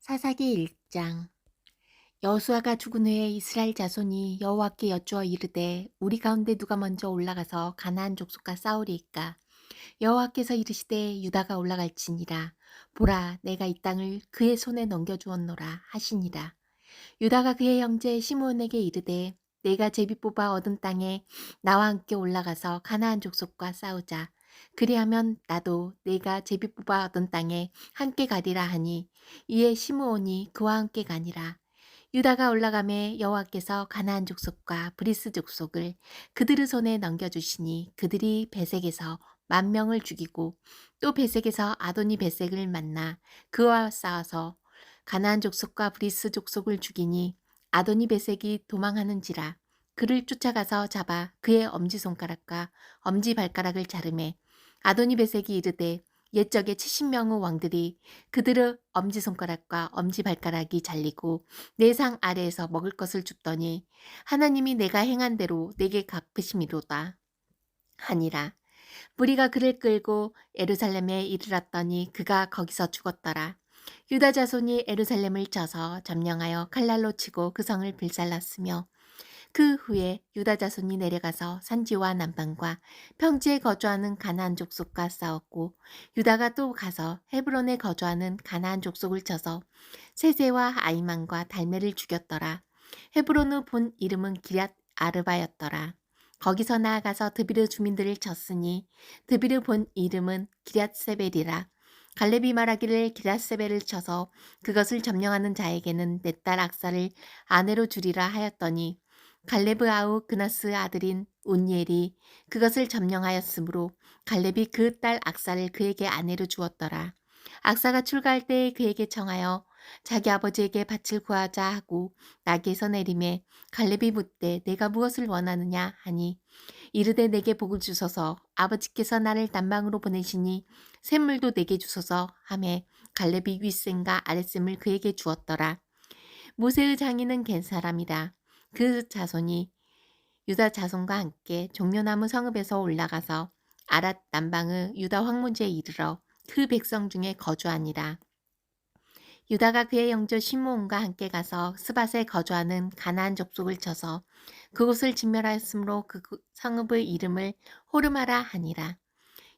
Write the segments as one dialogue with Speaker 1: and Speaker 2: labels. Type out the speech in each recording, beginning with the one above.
Speaker 1: 사사기 1장. 여호수아가 죽은 후에 이스라엘 자손이 여호와께 여쭈어 이르되 우리 가운데 누가 먼저 올라가서 가나안 족속과 싸우리이까. 여호와께서 이르시되 유다가 올라갈지니라. 보라, 내가 이 땅을 그의 손에 넘겨주었노라 하시니라. 유다가 그의 형제 시므온에게 이르되 내가 제비 뽑아 얻은 땅에 나와 함께 올라가서 가나안 족속과 싸우자. 그리하면 나도 내가 제비 뽑아 얻은 땅에 함께 가리라 하니, 이에 시므온이 그와 함께 가니라. 유다가 올라가매 여호와께서 가나안 족속과 브리스 족속을 그들의 손에 넘겨주시니, 그들이 베색에서 10,000명을 죽이고 또 베색에서 아도니 베색을 만나 그와 싸워서 가나안 족속과 브리스 족속을 죽이니, 아도니 베색이 도망하는지라. 그를 쫓아가서 잡아 그의 엄지손가락과 엄지발가락을 자르매, 아도니 베색이 이르되 옛적에 70명의 왕들이 그들의 엄지손가락과 엄지발가락이 잘리고 내 상 아래에서 먹을 것을 줍더니 하나님이 내가 행한 대로 내게 갚으심이로다 하니라. 무리가 그를 끌고 예루살렘에 이르렀더니 그가 거기서 죽었더라. 유다 자손이 예루살렘을 쳐서 점령하여 칼날로 치고 그 성을 불살랐으며, 그 후에 유다 자손이 내려가서 산지와 남방과 평지에 거주하는 가나안 족속과 싸웠고, 유다가 또 가서 헤브론에 거주하는 가나안 족속을 쳐서 세세와 아이만과 달메를 죽였더라. 헤브론의 본 이름은 기럇 아르바였더라. 거기서 나아가서 드비르 주민들을 쳤으니 드비르 본 이름은 기럇세벨이라. 갈렙이 말하기를 기럇세벨을 쳐서 그것을 점령하는 자에게는 내 딸 악사를 아내로 주리라 하였더니, 갈렙의 아우 그나스 아들인 운니엘이 그것을 점령하였으므로 갈렙이 그 딸 악사를 그에게 아내로 주었더라. 악사가 출가할 때에 그에게 청하여 자기 아버지에게 밭을 구하자 하고 낙에서 내림에, 갈렙이 묻되 내가 무엇을 원하느냐 하니, 이르되 내게 복을 주소서, 아버지께서 나를 남방으로 보내시니 샘물도 내게 주소서 하매, 갈렙이 윗샘과 아랫샘을 그에게 주었더라. 모세의 장인은 겐 사람이라. 그 자손이 유다 자손과 함께 종려나무 성읍에서 올라가서 아랏 남방의 유다 황무지에 이르러 그 백성 중에 거주하니라. 유다가 그의 영조 시므온과 함께 가서 스밧에 거주하는 가나안 족속을 쳐서 그곳을 진멸하였으므로 그 성읍의 이름을 호르마라 하니라.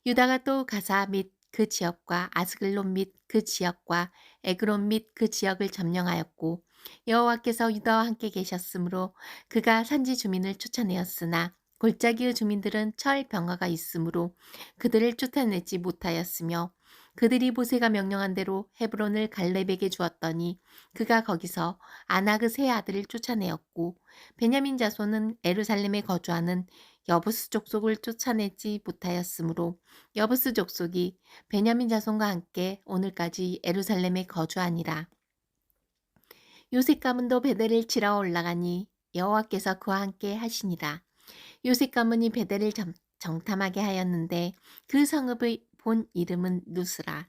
Speaker 1: 유다가 또 가사 및 그 지역과 아스글론 및 그 지역과 에그론 및 그 지역을 점령하였고, 여호와께서 유다와 함께 계셨으므로 그가 산지 주민을 쫓아내었으나 골짜기의 주민들은 철 병화가 있으므로 그들을 쫓아내지 못하였으며, 그들이 모세가 명령한 대로 헤브론을 갈렙에게 주었더니 그가 거기서 아낙의 세 아들을 쫓아내었고, 베냐민 자손은 예루살렘에 거주하는 여부스 족속을 쫓아내지 못하였으므로 여부스 족속이 베냐민 자손과 함께 오늘까지 예루살렘에 거주하니라. 요셉 가문도 베델을 치러 올라가니 여호와께서 그와 함께 하시니라. 요셉 가문이 베델을 정탐하게 하였는데 그 성읍의 본 이름은 누스라.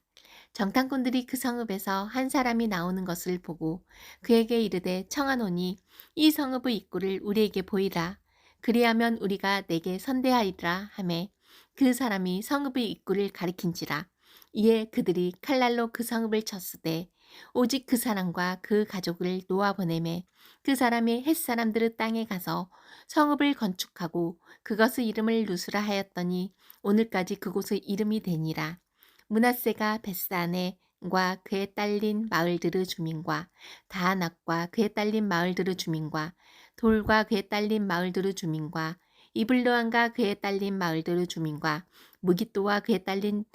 Speaker 1: 정탐꾼들이 그 성읍에서 한 사람이 나오는 것을 보고 그에게 이르되 청하노니 이 성읍의 입구를 우리에게 보이라. 그리하면 우리가 내게 선대하리라 하매, 그 사람이 성읍의 입구를 가리킨지라. 이에 그들이 칼날로 그 성읍을 쳤으되 오직 그 사람과 그 가족을 놓아보내매, 그 사람이 헷사람들의 땅에 가서 성읍을 건축하고 그것의 이름을 누스라 하였더니 오늘까지 그곳의 이름이 되니라. 므낫세가 벳산과 그에 딸린 마을들의 주민과 다낙과 그에 딸린 마을들의 주민과 돌과 그에 딸린 마을들의 주민과 이블르안과 그에 딸린 마을들의 주민과 무깃도와 그에 딸린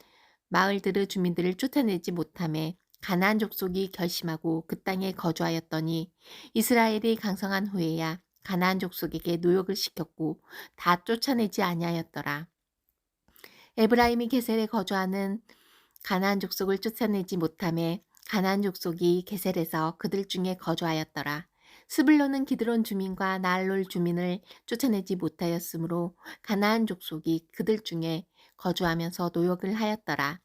Speaker 1: 마을들의 주민들을 쫓아내지 못하매, 가나안 족속이 결심하고 그 땅에 거주하였더니 이스라엘이 강성한 후에야 가나안 족속에게 노역을 시켰고 다 쫓아내지 아니하였더라. 에브라임이 게셀에 거주하는 가나안 족속을 쫓아내지 못하매 가나안 족속이 게셀에서 그들 중에 거주하였더라. 스불론은 기드론 주민과 나알롤 주민을 쫓아내지 못하였으므로 가나안 족속이 그들 중에 거주하면서 노역을 하였더라.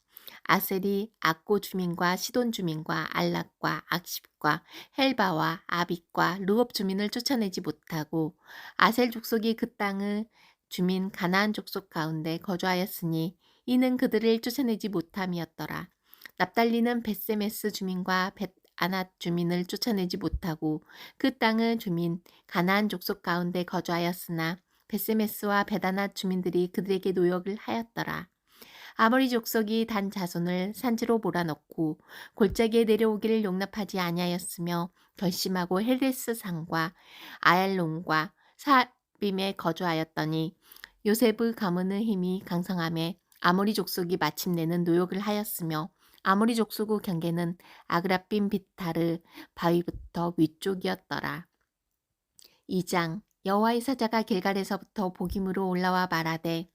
Speaker 1: 아셀이 악고 주민과 시돈 주민과 알락과 악십과 헬바와 아빅과 르홉 주민을 쫓아내지 못하고 아셀 족속이 그 땅의 주민 가나안 족속 가운데 거주하였으니 이는 그들을 쫓아내지 못함이었더라. 납달리는 벳세메스 주민과 벳 앗 주민을 쫓아내지 못하고 그 땅의 주민 가나안 족속 가운데 거주하였으나 베세메스와 베다낫 주민들이 그들에게 노역을 하였더라. 아모리 족속이 단 자손을 산지로 몰아넣고 골짜기에 내려오기를 용납하지 아니하였으며 결심하고 헬레스 산과 아얄론과 사빔에 거주하였더니 요셉의 가문의 힘이 강성함에 아모리 족속이 마침내는 노역을 하였으며 아모리 족속의 경계는 아그라빔 비타르 바위부터 위쪽이었더라. 2장 여호와의 사자가 길갈에서부터 복임으로 올라와 말하되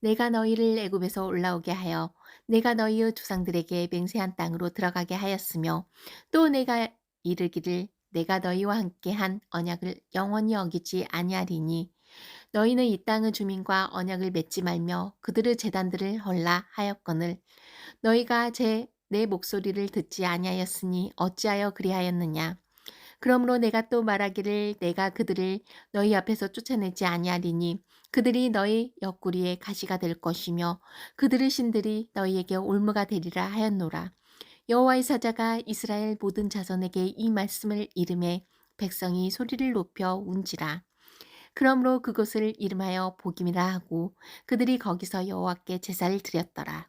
Speaker 1: 내가 너희를 애굽에서 올라오게 하여 내가 너희의 조상들에게 맹세한 땅으로 들어가게 하였으며 또 내가 이르기를 내가 너희와 함께 한 언약을 영원히 어기지 아니하리니 너희는 이 땅의 주민과 언약을 맺지 말며 그들의 제단들을 헐라 하였거늘 너희가 내 목소리를 듣지 아니하였으니 어찌하여 그리하였느냐. 그러므로 내가 또 말하기를 내가 그들을 너희 앞에서 쫓아내지 아니하리니 그들이 너희 옆구리에 가시가 될 것이며 그들의 신들이 너희에게 올무가 되리라 하였노라. 여호와의 사자가 이스라엘 모든 자손에게 이 말씀을 이름해 백성이 소리를 높여 운지라. 그러므로 그곳을 이름하여 복임이라 하고 그들이 거기서 여호와께 제사를 드렸더라.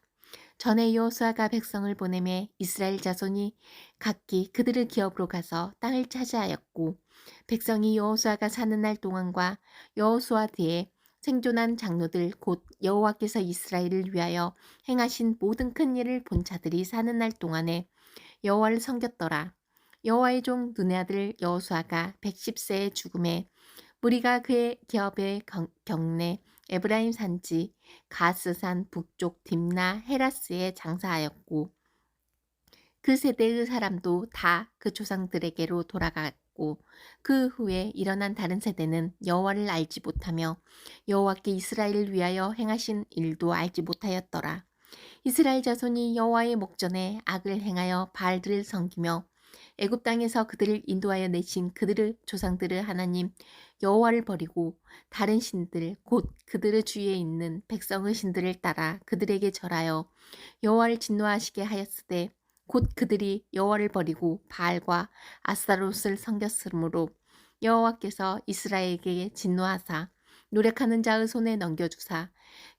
Speaker 1: 전에 여호수아가 백성을 보내매 이스라엘 자손이 각기 그들의 기업으로 가서 땅을 차지하였고 백성이 여호수아가 사는 날 동안과 여호수아 뒤에 생존한 장로들 곧 여호와께서 이스라엘을 위하여 행하신 모든 큰 일을 본 자들이 사는 날 동안에 여호와를 섬겼더라. 여호와의 종 눈의 아들 여호수아가 110세에 죽음에 무리가 그의 기업의 경내 에브라임 산지 가스산 북쪽 딥나 헤라스에 장사하였고 그 세대의 사람도 다 그 조상들에게로 돌아갔고 그 후에 일어난 다른 세대는 여호와를 알지 못하며 여호와께 이스라엘을 위하여 행하신 일도 알지 못하였더라. 이스라엘 자손이 여호와의 목전에 악을 행하여 바알들을 섬기며 애굽 땅에서 그들을 인도하여 내신 그들의 조상들의 하나님 여호와를 버리고 다른 신들 곧 그들의 주위에 있는 백성의 신들을 따라 그들에게 절하여 여호와를 진노하시게 하였으되 곧 그들이 여호와를 버리고 바알과 아스타롯을 섬겼으므로 여호와께서 이스라엘에게 진노하사 노력하는 자의 손에 넘겨주사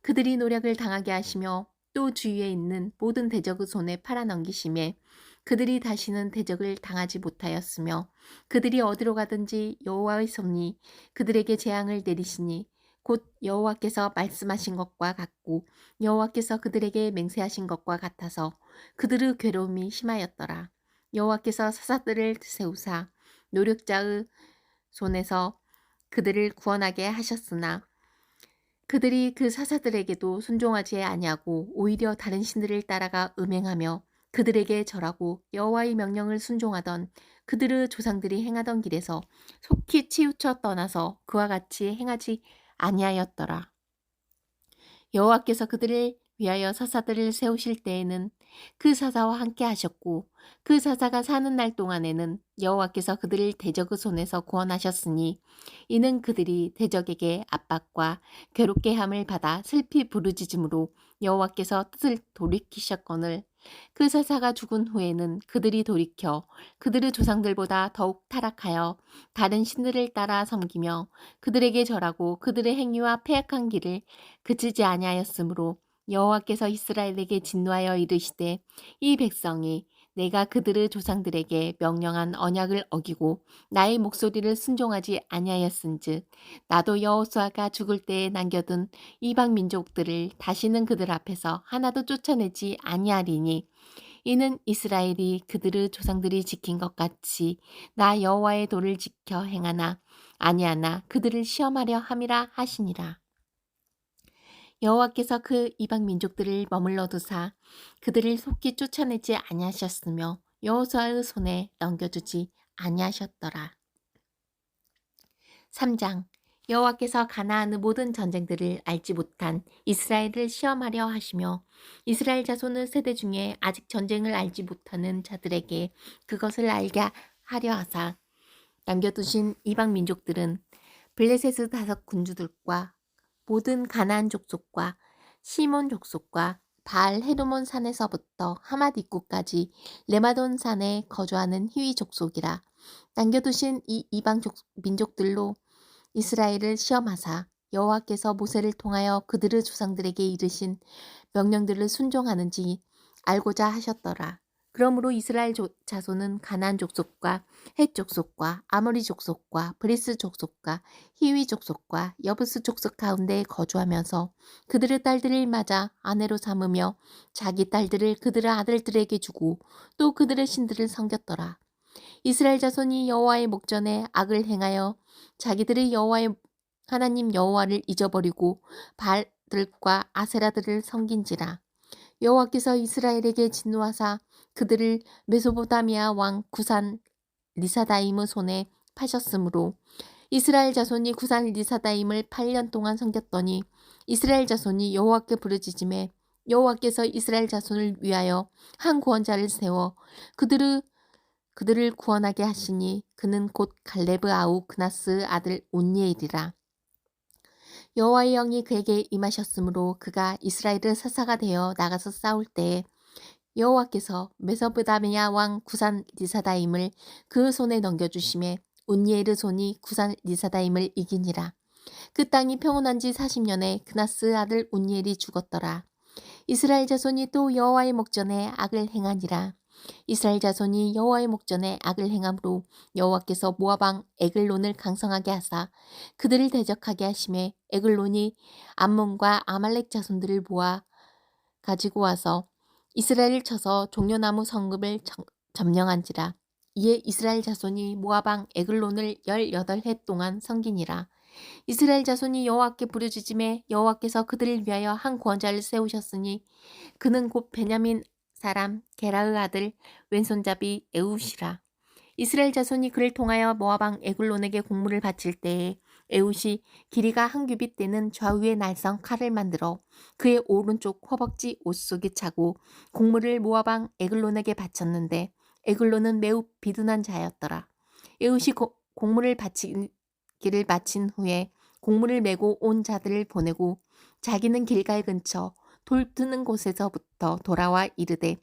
Speaker 1: 그들이 노력을 당하게 하시며 또 주위에 있는 모든 대적의 손에 팔아넘기심에 그들이 다시는 대적을 당하지 못하였으며 그들이 어디로 가든지 여호와의 손이 그들에게 재앙을 내리시니 곧 여호와께서 말씀하신 것과 같고 여호와께서 그들에게 맹세하신 것과 같아서 그들의 괴로움이 심하였더라. 여호와께서 사사들을 세우사 노력자의 손에서 그들을 구원하게 하셨으나 그들이 그 사사들에게도 순종하지 아니하고 오히려 다른 신들을 따라가 음행하며 그들에게 절하고 여호와의 명령을 순종하던 그들의 조상들이 행하던 길에서 속히 치우쳐 떠나서 그와 같이 행하지 아니하였더라. 여호와께서 그들을 위하여 사사들을 세우실 때에는 그 사사와 함께 하셨고 그 사사가 사는 날 동안에는 여호와께서 그들을 대적의 손에서 구원하셨으니 이는 그들이 대적에게 압박과 괴롭게 함을 받아 슬피 부르짖음으로 여호와께서 뜻을 돌이키셨거늘 그 사사가 죽은 후에는 그들이 돌이켜 그들의 조상들보다 더욱 타락하여 다른 신들을 따라 섬기며 그들에게 절하고 그들의 행위와 패악한 길을 그치지 아니하였으므로 여호와께서 이스라엘에게 진노하여 이르시되 이 백성이 내가 그들의 조상들에게 명령한 언약을 어기고 나의 목소리를 순종하지 아니하였은즉 나도 여호수아가 죽을 때에 남겨둔 이방 민족들을 다시는 그들 앞에서 하나도 쫓아내지 아니하리니 이는 이스라엘이 그들의 조상들이 지킨 것 같이 나 여호와의 도를 지켜 행하나 아니하나 그들을 시험하려 함이라 하시니라. 여호와께서 그 이방 민족들을 머물러 두사 그들을 속히 쫓아내지 아니하셨으며 여호수아의 손에 넘겨주지 아니하셨더라. 3장 여호와께서 가나안의 모든 전쟁들을 알지 못한 이스라엘을 시험하려 하시며 이스라엘 자손의 세대 중에 아직 전쟁을 알지 못하는 자들에게 그것을 알게 하려 하사 남겨두신 이방 민족들은 블레셋의 5 군주들과 모든 가나안 족속과 시몬 족속과 바알 헤르몬 산에서부터 하맛 입구까지 레마돈 산에 거주하는 히위 족속이라. 남겨두신 이 이방 민족들로 이스라엘을 시험하사 여호와께서 모세를 통하여 그들의 조상들에게 이르신 명령들을 순종하는지 알고자 하셨더라. 그러므로 이스라엘 자손은 가나안 족속과 헷 족속과 아모리 족속과 브리스 족속과 히위 족속과 여부스 족속 가운데 거주하면서 그들의 딸들을 맞아 아내로 삼으며 자기 딸들을 그들의 아들들에게 주고 또 그들의 신들을 섬겼더라. 이스라엘 자손이 여호와의 목전에 악을 행하여 자기들의 여호와의 하나님 여호와를 잊어버리고 바알들과 아세라들을 섬긴지라. 여호와께서 이스라엘에게 진노하사 그들을 메소포타미아 왕 구산 리사다임의 손에 파셨으므로 이스라엘 자손이 구산 리사다임을 8년 동안 섬겼더니 이스라엘 자손이 여호와께 부르짖음에 여호와께서 이스라엘 자손을 위하여 한 구원자를 세워 그들을 구원하게 하시니 그는 곧 갈레브 아우 그나스 아들 온니엘이라. 여호와의 영이 그에게 임하셨으므로 그가 이스라엘의 사사가 되어 나가서 싸울 때에 여호와께서 메소포타미아 왕 구산 리사다임을 그 손에 넘겨주심에 온니엘의 손이 구산 리사다임을 이기니라. 그 땅이 평온한 지 40년에 그나스 아들 온니엘이 죽었더라. 이스라엘 자손이 또 여호와의 목전에 악을 행하니라. 이스라엘 자손이 여호와의 목전에 악을 행함으로 여호와께서 모압 왕 에글론을 강성하게 하사 그들을 대적하게 하심에 에글론이 암몬과 아말렉 자손들을 모아 가지고 와서 이스라엘을 쳐서 종려나무 성읍을 점령한지라. 이에 이스라엘 자손이 모압 왕 에글론을 18해 동안 섬기니라. 이스라엘 자손이 여호와께 부르짖음에 여호와께서 그들을 위하여 한 구원자를 세우셨으니 그는 곧 베냐민 사람 게라의 아들 왼손잡이 에웃이라. 이스라엘 자손이 그를 통하여 모압 왕 에글론에게 공물을 바칠 때에 에웃이 길이가 한 규빗 되는 좌우의 날성 칼을 만들어 그의 오른쪽 허벅지 옷 속에 차고 공물을 모압 왕 에글론에게 바쳤는데 에글론은 매우 비둔한 자였더라. 에웃이 공물을 바치기를 마친 후에 공물을 메고 온 자들을 보내고 자기는 길갈 근처 돌 트는 곳에서부터 돌아와 이르되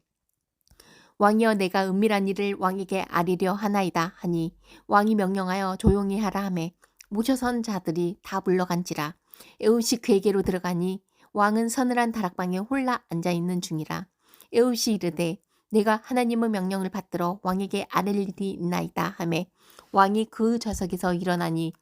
Speaker 1: 왕이여 내가 은밀한 일을 왕에게 아리려 하나이다 하니 왕이 명령하여 조용히 하라 하매 모셔선 자들이 다 물러간지라. 에웃이 그에게로 들어가니 왕은 서늘한 다락방에 홀라 앉아있는 중이라. 에웃이 이르되 내가 하나님의 명령을 받들어 왕에게 아랠 일이 있나이다 하매 왕이 그 좌석에서 일어나니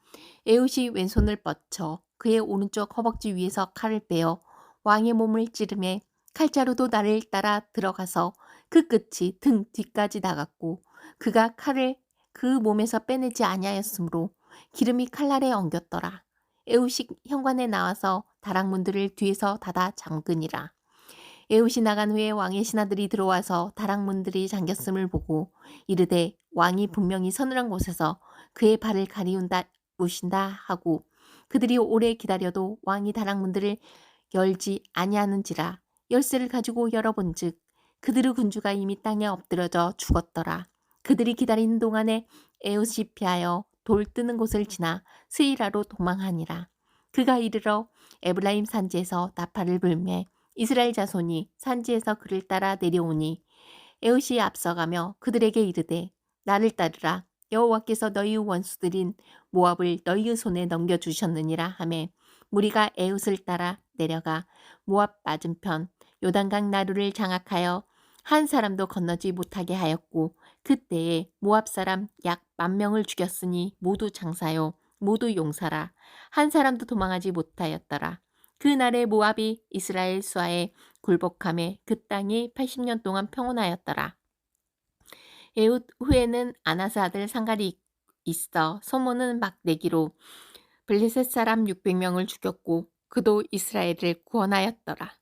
Speaker 1: 에웃이 왼손을 뻗쳐 그의 오른쪽 허벅지 위에서 칼을 빼어 왕의 몸을 찌르매 칼자루도 나를 따라 들어가서 그 끝이 등 뒤까지 나갔고 그가 칼을 그 몸에서 빼내지 아니하였으므로 기름이 칼날에 엉겼더라. 에웃이 현관에 나와서 다락문들을 뒤에서 닫아 잠그니라. 에웃이 나간 후에 왕의 신하들이 들어와서 다락문들이 잠겼음을 보고 이르되 왕이 분명히 서늘한 곳에서 그의 발을 가리운다 우신다 하고 그들이 오래 기다려도 왕이 다락문들을 열지 아니하는지라. 열쇠를 가지고 열어본즉 그들의 군주가 이미 땅에 엎드러져 죽었더라. 그들이 기다리는 동안에 에웃이 피하여 돌 뜨는 곳을 지나 스이라로 도망하니라. 그가 이르러 에브라임 산지에서 나팔을 불매 이스라엘 자손이 산지에서 그를 따라 내려오니 에웃이 앞서가며 그들에게 이르되 나를 따르라. 여호와께서 너희의 원수들인 모압을 너희의 손에 넘겨주셨느니라 하매 무리가 에웃을 따라 내려가 모압 맞은편 요단강 나루를 장악하여 한 사람도 건너지 못하게 하였고 그때에 모압 사람 약 10,000명을 죽였으니 모두 장사요 모두 용사라. 한 사람도 도망하지 못하였더라. 그날에 모압이 이스라엘 수하에 굴복하매 그 땅이 80년 동안 평온하였더라. 에웃 후에는 아나스 아들 상갈이 있어 소문은 막 내기로 블레셋 사람 600명을 죽였고 그도 이스라엘을 구원하였더라.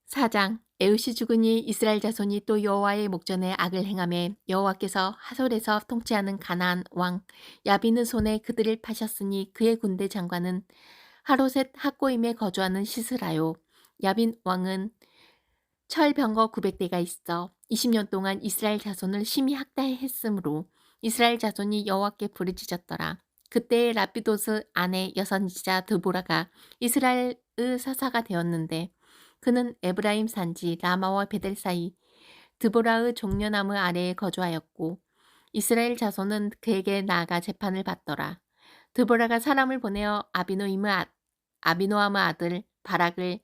Speaker 1: 4장 에웃이 죽으니 이스라엘 자손이 또 여호와의 목전에 악을 행하매 여호와께서 하솔에서 통치하는 가나안 왕 야빈의 손에 그들을 파셨으니 그의 군대 장관은 하로셋 학고임에 거주하는 시스라요. 야빈 왕은 철병거 900대가 있어 20년 동안 이스라엘 자손을 심히 학대했으므로 이스라엘 자손이 여호와께 부르짖었더라. 그때 라피도스 아내 여선지자 드보라가 이스라엘의 사사가 되었는데 그는 에브라임 산지 라마와 베델 사이 드보라의 종려나무 아래에 거주하였고 이스라엘 자손은 그에게 나아가 재판을 받더라. 드보라가 사람을 보내어 아비노함의 아들 바락을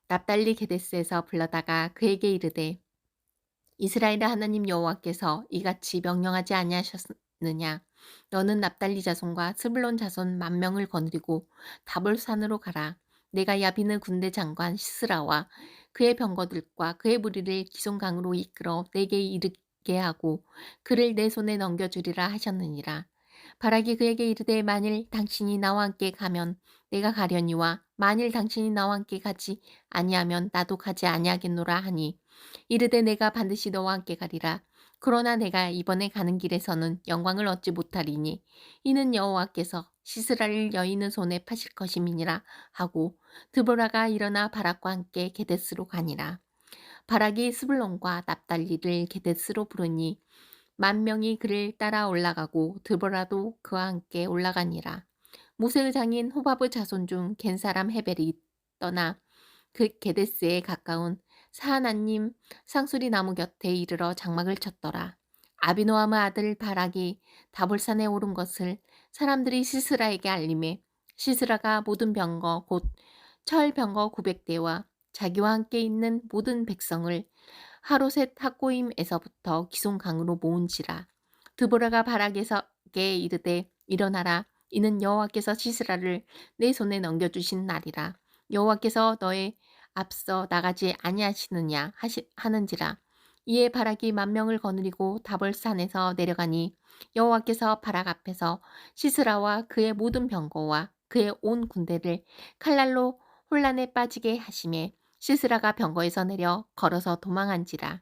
Speaker 1: 납달리 게데스에서 불러다가 그에게 이르되 이스라엘의 하나님 여호와께서 이같이 명령하지 아니하셨느냐. 너는 납달리 자손과 스불론 자손 10,000명을 거느리고 다볼산으로 가라. 내가 야빈의 군대 장관 시스라와 그의 병거들과 그의 무리를 기손강으로 이끌어 내게 이르게 하고 그를 내 손에 넘겨주리라 하셨느니라. 바락이 그에게 이르되 만일 당신이 나와 함께 가면 내가 가려니와 만일 당신이 나와 함께 가지 아니하면 나도 가지 아니하겠노라 하니 이르되 내가 반드시 너와 함께 가리라. 그러나 내가 이번에 가는 길에서는 영광을 얻지 못하리니 이는 여호와께서 시스라를 여인의 손에 파실 것임이니라 하고 드보라가 일어나 바락과 함께 게데스로 가니라. 바락이 스불론과 납달리를 게데스로 부르니 10,000명이 그를 따라 올라가고 드보라도 그와 함께 올라가니라. 모세의 장인 호밥의 자손 중 겐 사람 헤벨이 떠나 그 게데스에 가까운 사하나님 상수리 나무 곁에 이르러 장막을 쳤더라. 아비노함의 아들 바락이 다볼산에 오른 것을 사람들이 시스라에게 알림해 시스라가 모든 병거 곧 철 병거 900대와 자기와 함께 있는 모든 백성을 하로셋 학고임에서부터 기송강으로 모은지라. 드보라가 바락에게 이르되 일어나라. 이는 여호와께서 시스라를 내 손에 넘겨주신 날이라. 여호와께서 너의 앞서 나가지 아니하시느냐 하는지라. 이에 바락이 10,000명을 거느리고 다볼산에서 내려가니 여호와께서 바락 앞에서 시스라와 그의 모든 병거와 그의 온 군대를 칼날로 혼란에 빠지게 하심에 시스라가 병거에서 내려 걸어서 도망한지라.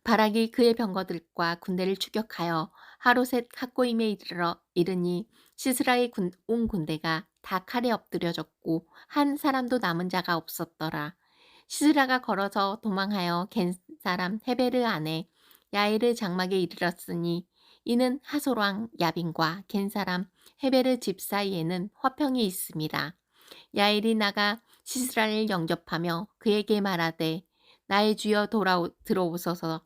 Speaker 1: 바락이 그의 병거들과 군대를 추격하여 하로셋 학고임에 이르니 시스라의 온 군대가 다 칼에 엎드려졌고 한 사람도 남은 자가 없었더라. 시스라가 걸어서 도망하여 겐 사람 헤베르 안에 야일의 장막에 이르렀으니 이는 하솔왕 야빈과 겐 사람 헤베르 집 사이에는 화평이 있습니다. 야일이 나가 시스라를 영접하며 그에게 말하되 나의 주여 들어오소서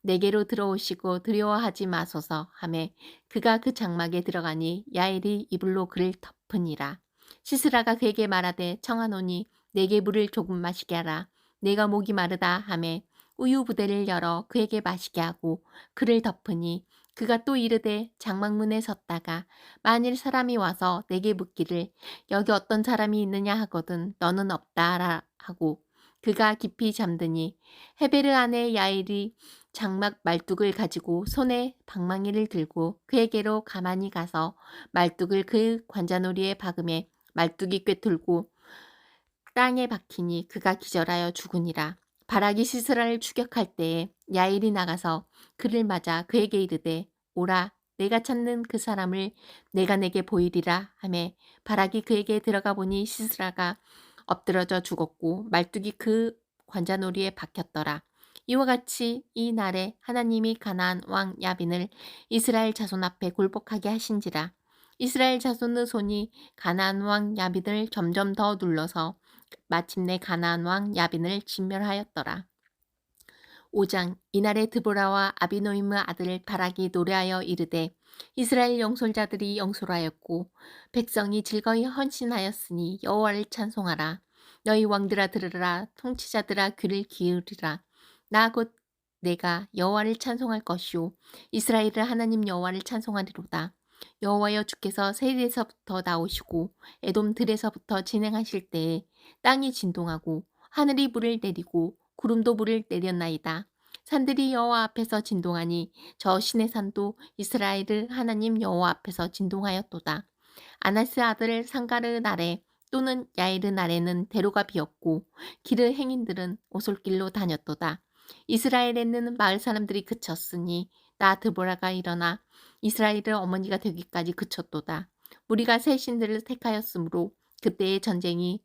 Speaker 1: 내게로 들어오시고 두려워하지 마소서 하매 그가 그 장막에 들어가니 야일이 이불로 그를 덮으니라. 시스라가 그에게 말하되 청하노니 내게 물을 조금 마시게 하라. 내가 목이 마르다 하매 우유 부대를 열어 그에게 마시게 하고 그를 덮으니 그가 또 이르되 장막문에 섰다가 만일 사람이 와서 내게 묻기를 여기 어떤 사람이 있느냐 하거든 너는 없다라 하고 그가 깊이 잠드니 헤베르 안에 야일이 장막 말뚝을 가지고 손에 방망이를 들고 그에게로 가만히 가서 말뚝을 그 관자놀이에 박음에 말뚝이 꿰뚫고 땅에 박히니 그가 기절하여 죽으니라. 바락이 시스라를 추격할 때에 야일이 나가서 그를 맞아 그에게 이르되 오라 내가 찾는 그 사람을 내가 내게 보이리라 하매 바락이 그에게 들어가 보니 시스라가 엎드러져 죽었고 말뚝이 그 관자놀이에 박혔더라. 이와 같이 이 날에 하나님이 가나안 왕 야빈을 이스라엘 자손 앞에 굴복하게 하신지라. 이스라엘 자손의 손이 가나안 왕 야빈을 점점 더 눌러서 마침내 가나안 왕 야빈을 진멸하였더라. 5장 이날에 드보라와 아비노임의 아들 바락이 노래하여 이르되 이스라엘 영솔자들이 영솔하였고 백성이 즐거이 헌신하였으니 여호와를 찬송하라. 너희 왕들아 들으라. 통치자들아 귀를 기울이라. 나 곧 내가 여호와를 찬송할 것이요 이스라엘의 하나님 여호와를 찬송하리로다. 여호와여 주께서 세일에서부터 나오시고 에돔 들에서부터 진행하실 때에 땅이 진동하고 하늘이 불을 내리고 구름도 불을 내렸나이다. 산들이 여호와 앞에서 진동하니 저 신의 산도 이스라엘의 하나님 여호와 앞에서 진동하였도다. 아나스 아들 상가르 날에 또는 야일의 날에는 대로가 비었고 길의 행인들은 오솔길로 다녔도다. 이스라엘에는 마을 사람들이 그쳤으니 나 드보라가 일어나 이스라엘의 어머니가 되기까지 그쳤도다. 우리가 새 신들을 택하였으므로 그때의 전쟁이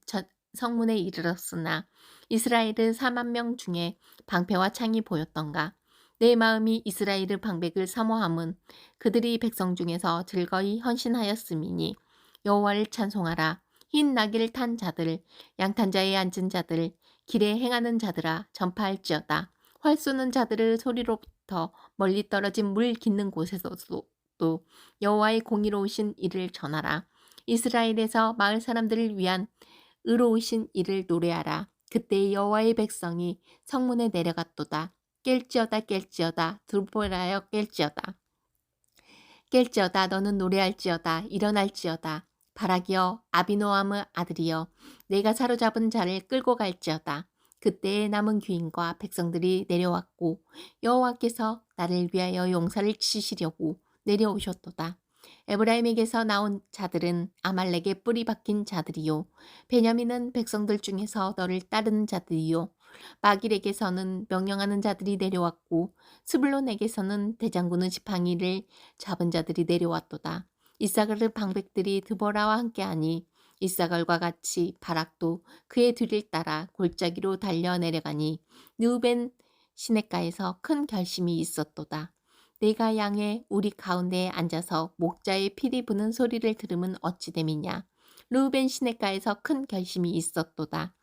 Speaker 1: 성문에 이르렀으나 이스라엘의 40,000명 중에 방패와 창이 보였던가. 내 마음이 이스라엘의 방백을 사모함은 그들이 백성 중에서 즐거이 헌신하였음이니 여호와를 찬송하라. 흰 나귀를 탄 자들, 양탄자에 앉은 자들, 길에 행하는 자들아 전파할지어다. 활 쏘는 자들의 소리로부터 멀리 떨어진 물 깃는 곳에서도 또 여호와의 공의로우신 일을 전하라. 이스라엘에서 마을 사람들을 위한 의로우신 일을 노래하라. 그때 여호와의 백성이 성문에 내려갔도다. 깰지어다 깰지어다 두보라여 깰지어다. 깰지어다 너는 노래할지어다 일어날지어다. 바라기여 아비노함의 아들이여 내가 사로잡은 자를 끌고 갈지어다. 그때에 남은 귀인과 백성들이 내려왔고 여호와께서 나를 위하여 용사를 치시려고 내려오셨도다. 에브라임에게서 나온 자들은 아말렉의 뿌리 박힌 자들이요 베냐민은 백성들 중에서 너를 따르는 자들이요 마길에게서는 명령하는 자들이 내려왔고 스불론에게서는 대장군의 지팡이를 잡은 자들이 내려왔도다. 이사갈의 방백들이 드보라와 함께하니 이사갈과 같이 바락도 그의 뒤를 따라 골짜기로 달려 내려가니 느우벤 시냇가에서 큰 결심이 있었도다. 내가 양의 우리 가운데에 앉아서 목자의 피리 부는 소리를 들으면 어찌 됨이냐. 르우벤 시냇가에서 큰 결심이 있었도다.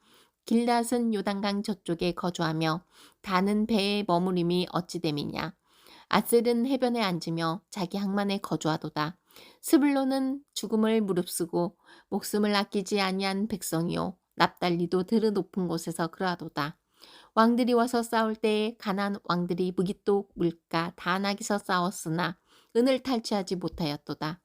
Speaker 1: 길앗은 요단강 저쪽에 거주하며 다는 배에 머무림이 어찌 됨이냐. 아셀은 해변에 앉으며 자기 항만에 거주하도다. 스불론은 죽음을 무릅쓰고 목숨을 아끼지 아니한 백성이요 납달리도 들의 높은 곳에서 그러하도다. 왕들이 와서 싸울 때에 가나안 왕들이 무기또 물가 다낙에서 싸웠으나 은을 탈취하지 못하였도다.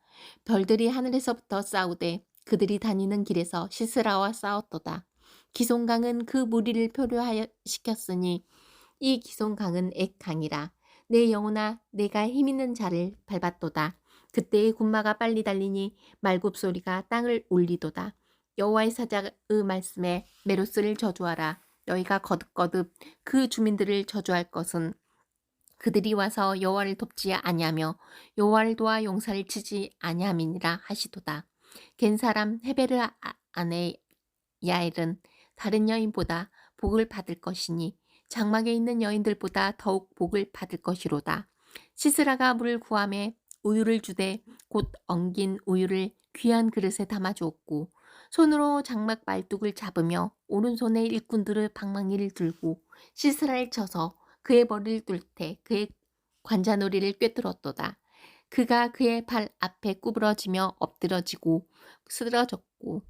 Speaker 1: 별들이 하늘에서부터 싸우되 그들이 다니는 길에서 시스라와 싸웠도다. 기손강은 그 무리를 표류하여 시켰으니 이 기손강은 액강이라. 내 영혼아 내가 힘있는 자를 밟았도다. 그때의 군마가 빨리 달리니 말굽소리가 땅을 울리도다. 여호와의 사자의 말씀에 메로스를 저주하라. 너희가 거듭거듭 그 주민들을 저주할 것은 그들이 와서 여호와를 돕지 아니하며 여호와를 도와 용사를 치지 아니함이니라 하시도다. 겐 사람 헤베르 아내 야엘은 다른 여인보다 복을 받을 것이니 장막에 있는 여인들보다 더욱 복을 받을 것이로다. 시스라가 물을 구함에 우유를 주되 곧 엉긴 우유를 귀한 그릇에 담아 주었고 손으로 장막 말뚝을 잡으며 오른손에 일꾼들의 방망이를 들고 시스라를 쳐서 그의 머리를 뚫되 그의 관자놀이를 꿰뚫었도다. 그가 그의 발 앞에 구부러지며 엎드러지고 쓰러졌고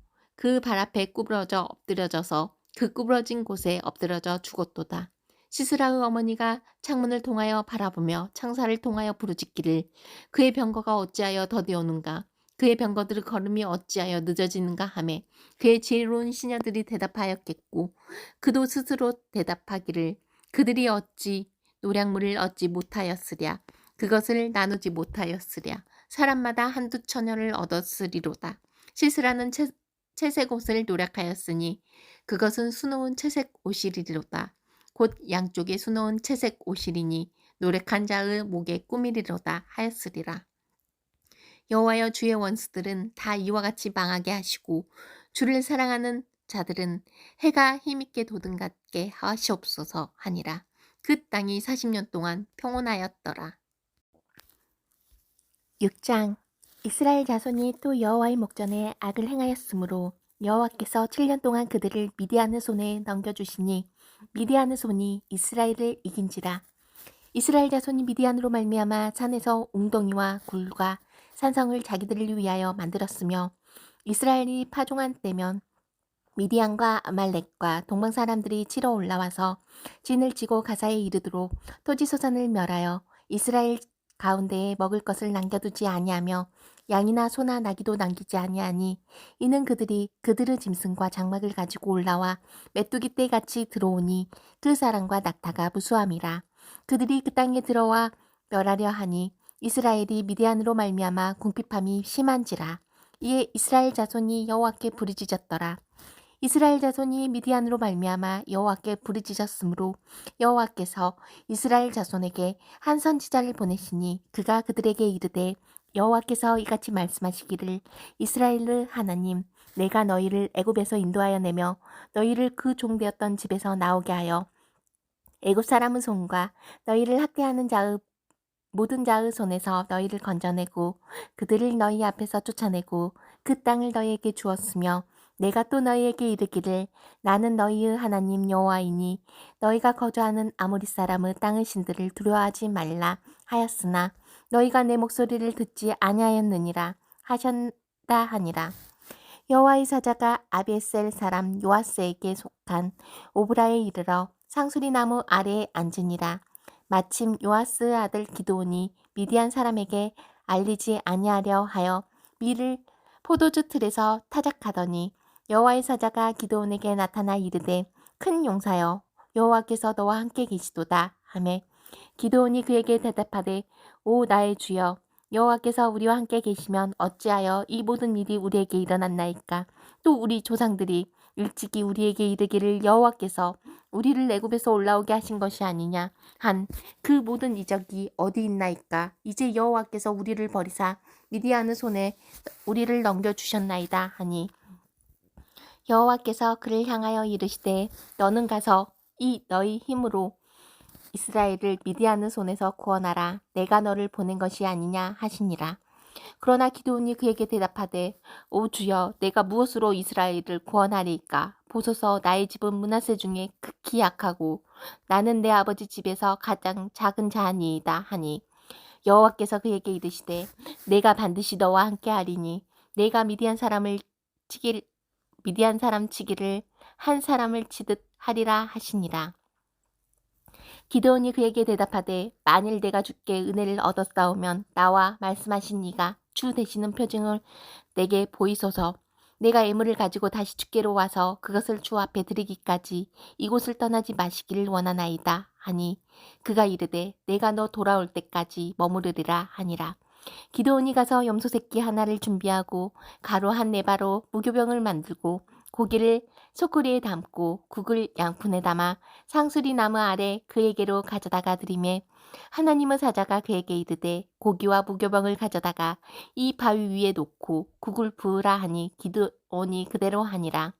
Speaker 1: 그 발 앞에 구부러져 엎드려져서 그 구부러진 곳에 엎드러져 죽었도다. 시스라의 어머니가 창문을 통하여 바라보며 창사를 통하여 부르짖기를 그의 병거가 어찌하여 더디오는가 그의 병거들의 걸음이 어찌하여 늦어지는가 하매 그의 지혜로운 시녀들이 대답하였겠고 그도 스스로 대답하기를 그들이 어찌 노량물을 얻지 못하였으랴 그것을 나누지 못하였으랴 사람마다 한두 처녀를 얻었으리로다. 시스라는 채색 옷을 노력하였으니 그것은 수놓은 채색 옷이리로다. 곧 양쪽에 수놓은 채색 옷이리니 노력한 자의 목에 꾸미리로다 하였으리라. 여호와여 주의 원수들은 다 이와 같이 망하게 하시고 주를 사랑하는 자들은 해가 힘있게 돋은같게 하시옵소서 하니라. 그 땅이 40년 동안 평온하였더라. 6장 이스라엘 자손이 또 여호와의 목전에 악을 행하였으므로 여호와께서 7년 동안 그들을 미디안의 손에 넘겨주시니 미디안의 손이 이스라엘을 이긴지라. 이스라엘 자손이 미디안으로 말미암아 산에서 웅덩이와 굴과 산성을 자기들을 위하여 만들었으며 이스라엘이 파종한 때면 미디안과 아말렉과 동방 사람들이 치러 올라와서 진을 치고 가사에 이르도록 토지소산을 멸하여 이스라엘 가운데에 먹을 것을 남겨두지 아니하며 양이나 소나 나귀도 남기지 아니하니 이는 그들이 그들의 짐승과 장막을 가지고 올라와 메뚜기 떼같이 들어오니 그 사람과 낙타가 무수함이라. 그들이 그 땅에 들어와 멸하려 하니 이스라엘이 미디안으로 말미암아 궁핍함이 심한지라. 이에 이스라엘 자손이 여호와께 부르짖었더라. 이스라엘 자손이 미디안으로 말미암아 여호와께 부르짖었으므로 여호와께서 이스라엘 자손에게 한 선지자를 보내시니 그가 그들에게 이르되 여호와께서 이같이 말씀하시기를 이스라엘의 하나님 내가 너희를 애굽에서 인도하여 내며 너희를 그 종되었던 집에서 나오게 하여 애굽 사람의 손과 너희를 학대하는 자의 모든 자의 손에서 너희를 건져내고 그들을 너희 앞에서 쫓아내고 그 땅을 너희에게 주었으며 내가 또 너희에게 이르기를 나는 너희의 하나님 여호와이니 너희가 거주하는 아모리 사람의 땅의 신들을 두려워하지 말라 하였으나 너희가 내 목소리를 듣지 아니하였느니라 하셨다 하니라. 여호와의 사자가 아비에셀 사람 요아스에게 속한 오브라에 이르러 상수리 나무 아래에 앉으니라. 마침 요아스의 아들 기드온이 미디안 사람에게 알리지 아니하려 하여 밀을 포도주 틀에서 타작하더니 여호와의 사자가 기드온에게 나타나 이르되 큰 용사여 여호와께서 너와 함께 계시도다 하매 기드온이 그에게 대답하되 오 나의 주여 여호와께서 우리와 함께 계시면 어찌하여 이 모든 일이 우리에게 일어났나이까. 또 우리 조상들이 일찍이 우리에게 이르기를 여호와께서 우리를 애굽에서 올라오게 하신 것이 아니냐 한 그 모든 이적이 어디 있나이까. 이제 여호와께서 우리를 버리사 미디안의 손에 우리를 넘겨주셨나이다 하니 여호와께서 그를 향하여 이르시되 너는 가서 이 너희 힘으로 이스라엘을 미디안의 손에서 구원하라. 내가 너를 보낸 것이 아니냐 하시니라. 그러나 기드온이 그에게 대답하되 오 주여 내가 무엇으로 이스라엘을 구원하리이까. 보소서 나의 집은 므낫세 중에 극히 약하고 나는 내 아버지 집에서 가장 작은 자니이다 하니 여호와께서 그에게 이르시되 내가 반드시 너와 함께 하리니 내가 미디안 사람 치기를 한 사람을 치듯 하리라 하시니라. 기드온이 그에게 대답하되 만일 내가 주께 은혜를 얻었사오면 나와 말씀하신 이가 주 되시는 표징을 내게 보이소서. 내가 예물을 가지고 다시 주께로 와서 그것을 주 앞에 드리기까지 이곳을 떠나지 마시기를 원하나이다 하니 그가 이르되 내가 너 돌아올 때까지 머무르리라 하니라. 기드온이 가서 염소 새끼 하나를 준비하고 가루 한 네바로 무교병을 만들고 고기를 소쿠리에 담고 국을 양푼에 담아 상수리 나무 아래 그에게로 가져다가 드리매 하나님의 사자가 그에게 이르되 고기와 무교병을 가져다가 이 바위 위에 놓고 국을 부으라 하니 기드온이 그대로 하니라.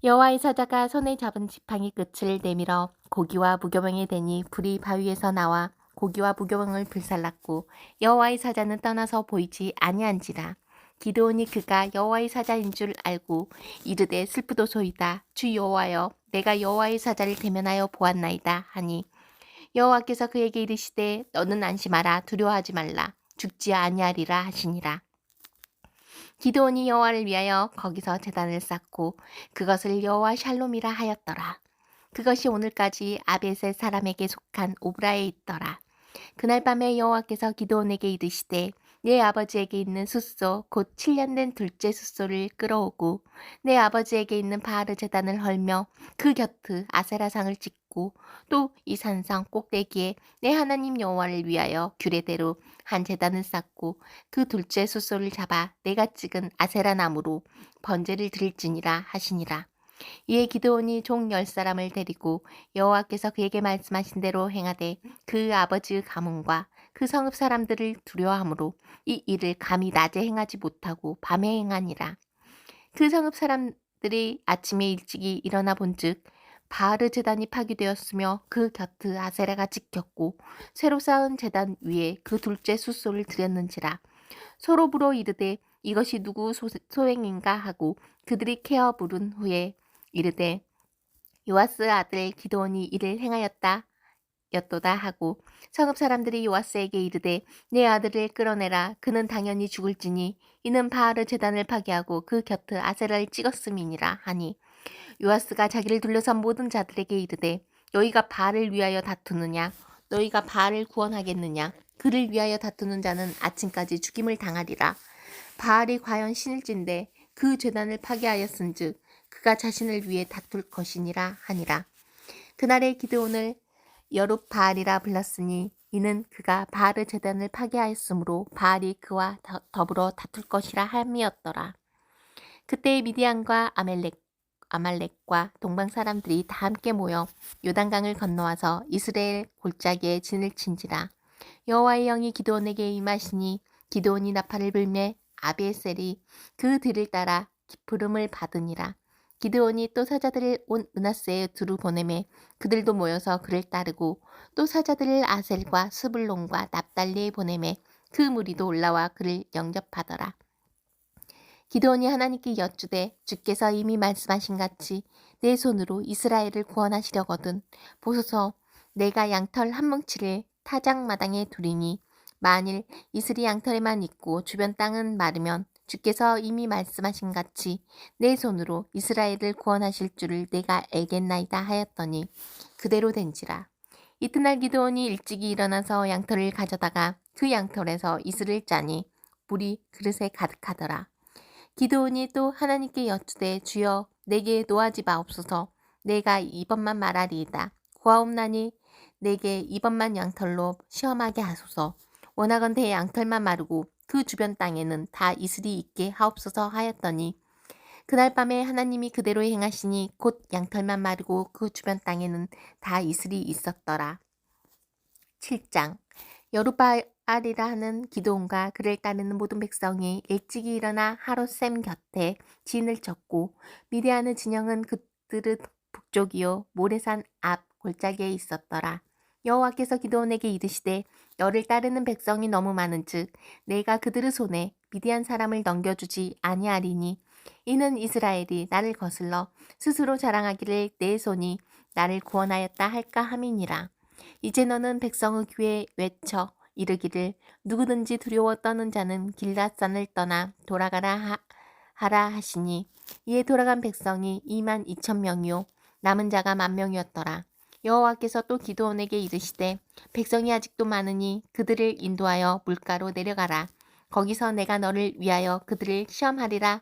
Speaker 1: 여호와의 사자가 손에 잡은 지팡이 끝을 내밀어 고기와 무교병에 대니 불이 바위에서 나와 고기와 무교병을 불살랐고 여호와의 사자는 떠나서 보이지 아니한지라. 기드온이 그가 여호와의 사자인 줄 알고 이르되 슬프도소이다. 주 여호와여 내가 여호와의 사자를 대면하여 보았나이다 하니 여호와께서 그에게 이르시되 너는 안심하라 두려워하지 말라 죽지 아니하리라 하시니라. 기드온이 여호와를 위하여 거기서 제단을 쌓고 그것을 여호와 샬롬이라 하였더라. 그것이 오늘까지 아비에셀 사람에게 속한 오브라에 있더라. 그날 밤에 여호와께서 기드온에게 이르시되 내 아버지에게 있는 숫소 곧 7년 된 둘째 숫소를 끌어오고 내 아버지에게 있는 바하르 제단을 헐며 그 곁에 아세라상을 찍고 또 이 산상 꼭대기에 내 하나님 여호와를 위하여 규례대로 한 제단을 쌓고 그 둘째 숫소를 잡아 내가 찍은 아세라 나무로 번제를 드릴지니라 하시니라. 이에 기드온이 종 10사람을 데리고 여호와께서 그에게 말씀하신 대로 행하되 그 아버지의 가문과 그 성읍 사람들을 두려워하므로 이 일을 감히 낮에 행하지 못하고 밤에 행하니라. 그 성읍 사람들이 아침에 일찍이 일어나 본즉 바하르 제단이 파괴되었으며 그 곁에 아세라가 찍혔고 새로 쌓은 제단 위에 그 둘째 숫소를 드렸는지라. 서로 불어 이르되 이것이 누구 소행인가 하고 그들이 케어 부른 후에 이르되 요아스 아들 기드온이 이를 행하였다 였도다 하고 성읍 사람들이 요아스에게 이르되 내 아들을 끌어내라. 그는 당연히 죽을지니 이는 바하르 제단을 파괴하고 그 곁에 아세라를 찍었음이니라 하니 요아스가 자기를 둘러선 모든 자들에게 이르되 너희가 바알을 위하여 다투느냐 너희가 바알을 구원하겠느냐 그를 위하여 다투는 자는 아침까지 죽임을 당하리라. 바알이 과연 신일진데 그 제단을 파괴하였은즉 그가 자신을 위해 다툴 것이니라 하니라. 그날에 기드온을 여룹바알이라 불렀으니 이는 그가 바알의 제단을 파괴하였으므로 바알이 그와 더불어 다툴 것이라 함이었더라. 그때 미디안과 아말렉과 동방 사람들이 다 함께 모여 요단강을 건너와서 이스라엘 골짜기에 진을 친지라. 여호와의 영이 기드온에게 임하시니 기드온이 나팔을 불매 아비에셀이 그 뒤를 따라 부름을 받으니라. 기드온이 또 사자들을 온 므낫세에 두루 보내매 그들도 모여서 그를 따르고 또 사자들을 아셀과 스불론과 납달리에 보내매 그 무리도 올라와 그를 영접하더라. 기드온이 하나님께 여쭈되 주께서 이미 말씀하신 같이 내 손으로 이스라엘을 구원하시려거든 보소서 내가 양털 한 뭉치를 타작마당에 두리니 만일 이슬이 양털에만 있고 주변 땅은 마르면 주께서 이미 말씀하신 같이 내 손으로 이스라엘을 구원하실 줄을 내가 알겠나이다 하였더니 그대로 된지라. 이튿날 기드온이 일찍이 일어나서 양털을 가져다가 그 양털에서 이슬을 짜니 물이 그릇에 가득하더라. 기드온이 또 하나님께 여쭈되 주여 내게 노하지 마옵소서 내가 이번만 말하리이다. 고하옵나니 내게 이번만 양털로 시험하게 하소서. 원하건대 양털만 마르고 그 주변 땅에는 다 이슬이 있게 하옵소서 하였더니 그날 밤에 하나님이 그대로 행하시니 곧 양털만 마르고 그 주변 땅에는 다 이슬이 있었더라. 7장 여룻바알이라 하는 기드온과 그를 따르는 모든 백성이 일찍이 일어나 하롯셈 곁에 진을 쳤고 미디안의 진영은 그들의 북쪽이요 모레산 앞 골짜기에 있었더라. 여호와께서 기드온에게 이르시되 너를 따르는 백성이 너무 많은즉 내가 그들의 손에 미디안 사람을 넘겨주지 아니하리니 이는 이스라엘이 나를 거슬러 스스로 자랑하기를 내 손이 나를 구원하였다 할까 함이니라. 이제 너는 백성의 귀에 외쳐 이르기를 누구든지 두려워 떠는 자는 길앗산을 떠나 돌아가라 하라 하시니 이에 돌아간 백성이 22,000명이요 남은 자가 10,000명이었더라. 여호와께서 또 기드온에게 이르시되 백성이 아직도 많으니 그들을 인도하여 물가로 내려가라. 거기서 내가 너를 위하여 그들을 시험하리라.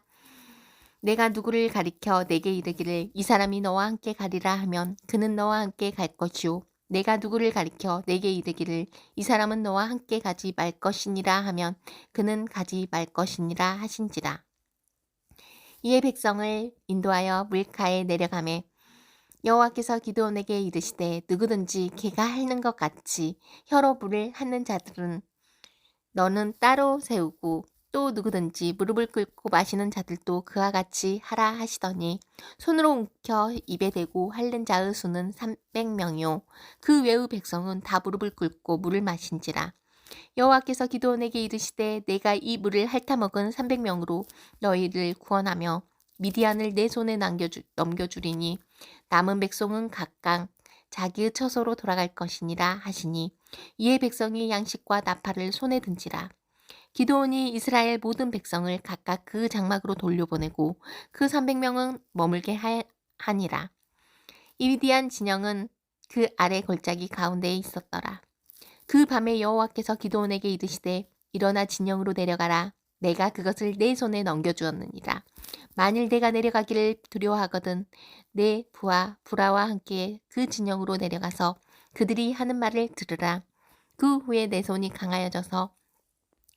Speaker 1: 내가 누구를 가리켜 내게 이르기를 이 사람이 너와 함께 가리라 하면 그는 너와 함께 갈 것이요 내가 누구를 가리켜 내게 이르기를 이 사람은 너와 함께 가지 말 것이니라 하면 그는 가지 말 것이니라 하신지라. 이에 백성을 인도하여 물가에 내려가매 여호와께서 기드온에게 이르시되 누구든지 개가 핥는 것 같이 혀로 물을 핥는 자들은 너는 따로 세우고 또 누구든지 무릎을 꿇고 마시는 자들도 그와 같이 하라 하시더니 손으로 움켜 입에 대고 핥는 자의 수는 300명이요 그 외의 백성은 다 무릎을 꿇고 물을 마신지라. 여호와께서 기드온에게 이르시되 내가 이 물을 핥아먹은 300명으로 너희를 구원하며 미디안을 내 손에 넘겨주리니 남은 백성은 각각 자기의 처소로 돌아갈 것이니라 하시니 이에 백성이 양식과 나팔을 손에 든지라. 기드온이 이스라엘 모든 백성을 각각 그 장막으로 돌려보내고 그 300명은 머물게 하니라. 이 미디안 진영은 그 아래 골짜기 가운데에 있었더라. 그 밤에 여호와께서 기드온에게 이르시되 일어나 진영으로 내려가라. 내가 그것을 내 손에 넘겨주었느니라. 만일 내가 내려가기를 두려워하거든 내 부하 부라와 함께 그 진영으로 내려가서 그들이 하는 말을 들으라. 그 후에 내 손이 강하여져서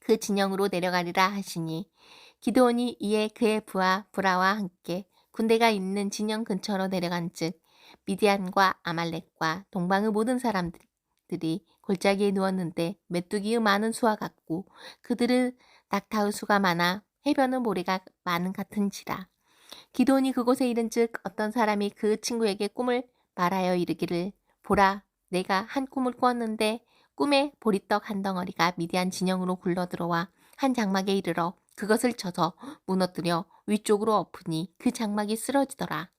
Speaker 1: 그 진영으로 내려가리라 하시니 기드온이 이에 그의 부하 부라와 함께 군대가 있는 진영 근처로 내려간즉 미디안과 아말렉과 동방의 모든 사람들이 골짜기에 누웠는데 메뚜기의 많은 수와 같고 그들의 낙타의 수가 많아 해변의 모래가 많은 같은지라. 기드온이 그곳에 이른즉 어떤 사람이 그 친구에게 꿈을 말하여 이르기를 보라 내가 한 꿈을 꾸었는데 꿈에 보리떡 한 덩어리가 미디안 진영으로 굴러들어와 한 장막에 이르러 그것을 쳐서 무너뜨려 위쪽으로 엎으니 그 장막이 쓰러지더라.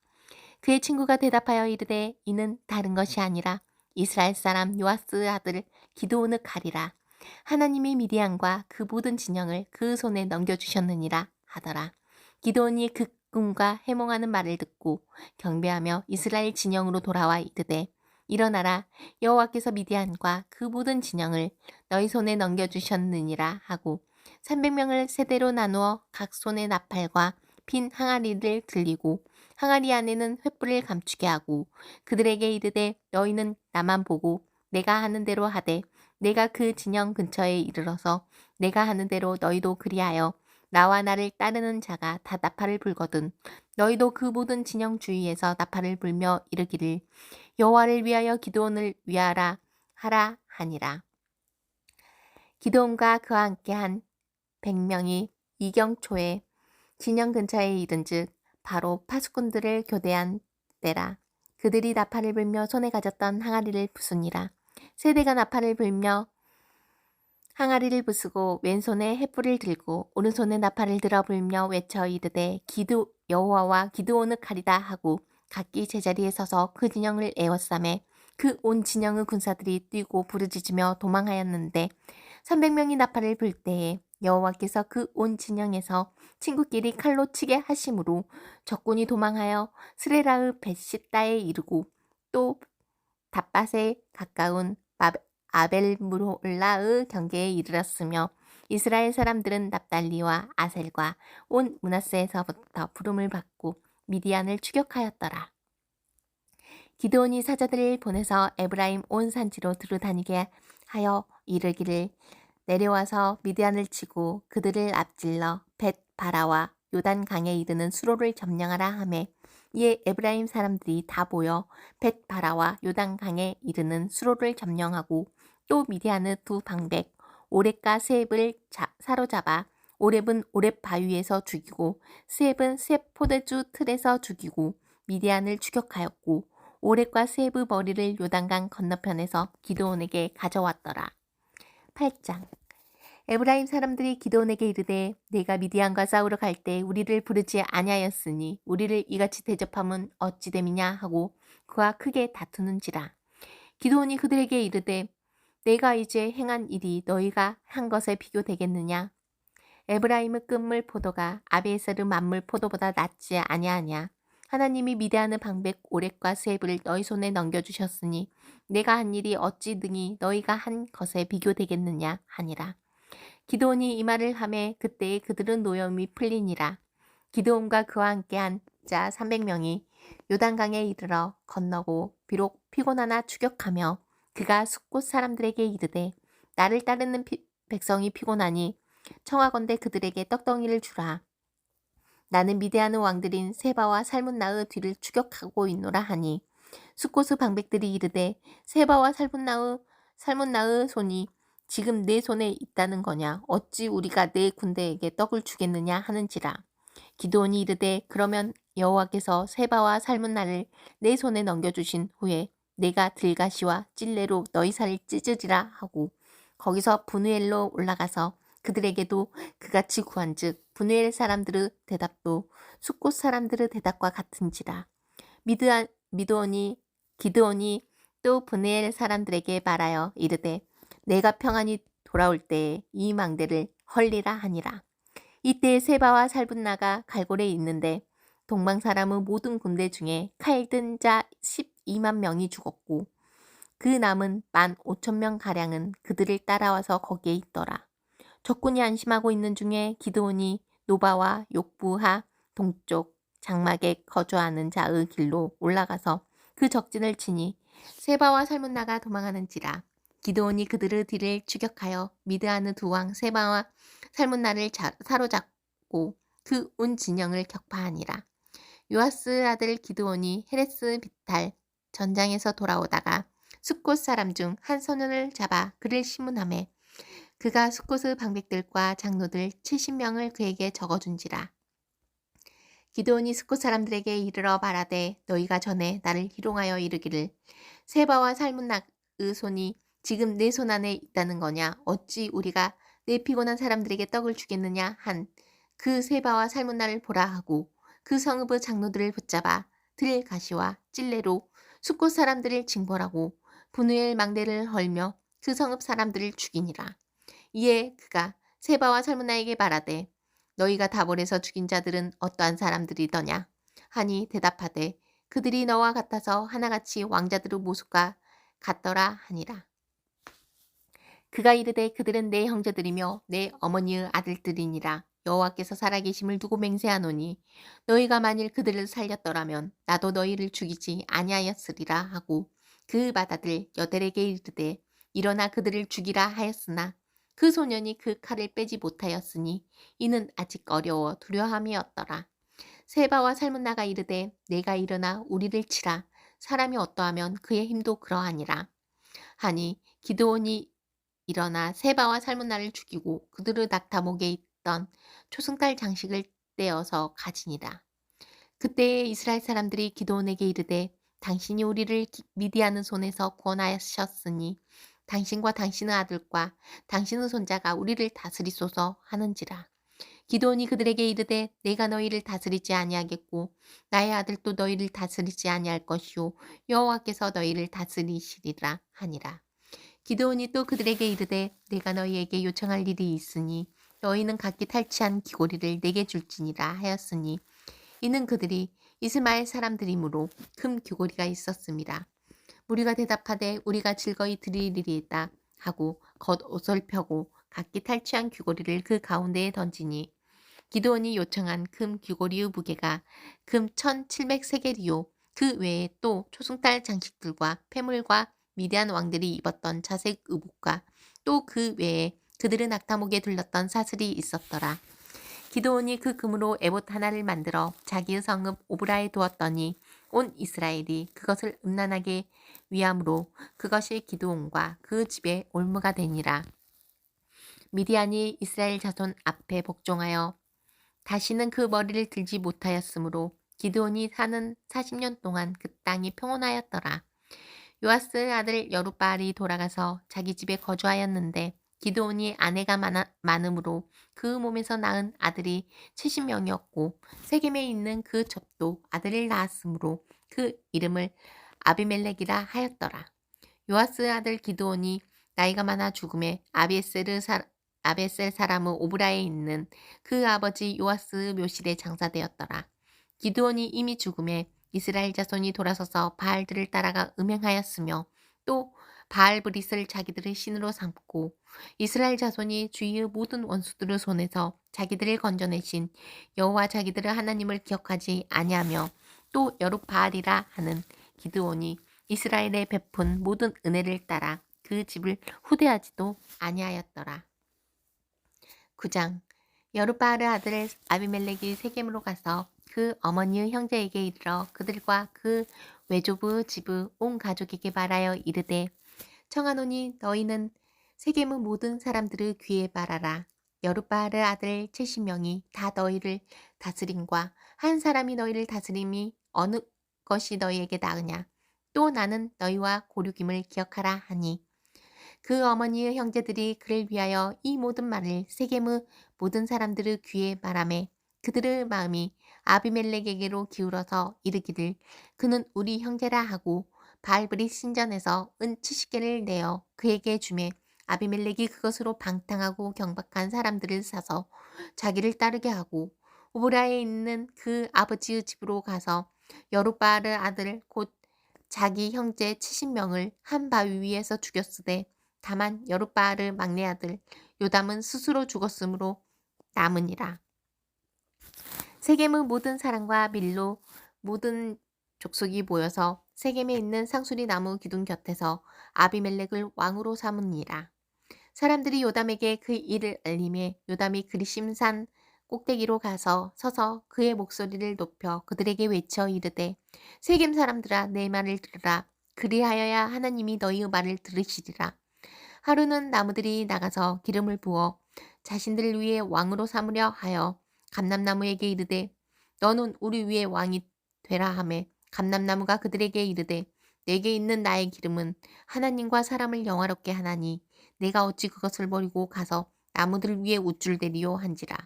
Speaker 1: 그의 친구가 대답하여 이르되 이는 다른 것이 아니라 이스라엘 사람 요아스의 아들 기드온의 칼이라. 하나님이 미디안과 그 모든 진영을 그 손에 넘겨주셨느니라 하더라. 기드온이 그 꿈과 해몽하는 말을 듣고 경배하며 이스라엘 진영으로 돌아와 이르되 일어나라 여호와께서 미디안과 그 모든 진영을 너희 손에 넘겨주셨느니라 하고 300명을 세대로 나누어 각 손에 나팔과 핀 항아리를 들리고 항아리 안에는 횃불을 감추게 하고 그들에게 이르되 너희는 나만 보고 내가 하는 대로 하되 내가 그 진영 근처에 이르러서 내가 하는 대로 너희도 그리하여 나와 나를 따르는 자가 다 나팔을 불거든 너희도 그 모든 진영 주위에서 나팔을 불며 이르기를 여호와를 위하여 기드온을 위하라 하라 하니라. 기드온과 그와 함께한 100명이 이경초에 진영 근처에 이른즉 바로 파수꾼들을 교대한 때라. 그들이 나팔을 불며 손에 가졌던 항아리를 부수니라. 세대가 나팔을 불며 항아리를 부수고 왼손에 횃불을 들고 오른손에 나팔을 들어 불며 외쳐 이르되 기드 여호와와 기드온의 칼이다 하고 각기 제자리에 서서 그 진영을 에워싸매 그 온 진영의 군사들이 뛰고 부르짖으며 도망하였는데 300명이 나팔을 불 때에 여호와께서 그 온 진영에서 친구끼리 칼로 치게 하심으로 적군이 도망하여 스레라의 벳시다에 이르고 또 닷밭에 가까운 아벨므홀라의 경계에 이르렀으며 이스라엘 사람들은 납달리와 아셀과 온 므낫세에서부터 부름을 받고 미디안을 추격하였더라. 기드온이 사자들을 보내서 에브라임 온 산지로 두루다니게 하여 이르기를 내려와서 미디안을 치고 그들을 앞질러 벳바라와 요단 강에 이르는 수로를 점령하라 하매 이에 에브라임 사람들이 다 모여 벳바라와 요단 강에 이르는 수로를 점령하고 또 미디안의 두 방백 오렙과 스앱을 사로잡아 오렙은 오렙 바위에서 죽이고 스앱은 스앱 포도주 틀에서 죽이고 미디안을 추격하였고 오렙과 스앱의 머리를 요단강 건너편에서 기드온에게 가져왔더라. 8장 에브라임 사람들이 기드온에게 이르되 내가 미디안과 싸우러 갈 때 우리를 부르지 아니하였으니 우리를 이같이 대접함은 어찌 됨이냐 하고 그와 크게 다투는지라. 기드온이 그들에게 이르되 내가 이제 행한 일이 너희가 한 것에 비교되겠느냐. 에브라임의 끝물 포도가 아비에셀의 만물 포도보다 낫지 아니하냐. 하나님이 미디안의 방백 오렙과 스앱을 너희 손에 넘겨주셨으니 내가 한 일이 어찌 등이 너희가 한 것에 비교되겠느냐 하니라. 기드온이 이 말을 하매 그때에 그들은 노여움이 풀리니라. 기드온과 그와 함께한 자 300명이 요단강에 이르러 건너고 비록 피곤하나 추격하며 그가 숫곳 사람들에게 이르되 나를 따르는 백성이 피곤하니 청하건대 그들에게 떡덩이를 주라. 나는 미디안의 왕들인 세바와 살문나의 뒤를 추격하고 있노라 하니 숫곳의 방백들이 이르되 세바와 살문나의 손이 지금 내 손에 있다는 거냐 어찌 우리가 내 군대에게 떡을 주겠느냐 하는지라. 기드온이 이르되 그러면 여호와께서 세바와 살문나를 내 손에 넘겨주신 후에 내가 들가시와 찔레로 너희 살을 찢으리라 하고 거기서 브누엘로 올라가서 그들에게도 그같이 구한즉 브누엘 사람들의 대답도 숫곳 사람들의 대답과 같은지라. 기드온이 또 브누엘 사람들에게 말하여 이르되 내가 평안히 돌아올 때에 이 망대를 헐리라 하니라. 이때 세바와 살분나가 갈골에 있는데 동방 사람의 모든 군대 중에 칼 든 자 12만 명이 죽었고 그 남은 15,000명 가량은 그들을 따라와서 거기에 있더라. 적군이 안심하고 있는 중에 기드온이 노바와 욕부하 동쪽 장막에 거주하는 자의 길로 올라가서 그 적진을 치니 세바와 살문나가 도망하는지라. 기드온이 그들의 뒤를 추격하여 미드안의 두 왕 세바와 살문나를 사로잡고 그 온 진영을 격파하니라. 요아스 아들 기드온이 헤레스 비탈 전장에서 돌아오다가 숫곳 사람 중 한 소년을 잡아 그를 심문하매 그가 숫곳의 방백들과 장로들 70명을 그에게 적어준지라. 기드온이 숫곳 사람들에게 이르러 말하되 너희가 전에 나를 희롱하여 이르기를 세바와 살문나의 손이 지금 내 손 안에 있다는 거냐 어찌 우리가 내 피곤한 사람들에게 떡을 주겠느냐 한 그 세바와 살문나를 보라 하고 그 성읍의 장로들을 붙잡아 들가시와 찔레로 숫곳 사람들을 징벌하고 브누엘 망대를 헐며 그 성읍 사람들을 죽이니라. 이에 그가 세바와 살문나에게 말하되 너희가 다볼에서 죽인 자들은 어떠한 사람들이더냐 하니 대답하되 그들이 너와 같아서 하나같이 왕자들의 모습과 같더라 하니라. 그가 이르되 그들은 내 형제들이며 내 어머니의 아들들이니라. 여호와께서 살아계심을 두고 맹세하노니 너희가 만일 그들을 살렸더라면 나도 너희를 죽이지 아니하였으리라 하고 그 맏아들 여델에게 이르되 일어나 그들을 죽이라 하였으나 그 소년이 그 칼을 빼지 못하였으니 이는 아직 어려워 두려함이었더라. 세바와 살문나가 이르되 내가 일어나 우리를 치라. 사람이 어떠하면 그의 힘도 그러하니라. 하니 기드온이 일어나 세바와 살문나를 죽이고 그들의 낙타목에 있던 초승달 장식을 떼어서 가지니라. 그때에 이스라엘 사람들이 기드온에게 이르되 당신이 우리를 미디안의 손에서 구원하셨으니 당신과 당신의 아들과 당신의 손자가 우리를 다스리소서 하는지라. 기드온이 그들에게 이르되 내가 너희를 다스리지 아니하겠고 나의 아들도 너희를 다스리지 아니할 것이요 여호와께서 너희를 다스리시리라 하니라. 기드온이 또 그들에게 이르되 내가 너희에게 요청할 일이 있으니 너희는 각기 탈취한 귀고리를 내게 줄지니라 하였으니 이는 그들이 이스마엘 사람들이므로 큰 귀고리가 있었습니다. 무리가 대답하되 우리가 즐거이 드리리이다 하고 겉옷을 펴고 각기 탈취한 귀고리를 그 가운데에 던지니 기드온이 요청한 금 귀고리의 무게가 금 1700세겔이요 그 외에 또 초승달 장식들과 패물과 미디안 왕들이 입었던 자색 의복과 또 그 외에 그들의 낙타목에 둘렀던 사슬이 있었더라. 기드온이 그 금으로 에봇 하나를 만들어 자기의 성읍 오브라에 두었더니 온 이스라엘이 그것을 음란하게 위함으로 그것이 기드온과 그 집의 올무가 되니라. 미디안이 이스라엘 자손 앞에 복종하여 다시는 그 머리를 들지 못하였으므로 기드온이 사는 40년 동안 그 땅이 평온하였더라. 요아스의 아들 여룻바알이 돌아가서 자기 집에 거주하였는데 기드온이 아내가 많음으로 그 몸에서 낳은 아들이 70명이었고 세겜에 있는 그 첩도 아들을 낳았으므로 그 이름을 아비멜렉이라 하였더라. 요아스의 아들 기드온이 나이가 많아 죽음에 아베셀 사람의 오브라에 있는 그 아버지 요아스의 묘실에 장사되었더라. 기드온이 이미 죽음에 이스라엘 자손이 돌아서서 바알들을 따라가 음행하였으며 또 바알브릿을 자기들의 신으로 삼고 이스라엘 자손이 주위의 모든 원수들의 손에서 자기들을 건져내신 여호와 자기들의 하나님을 기억하지 아니하며 또 여룻바알이라 하는 기드온이 이스라엘에 베푼 모든 은혜를 따라 그 집을 후대하지도 아니하였더라. 9장 여룻바알의 아들 아비멜렉이 세겜으로 가서 그 어머니의 형제에게 이르러 그들과 그 외조부의 집의 온 가족에게 말하여 이르되 청하노니 너희는 세겜의 모든 사람들의 귀에 말하라. 여룻바알의 아들 70명이 다 너희를 다스림과 한 사람이 너희를 다스림이 어느 것이 너희에게 나으냐. 또 나는 너희와 고륙임을 기억하라 하니 그 어머니의 형제들이 그를 위하여 이 모든 말을 세겜의 모든 사람들의 귀에 말하매 그들의 마음이 아비멜렉에게로 기울어서 이르기를 그는 우리 형제라 하고 바알브릿 신전에서 은 70개를 내어 그에게 주매 아비멜렉이 그것으로 방탕하고 경박한 사람들을 사서 자기를 따르게 하고 오브라에 있는 그 아버지의 집으로 가서 여룻바알의 아들 곧 자기 형제 70명을 한 바위 위에서 죽였으되 다만 여룻바알의 막내 아들 요담은 스스로 죽었으므로 남으니라. 세겜의 모든 사람과 밀로 모든 족속이 모여서 세겜에 있는 상수리 나무 기둥 곁에서 아비멜렉을 왕으로 삼으니라. 사람들이 요담에게 그 일을 알림해 요담이 그리심산 꼭대기로 가서 서서 그의 목소리를 높여 그들에게 외쳐 이르되 세겜 사람들아 내 말을 들으라. 그리하여야 하나님이 너희의 말을 들으시리라. 하루는 나무들이 나가서 기름을 부어 자신들 위에 왕으로 삼으려 하여 감람나무에게 이르되 너는 우리 위에 왕이 되라 하매 감람나무가 그들에게 이르되 내게 있는 나의 기름은 하나님과 사람을 영화롭게 하나니 내가 어찌 그것을 버리고 가서 나무들 위에 우쭐대리요 한지라.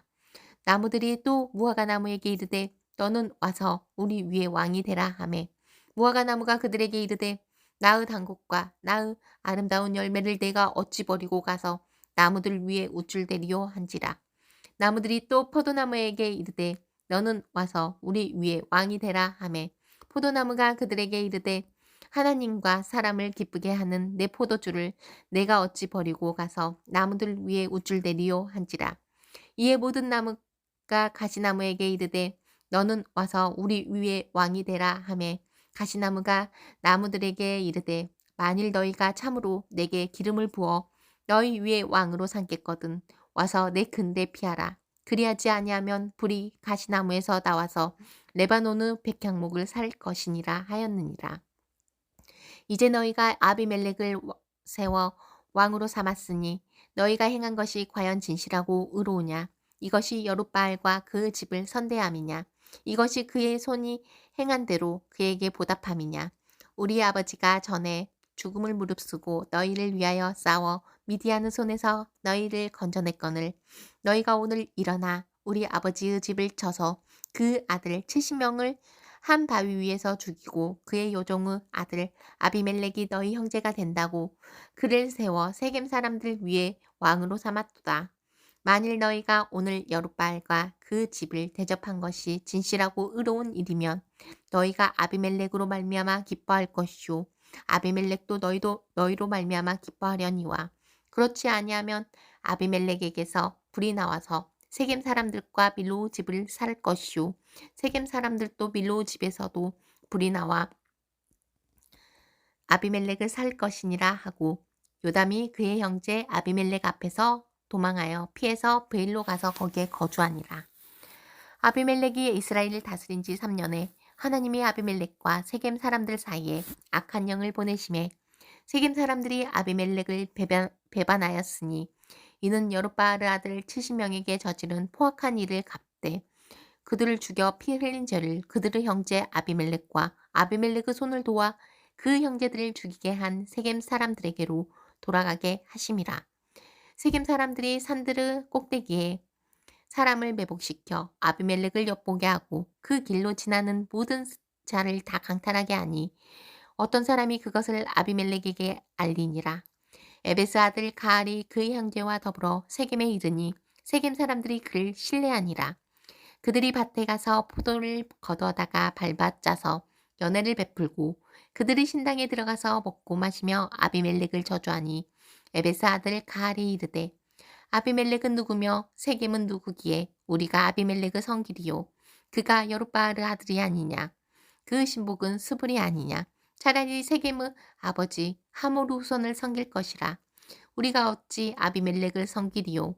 Speaker 1: 나무들이 또 무화과나무에게 이르되 너는 와서 우리 위에 왕이 되라 하매 무화과나무가 그들에게 이르되 나의 단곡과 나의 아름다운 열매를 내가 어찌 버리고 가서 나무들 위에 우쭐대리요 한지라. 나무들이 또 포도나무에게 이르되 너는 와서 우리 위에 왕이 되라 하매 포도나무가 그들에게 이르되 하나님과 사람을 기쁘게 하는 내 포도주를 내가 어찌 버리고 가서 나무들 위에 우쭐대리요 한지라. 이에 모든 나무가 가시나무에게 이르되 너는 와서 우리 위에 왕이 되라 하매 가시나무가 나무들에게 이르되 만일 너희가 참으로 내게 기름을 부어 너희 위에 왕으로 삼겠거든 와서 내 근대 피하라. 그리하지 아니하면 불이 가시나무에서 나와서 레바논의 백향목을 살 것이니라 하였느니라. 이제 너희가 아비멜렉을 세워 왕으로 삼았으니 너희가 행한 것이 과연 진실하고 의로우냐. 이것이 여룻바알과 그 집을 선대함이냐. 이것이 그의 손이 행한 대로 그에게 보답함이냐. 우리 아버지가 전에 죽음을 무릅쓰고 너희를 위하여 싸워 미디안의 손에서 너희를 건져냈거늘 너희가 오늘 일어나 우리 아버지의 집을 쳐서 그 아들 70명을 한 바위 위에서 죽이고 그의 요종의 아들 아비멜렉이 너희 형제가 된다고 그를 세워 세겜 사람들 위에 왕으로 삼았도다. 만일 너희가 오늘 여룻바알과 그 집을 대접한 것이 진실하고 의로운 일이면 너희가 아비멜렉으로 말미암아 기뻐할 것이요 아비멜렉도 너희로 말미암아 기뻐하려니와 그렇지 아니하면 아비멜렉에게서 불이 나와서 세겜 사람들과 밀로 집을 살 것이요 세겜 사람들도 밀로 집에서도 불이 나와 아비멜렉을 살 것이니라 하고 요담이 그의 형제 아비멜렉 앞에서 도망하여 피해서 베일로 가서 거기에 거주하니라. 아비멜렉이 이스라엘을 다스린 지 3년에 하나님이 아비멜렉과 세겜 사람들 사이에 악한 영을 보내심에 세겜 사람들이 아비멜렉을 배반하였으니 이는 여룻바알의 아들 70명에게 저지른 포악한 일을 갚되 그들을 죽여 피 흘린 죄를 그들의 형제 아비멜렉과 아비멜렉의 손을 도와 그 형제들을 죽이게 한 세겜 사람들에게로 돌아가게 하심이라. 세겜 사람들이 산들의 꼭대기에 사람을 매복시켜 아비멜렉을 엿보게 하고 그 길로 지나는 모든 자를 다 강탈하게 하니 어떤 사람이 그것을 아비멜렉에게 알리니라. 에베스 아들 가알이 그의 형제와 더불어 세겜에 이르니 세겜 사람들이 그를 신뢰하니라. 그들이 밭에 가서 포도를 거두어다가 밟아 짜서 연회를 베풀고 그들의 신당에 들어가서 먹고 마시며 아비멜렉을 저주하니 에베스 아들 가알이 이르되 아비멜렉은 누구며 세겜은 누구기에 우리가 아비멜렉을 섬기리요 그가 여룻바알의 아들이 아니냐 그 신복은 스불이 아니냐 차라리 세겜의 아버지 하모르 후손을 섬길 것이라 우리가 어찌 아비멜렉을 섬기리요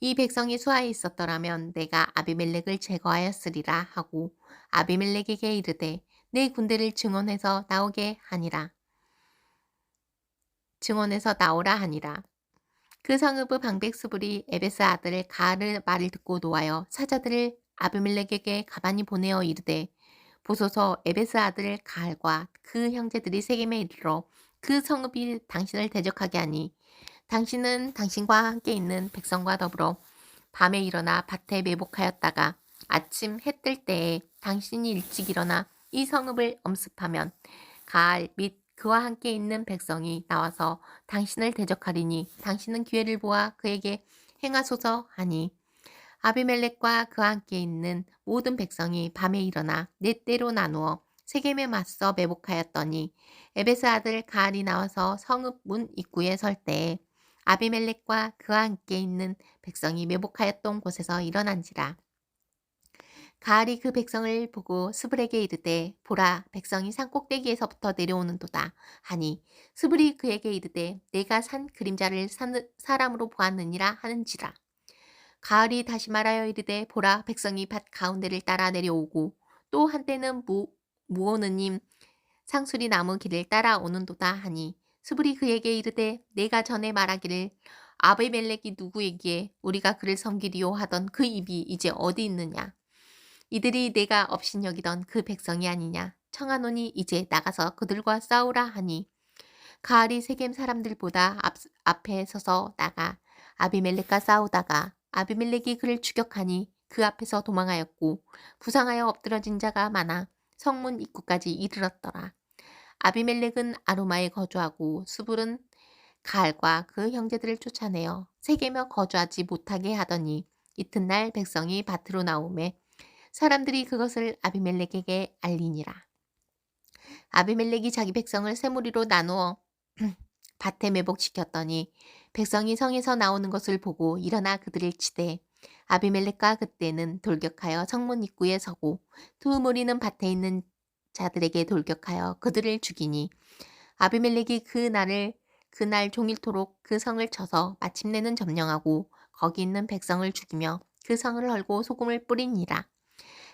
Speaker 1: 이 백성이 수하에 있었더라면 내가 아비멜렉을 제거하였으리라 하고 아비멜렉에게 이르되 내 군대를 증원해서 나오라 하니라. 그 성읍의 방백수불이 에베스 아들 가알의 말을 듣고 노하여 사자들을 아비멜렉에게 가만히 보내어 이르되 보소서 에베스 아들 가알과 그 형제들이 세겜에 이르러 그 성읍이 당신을 대적하게 하니 당신은 당신과 함께 있는 백성과 더불어 밤에 일어나 밭에 매복하였다가 아침 해 뜰 때에 당신이 일찍 일어나 이 성읍을 엄습하면 가알 및 그와 함께 있는 백성이 나와서 당신을 대적하리니 당신은 기회를 보아 그에게 행하소서 하니 아비멜렉과 그와 함께 있는 모든 백성이 밤에 일어나 네 때로 나누어 세겜에 맞서 매복하였더니 에베스 아들 가알이 나와서 성읍 문 입구에 설 때에 아비멜렉과 그와 함께 있는 백성이 매복하였던 곳에서 일어난지라. 가알이 그 백성을 보고 스불에게 이르되 보라 백성이 산 꼭대기에서부터 내려오는도다 하니 스불이 그에게 이르되 내가 산 그림자를 사람으로 보았느니라 하는지라. 가을이 다시 말하여 이르되 보라 백성이 밭 가운데를 따라 내려오고 또 한때는 무오느님 상수리 나무 길을 따라오는도다 하니 스불이 그에게 이르되 내가 전에 말하기를 아비멜렉이 누구이기에 우리가 그를 섬기리요 하던 그 입이 이제 어디 있느냐 이들이 내가 업신여기던 그 백성이 아니냐 청하노니 이제 나가서 그들과 싸우라 하니 가알이 세겜 사람들보다 앞에 서서 나가 아비멜렉과 싸우다가 아비멜렉이 그를 추격하니 그 앞에서 도망하였고 부상하여 엎드러진 자가 많아 성문 입구까지 이르렀더라. 아비멜렉은 아루마에 거주하고 스불은 가알과 그 형제들을 쫓아내어 세겜에 거주하지 못하게 하더니 이튿날 백성이 밭으로 나오매 사람들이 그것을 아비멜렉에게 알리니라. 아비멜렉이 자기 백성을 세 무리로 나누어 밭에 매복시켰더니 백성이 성에서 나오는 것을 보고 일어나 그들을 치되 아비멜렉과 그때는 돌격하여 성문 입구에 서고 두 무리는 밭에 있는 자들에게 돌격하여 그들을 죽이니 아비멜렉이 그날 종일토록 그 성을 쳐서 마침내는 점령하고 거기 있는 백성을 죽이며 그 성을 헐고 소금을 뿌리니라.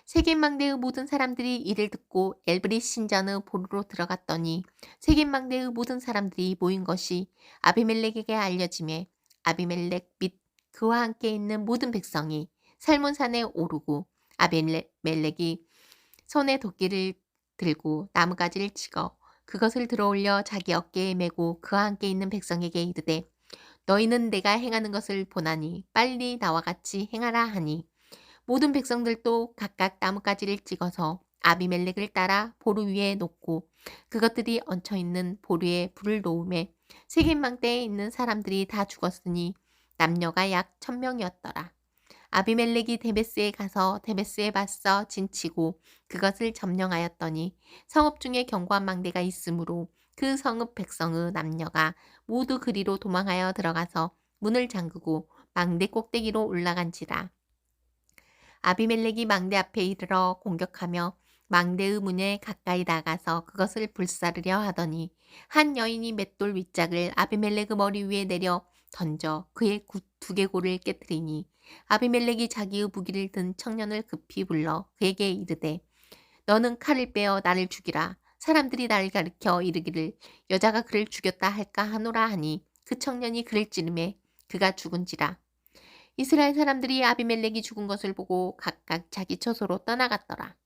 Speaker 1: 세겜 망대의 모든 사람들이 이를 듣고 엘브릿 신전의 보루로 들어갔더니 세겜 망대의 모든 사람들이 모인 것이 아비멜렉에게 알려지매 아비멜렉 및 그와 함께 있는 모든 백성이 살몬산에 오르고 아비멜렉이 손에 도끼를 들고 나무가지를 찍어 그것을 들어올려 자기 어깨에 메고 그와 함께 있는 백성에게 이르되 너희는 내가 행하는 것을 보나니 빨리 나와 같이 행하라 하니 모든 백성들도 각각 나뭇가지를 찍어서 아비멜렉을 따라 보루 위에 놓고 그것들이 얹혀 있는 보루에 불을 놓음에 세겜 망대에 있는 사람들이 다 죽었으니 남녀가 약 1000명이었더라. 아비멜렉이 데베스에 가서 데베스에 맞서 진치고 그것을 점령하였더니 성읍 중에 견고한 망대가 있으므로 그 성읍 백성의 남녀가 모두 그리로 도망하여 들어가서 문을 잠그고 망대 꼭대기로 올라간지라. 아비멜렉이 망대 앞에 이르러 공격하며 망대의 문에 가까이 나가서 그것을 불사르려 하더니 한 여인이 맷돌 윗짝을 아비멜렉의 머리 위에 내려 던져 그의 두개골을 깨뜨리니 아비멜렉이 자기의 무기를 든 청년을 급히 불러 그에게 이르되 너는 칼을 빼어 나를 죽이라. 사람들이 나를 가리켜 이르기를 여자가 그를 죽였다 할까 하노라 하니 그 청년이 그를 찌르매 그가 죽은지라. 이스라엘 사람들이 아비멜렉이 죽은 것을 보고 각각 자기 처소로 떠나갔더라.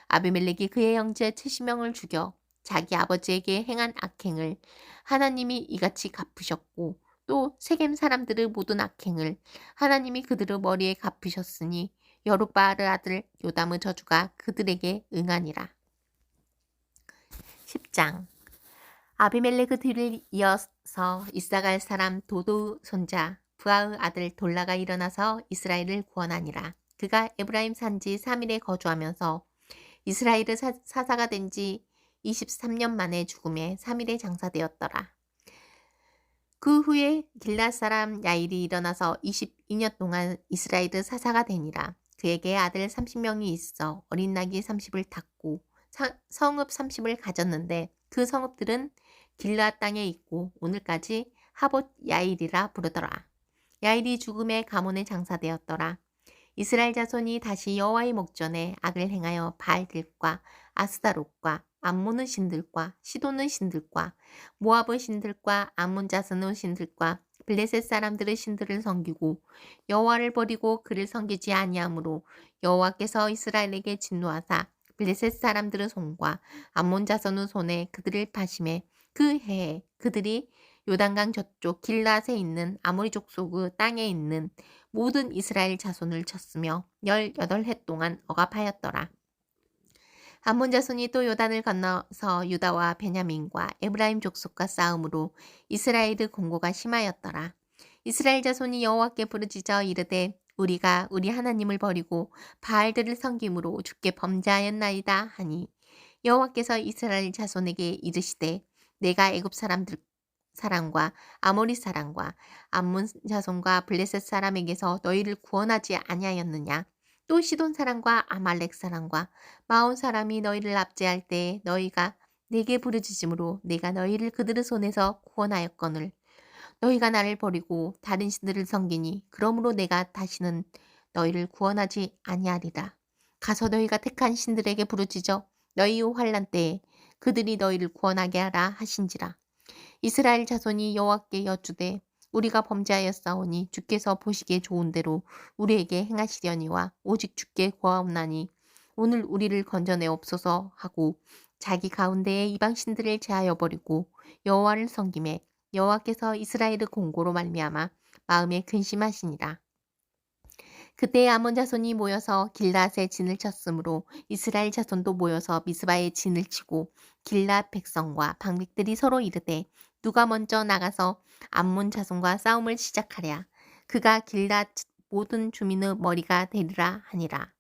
Speaker 1: 아비멜렉이 그의 형제 70명을 죽여 자기 아버지에게 행한 악행을 하나님이 이같이 갚으셨고 또 세겜 사람들의 모든 악행을 하나님이 그들의 머리에 갚으셨으니 여룻바알의 아들 요담의 저주가 그들에게 응하니라. 10장 아비멜렉의 뒤를 이어서 이사갈 사람 도도의 손자 부하의 아들 돌라가 일어나서 이스라엘을 구원하니라. 그가 에브라임 산지 3일에 거주하면서 이스라엘의 사사가 된 지 23년 만에 죽음에 3일에 장사되었더라. 그 후에 길랏 사람 야일이 일어나서 22년 동안 이스라엘의 사사가 되니라. 그에게 아들 30명이 있어 어린 낙이 30을 탔고 성읍 30을 가졌는데 그 성읍들은 길랏 땅에 있고 오늘까지 하봇 야일이라 부르더라. 야일이 죽음의 가문에 장사되었더라. 이스라엘 자손이 다시 여호와의 목전에 악을 행하여 바알들과 아스다롯과 암몬의 신들과 시돈의 신들과 모압의 신들과 암몬 자손의 신들과 블레셋 사람들의 신들을 섬기고 여호와를 버리고 그를 섬기지 아니하므로 여호와께서 이스라엘에게 진노하사 블레셋 사람들의 손과 암몬 자손의 손에 그들을 파심해 그 해에 그들이 요단강 저쪽 길랏에 있는 아모리 족속의 땅에 있는 모든 이스라엘 자손을 쳤으며 18해 동안 억압하였더라. 암몬 자손이 또 요단을 건너서 유다와 베냐민과 에브라임 족속과 싸움으로 이스라엘의 공고가 심하였더라. 이스라엘 자손이 여호와께 부르짖어 이르되 우리가 우리 하나님을 버리고 바알들을 섬김으로 주께 범죄하였나이다 하니 여호와께서 이스라엘 자손에게 이르시되 내가 애굽 사람과 아모리 사람과 암몬 자손과 블레셋 사람에게서 너희를 구원하지 아니하였느냐? 또 시돈 사람과 아말렉 사람과 마온 사람이 너희를 압제할 때에 너희가 내게 부르짖음으로 내가 너희를 그들의 손에서 구원하였거늘 너희가 나를 버리고 다른 신들을 섬기니 그러므로 내가 다시는 너희를 구원하지 아니하리라. 가서 너희가 택한 신들에게 부르짖어 너희의 환난 때에 그들이 너희를 구원하게 하라 하신지라. 이스라엘 자손이 여호와께 여쭈되 우리가 범죄하였사오니 주께서 보시기에 좋은 대로 우리에게 행하시려니와 오직 주께 구하옵나니 오늘 우리를 건져내옵소서 하고 자기 가운데에 이방 신들을 제하여 버리고 여호와를 섬김에 여호와께서 이스라엘의 공고로 말미암아 마음에 근심하시니라. 그때 아몬 자손이 모여서 길랏에 진을 쳤으므로 이스라엘 자손도 모여서 미스바에 진을 치고 길랏 백성과 방백들이 서로 이르되 누가 먼저 나가서 암몬 자손과 싸움을 시작하랴. 그가 길랏 모든 주민의 머리가 되리라 하니라.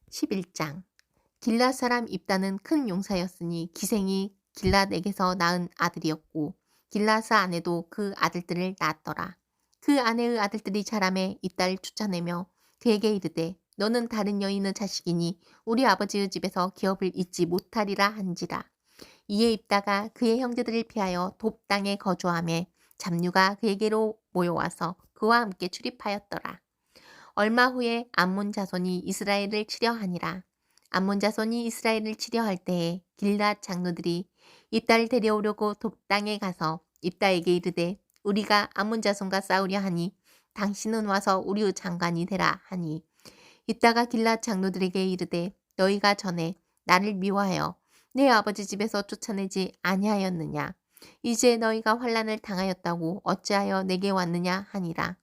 Speaker 1: 11장 길랏 사람 입다는 큰 용사였으니 기생이 길랏에게서 낳은 아들이었고 길랏의 아내도 그 아들들을 낳았더라. 그 아내의 아들들이 자라매 입다를 쫓아내며 그에게 이르되 너는 다른 여인의 자식이니 우리 아버지의 집에서 기업을 잊지 못하리라 한지라. 이에 입다가 그의 형제들을 피하여 돕 땅에 거주하며 잡류가 그에게로 모여와서 그와 함께 출입하였더라. 얼마 후에 암몬 자손이 이스라엘을 치려 하니라. 암몬 자손이 이스라엘을 치려 할 때에 길랏 장로들이 입다를 데려오려고 돕 땅에 가서 입다에게 이르되 우리가 암몬 자손과 싸우려 하니 당신은 와서 우리의 장관이 되라 하니 입다가 길랏 장로들에게 이르되 너희가 전에 나를 미워하여 내 아버지 집에서 쫓아내지 아니하였느냐? 이제 너희가 환난을 당하였다고 어찌하여 내게 왔느냐 하니라.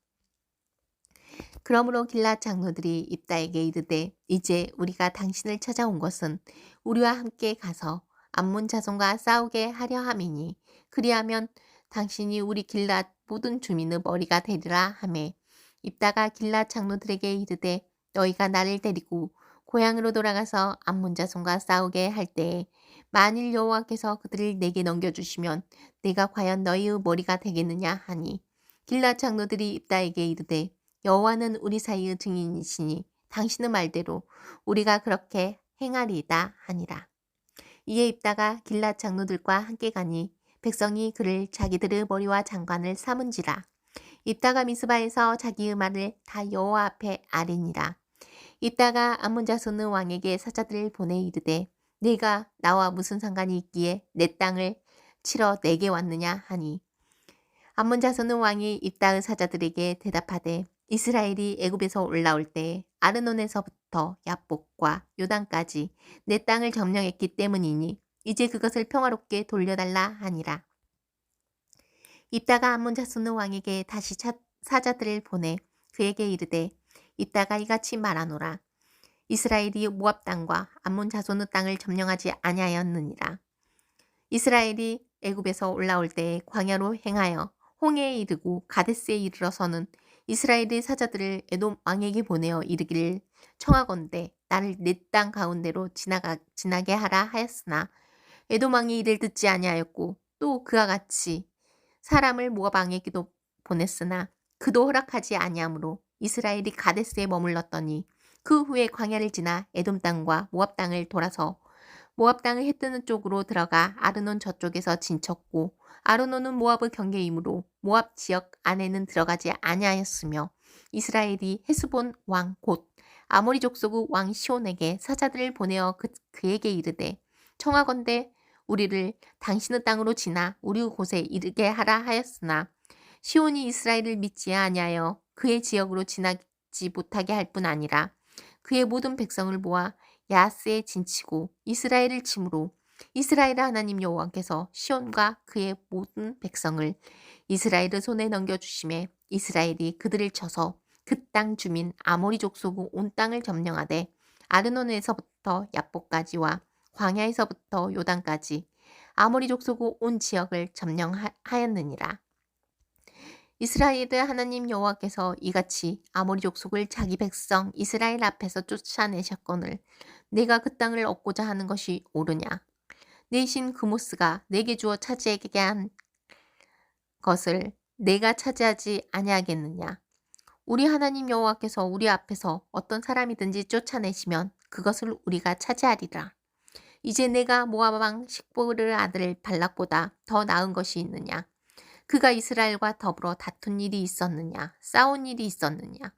Speaker 1: 그러므로 길앗 장로들이 입다에게 이르되 이제 우리가 당신을 찾아온 것은 우리와 함께 가서 암몬 자손과 싸우게 하려 함이니 그리하면 당신이 우리 길앗 모든 주민의 머리가 되리라 하매 입다가 길앗 장로들에게 이르되 너희가 나를 데리고 고향으로 돌아가서 암몬 자손과 싸우게 할 때에 만일 여호와께서 그들을 내게 넘겨주시면 내가 과연 너희의 머리가 되겠느냐 하니 길앗 장로들이 입다에게 이르되 여호와는 우리 사이의 증인이시니 당신의 말대로 우리가 그렇게 행하리이다 하니라. 이에 입다가 길앗 장로들과 함께 가니 백성이 그를 자기들의 머리와 장관을 삼은지라. 입다가 미스바에서 자기의 말을 다 여호와 앞에 아뢰니라. 입다가 암몬 자손의 왕에게 사자들을 보내 이르되 네가 나와 무슨 상관이 있기에 내 땅을 치러 내게 왔느냐 하니 암몬 자손의 왕이 입다의 사자들에게 대답하되 이스라엘이 애굽에서 올라올 때 아르논에서부터 야복과 요단까지 내 땅을 점령했기 때문이니 이제 그것을 평화롭게 돌려달라 하니라. 입다가 암몬 자손의 왕에게 다시 사자들을 보내 그에게 이르되 입다가 이같이 말하노라. 이스라엘이 모압 땅과 암몬 자손의 땅을 점령하지 아니하였느니라. 이스라엘이 애굽에서 올라올 때에 광야로 행하여 홍해에 이르고 가데스에 이르러서는 이스라엘의 사자들을 에돔 왕에게 보내어 이르기를 청하건대 나를 내 땅 가운데로 지나게 하라 하였으나 에돔 왕이 이를 듣지 아니하였고 또 그와 같이 사람을 모압 왕에게도 보냈으나 그도 허락하지 아니하므로 이스라엘이 가데스에 머물렀더니 그 후에 광야를 지나 에돔 땅과 모압 땅을 돌아서 모압 땅을 해뜨는 쪽으로 들어가 아르논 저쪽에서 진쳤고 아르논은 모압의 경계이므로 모압 지역 안에는 들어가지 아니하였으며 이스라엘이 헤스본 왕 곧 아모리 족속의 왕 시온에게 사자들을 보내어 그에게 이르되 청하건대 우리를 당신의 땅으로 지나 우리 곳에 이르게 하라 하였으나 시온이 이스라엘을 믿지 아니하여 그의 지역으로 지나지 못하게 할 뿐 아니라 그의 모든 백성을 모아 야스에 진치고 이스라엘을 치므로 이스라엘의 하나님 여호와께서 시온과 그의 모든 백성을 이스라엘의 손에 넘겨주심에 이스라엘이 그들을 쳐서 그 땅 주민 아모리 족속의 온 땅을 점령하되 아르논에서부터 야복까지와 광야에서부터 요단까지 아모리 족속의 온 지역을 점령하였느니라. 이스라엘의 하나님 여호와께서 이같이 아모리 족속을 자기 백성 이스라엘 앞에서 쫓아내셨거늘 내가 그 땅을 얻고자 하는 것이 옳으냐? 내 신 그모스가 내게 주어 차지하게 한 것을 내가 차지하지 아니하겠느냐? 우리 하나님 여호와께서 우리 앞에서 어떤 사람이든지 쫓아내시면 그것을 우리가 차지하리라. 이제 내가 모압 왕 식보르의 아들 발락보다 더 나은 것이 있느냐? 그가 이스라엘과 더불어 다툰 일이 있었느냐? 싸운 일이 있었느냐?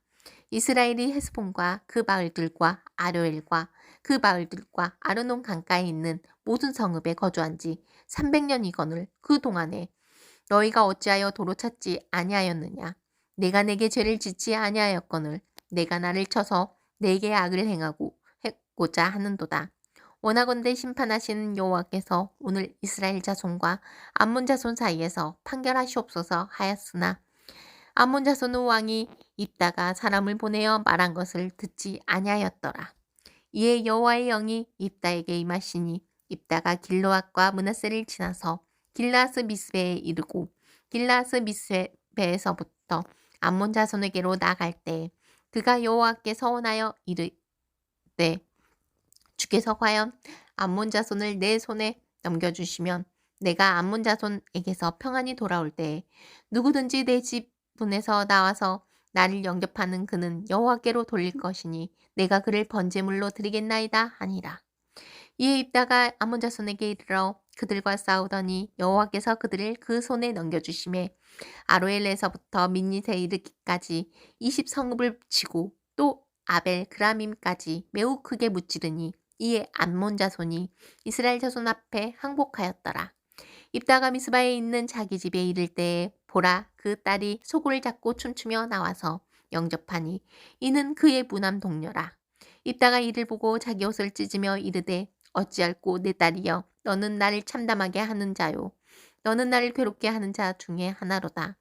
Speaker 1: 이스라엘이 헤스본과 그 마을들과 아료엘과 그 마을들과 아르논 강가에 있는 모든 성읍에 거주한 지 300년이거늘 그 동안에 너희가 어찌하여 도로 찾지 아니하였느냐? 내가 내게 죄를 짓지 아니하였거늘 내가 나를 쳐서 내게 악을 행하고 했고자 하는도다. 원하건대 심판하시는 여호와께서 오늘 이스라엘 자손과 암몬 자손 사이에서 판결하시옵소서 하였으나 암몬 자손의 왕이 입다가 사람을 보내어 말한 것을 듣지 아니하였더라. 이에 여호와의 영이 입다에게 임하시니 입다가 길르앗과 므낫세를 지나서 길르앗 미스베에 이르고 길르앗 미스베에서부터 암몬 자손에게로 나갈 때 그가 여호와께 서원하여 이르되 주께서 과연 암몬 자손을 내 손에 넘겨주시면 내가 암몬 자손에게서 평안히 돌아올 때에 누구든지 내 집 문에서 나와서 나를 영접하는 그는 여호와께로 돌릴 것이니 내가 그를 번제물로 드리겠나이다 하니라. 이에 입다가 암몬 자손에게 이르러 그들과 싸우더니 여호와께서 그들을 그 손에 넘겨주심에 아로엘에서부터 민닛에 이르기까지 20성읍을 치고 또 아벨 그라밈까지 매우 크게 무찌르니 이에 암몬 자손이 이스라엘 자손 앞에 항복하였더라. 입다가 미스바에 있는 자기 집에 이를 때에 보라 그 딸이 소고를 잡고 춤추며 나와서 영접하니 이는 그의 무남 동료라. 입다가 이를 보고 자기 옷을 찢으며 이르되 어찌할꼬 내 딸이여 너는 나를 참담하게 하는 자요 너는 나를 괴롭게 하는 자 중에 하나로다.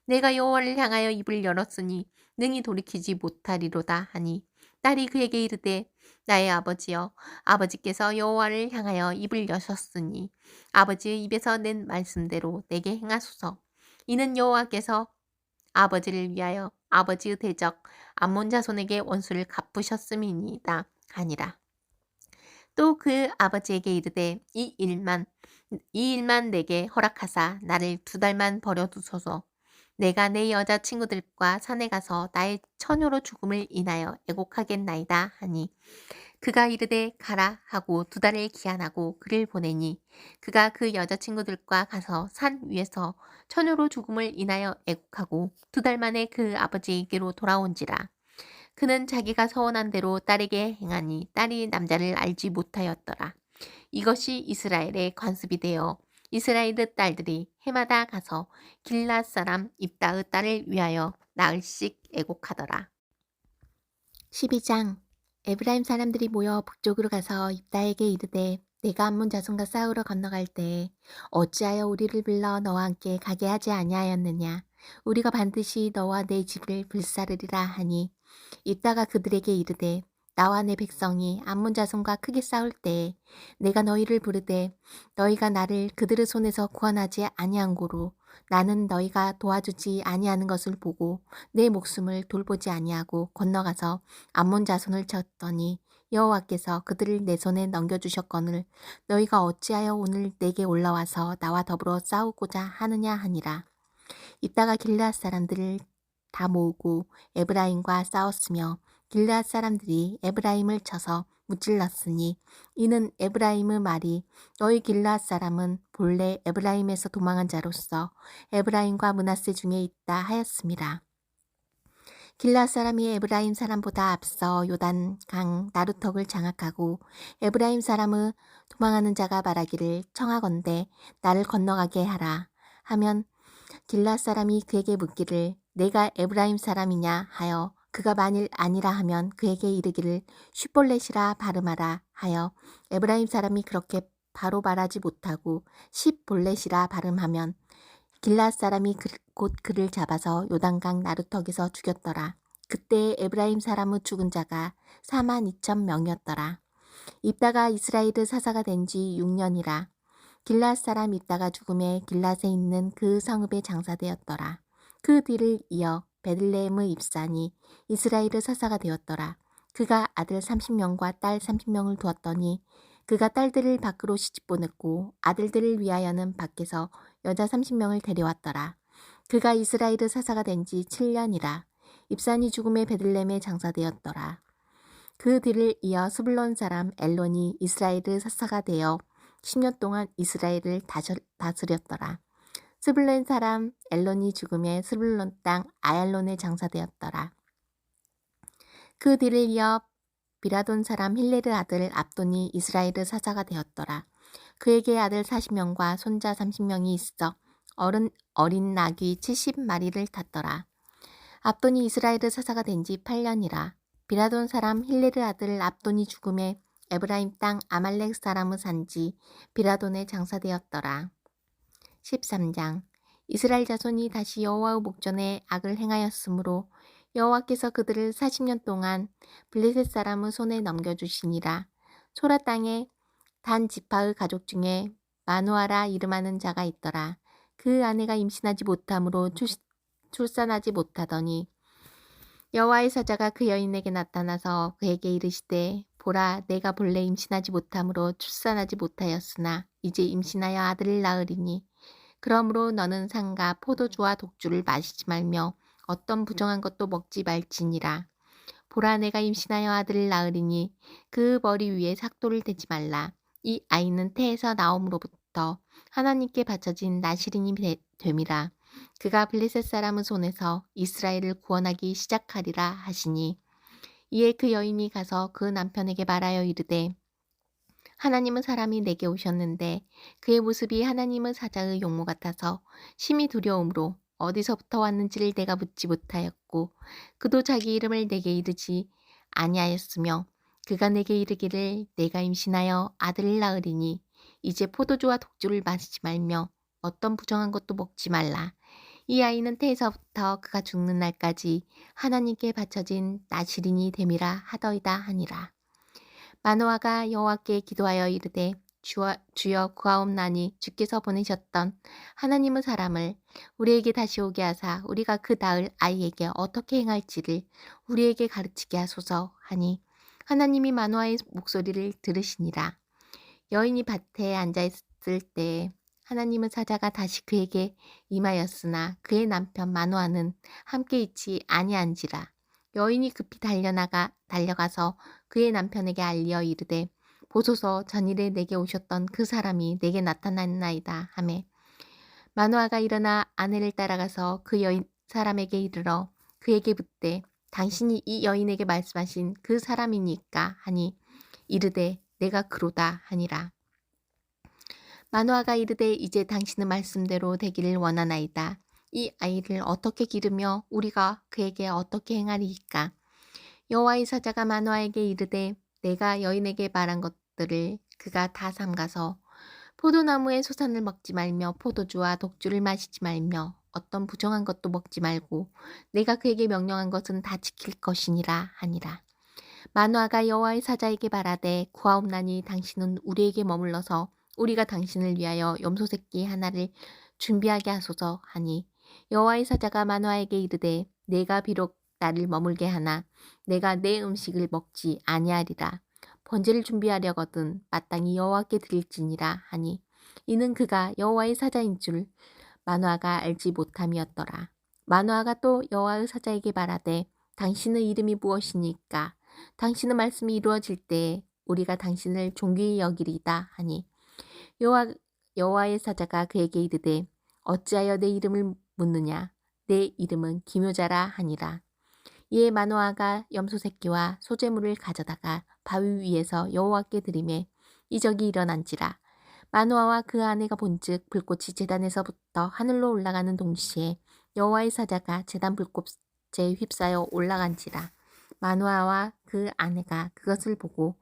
Speaker 1: 내가 여호와를 향하여 입을 열었으니 능히 돌이키지 못하리로다 하니 딸이 그에게 이르되 나의 아버지여 아버지께서 여호와를 향하여 입을 여셨으니 아버지의 입에서 낸 말씀대로 내게 행하소서. 이는 여호와께서 아버지를 위하여 아버지의 대적 암몬 자손에게 원수를 갚으셨음이니이다 하니라. 또 그 아버지에게 이르되 이 일만 내게 허락하사 나를 2달만 버려두소서. 내가 내 여자 친구들과 산에 가서 나의 처녀로 죽음을 인하여 애곡하겠나이다 하니 그가 이르되 가라 하고 2달을 기한하고 그를 보내니 그가 그 여자 친구들과 가서 산 위에서 처녀로 죽음을 인하여 애곡하고 2달 만에 그 아버지에게로 돌아온지라. 그는 자기가 서원한 대로 딸에게 행하니 딸이 남자를 알지 못하였더라. 이것이 이스라엘의 관습이 되어 이스라엘의 딸들이 해마다 가서 길앗 사람 입다의 딸을 위하여 나흘씩 애곡하더라. 12장 에브라임 사람들이 모여 북쪽으로 가서 입다에게 이르되 내가 암몬 자손과 싸우러 건너갈 때에 어찌하여 우리를 불러 너와 함께 가게 하지 아니하였느냐. 우리가 반드시 너와 내 집을 불사르리라 하니 입다가 그들에게 이르되 나와 내 백성이 암몬 자손과 크게 싸울 때에 내가 너희를 부르되 너희가 나를 그들의 손에서 구원하지 아니한 고로 나는 너희가 도와주지 아니하는 것을 보고 내 목숨을 돌보지 아니하고 건너가서 암몬 자손을 쳤더니 여호와께서 그들을 내 손에 넘겨주셨거늘 너희가 어찌하여 오늘 내게 올라와서 나와 더불어 싸우고자 하느냐 하니라. 이따가 길르앗 사람들을 다 모으고 에브라임과 싸웠으며 길르앗 사람들이 에브라임을 쳐서 무찔렀으니 이는 에브라임의 말이 너희 길르앗 사람은 본래 에브라임에서 도망한 자로서 에브라임과 므낫세 중에 있다 하였습니다. 길르앗 사람이 에브라임 사람보다 앞서 요단강 나루턱을 장악하고 에브라임 사람의 도망하는 자가 말하기를 청하건대 나를 건너가게 하라 하면 길르앗 사람이 그에게 묻기를 내가 에브라임 사람이냐 하여 그가 만일 아니라 하면 그에게 이르기를 쉿볼렛이라 발음하라 하여 에브라임 사람이 그렇게 바로 말하지 못하고 쉿볼렛이라 발음하면 길르앗 사람이 곧 그를 잡아서 요단강 나루턱에서 죽였더라. 그때 에브라임 사람의 죽은 자가 42,000명이었더라. 입다가 이스라엘의 사사가 된 지 6년이라. 길르앗 사람 입다가 죽음에 길르앗에 있는 그 성읍에 장사되었더라. 그 뒤를 이어 베들레헴의 입산이 이스라엘의 사사가 되었더라. 그가 아들 30명과 딸 30명을 두었더니 그가 딸들을 밖으로 시집보냈고 아들들을 위하여는 밖에서 여자 30명을 데려왔더라. 그가 이스라엘의 사사가 된 지 7년이라. 입산이 죽음에 베들레헴에 장사되었더라. 그 뒤를 이어 스불론 사람 엘론이 이스라엘의 사사가 되어 10년 동안 이스라엘을 다스렸더라. 스불론 사람 엘론이 죽음에 스불론 땅 아얄론에 장사되었더라. 그 뒤를 이어 비라돈 사람 힐레르 아들 압돈이 이스라엘의 사사가 되었더라. 그에게 아들 40명과 손자 30명이 있어 어린 나귀 70마리를 탔더라. 압돈이 이스라엘의 사사가 된 지 8년이라. 비라돈 사람 힐레르 아들 압돈이 죽음에 에브라임 땅 아말렉 사람의 산지 비라돈에 장사되었더라. 13장 이스라엘 자손이 다시 여호와의 목전에 악을 행하였으므로 여호와께서 그들을 40년 동안 블레셋 사람의 손에 넘겨주시니라. 소라 땅에 단 지파의 가족 중에 마누아라 이름하는 자가 있더라. 그 아내가 임신하지 못함으로 출산하지 못하더니 여호와의 사자가 그 여인에게 나타나서 그에게 이르시되 보라 내가 본래 임신하지 못함으로 출산하지 못하였으나 이제 임신하여 아들을 낳으리니 그러므로 너는 상과 포도주와 독주를 마시지 말며 어떤 부정한 것도 먹지 말지니라. 보라 내가 임신하여 아들을 낳으리니 그 머리 위에 삭도를 대지 말라. 이 아이는 태에서 나옴으로부터 하나님께 바쳐진 나시린이 됨이라. 그가 블레셋 사람의 손에서 이스라엘을 구원하기 시작하리라 하시니 이에 그 여인이 가서 그 남편에게 말하여 이르되 하나님의 사람이 내게 오셨는데 그의 모습이 하나님의 사자의 용모 같아서 심히 두려움으로 어디서부터 왔는지를 내가 묻지 못하였고 그도 자기 이름을 내게 이르지 아니하였으며 그가 내게 이르기를 내가 임신하여 아들을 낳으리니 이제 포도주와 독주를 마시지 말며 어떤 부정한 것도 먹지 말라. 이 아이는 태에서부터 그가 죽는 날까지 하나님께 바쳐진 나시린이 됨이라 하더이다 하니라. 마노아가 여호와께 기도하여 이르되 주여 구하옵나니 주께서 보내셨던 하나님의 사람을 우리에게 다시 오게 하사 우리가 그 낳을 아이에게 어떻게 행할지를 우리에게 가르치게 하소서 하니 하나님이 마노아의 목소리를 들으시니라. 여인이 밭에 앉아있을 때 하나님의 사자가 다시 그에게 임하였으나 그의 남편 마노아는 함께 있지 아니한지라. 여인이 급히 달려가서 그의 남편에게 알리어 이르되 보소서 전일에 내게 오셨던 그 사람이 내게 나타났나이다 하매 마노아가 일어나 아내를 따라가서 그 여인 사람에게 이르러 그에게 묻되 당신이 이 여인에게 말씀하신 그 사람이니까 하니 이르되 내가 그로다 하니라. 마노아가 이르되 이제 당신의 말씀대로 되기를 원하나이다. 이 아이를 어떻게 기르며 우리가 그에게 어떻게 행하리이까. 여호와의 사자가 마노아에게 이르되 내가 여인에게 말한 것들을 그가 다 삼가서 포도나무의 소산을 먹지 말며 포도주와 독주를 마시지 말며 어떤 부정한 것도 먹지 말고 내가 그에게 명령한 것은 다 지킬 것이니라 하니라. 마노아가 여호와의 사자에게 말하되 구하옵나니 당신은 우리에게 머물러서 우리가 당신을 위하여 염소새끼 하나를 준비하게 하소서 하니 여호와의 사자가 마노아에게 이르되 내가 비록 나를 머물게 하나 내가 내 음식을 먹지 아니하리라. 번제를 준비하려거든 마땅히 여호와께 드릴지니라 하니 이는 그가 여호와의 사자인 줄 마노아가 알지 못함이었더라. 마노아가 또 여호와의 사자에게 말하되 당신의 이름이 무엇이니까 당신의 말씀이 이루어질 때에 우리가 당신을 존귀히 여기리이다 하니 여호와의 사자가 그에게 이르되 어찌하여 내 이름을 묻느냐 내 이름은 기묘자라 하니라. 이에 마노아가 염소 새끼와 소재물을 가져다가 바위 위에서 여호와께 드리매 이적이 일어난지라. 마노아와 그 아내가 본즉 불꽃이 제단에서부터 하늘로 올라가는 동시에 여호와의 사자가 제단 불꽃에 휩싸여 올라간지라. 마노아와 그 아내가 그것을 보고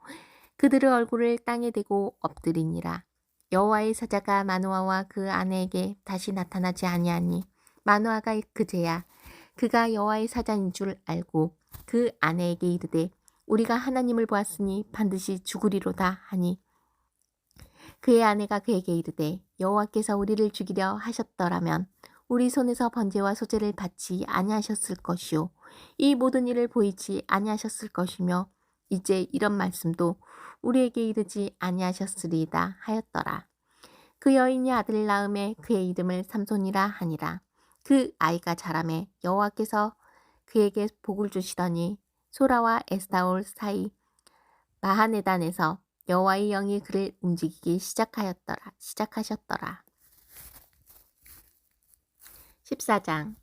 Speaker 1: 그들의 얼굴을 땅에 대고 엎드리니라. 여호와의 사자가 마노아와 그 아내에게 다시 나타나지 아니하니 마노아가 그제야 그가 여호와의 사자인 줄 알고 그 아내에게 이르되 우리가 하나님을 보았으니 반드시 죽으리로다 하니 그의 아내가 그에게 이르되 여호와께서 우리를 죽이려 하셨더라면 우리 손에서 번제와 소제를 받지 아니하셨을 것이요 이 모든 일을 보이지 아니하셨을 것이며 이제 이런 말씀도 우리에게 이르지 아니하셨으리이다 하였더라. 그 여인이 아들을 낳음에 그의 이름을 삼손이라 하니라. 그 아이가 자라매 여호와께서 그에게 복을 주시더니 소라와 에스타올 사이 마하네단에서 여호와의 영이 그를 움직이기 시작하셨더라. 14장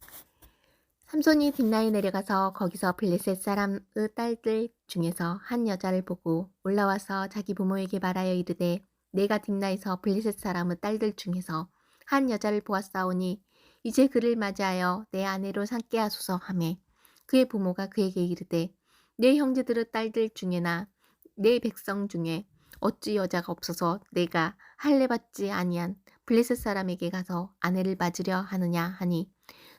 Speaker 1: 삼손이 딥나에 내려가서 거기서 블레셋 사람의 딸들 중에서 한 여자를 보고 올라와서 자기 부모에게 말하여 이르되 내가 딥나에서 블레셋 사람의 딸들 중에서 한 여자를 보았사오니 이제 그를 맞이하여 내 아내로 삼게 하소서 하매 그의 부모가 그에게 이르되 내 형제들의 딸들 중에나 내 백성 중에 어찌 여자가 없어서 내가 할례 받지 아니한 블레셋 사람에게 가서 아내를 맞으려 하느냐 하니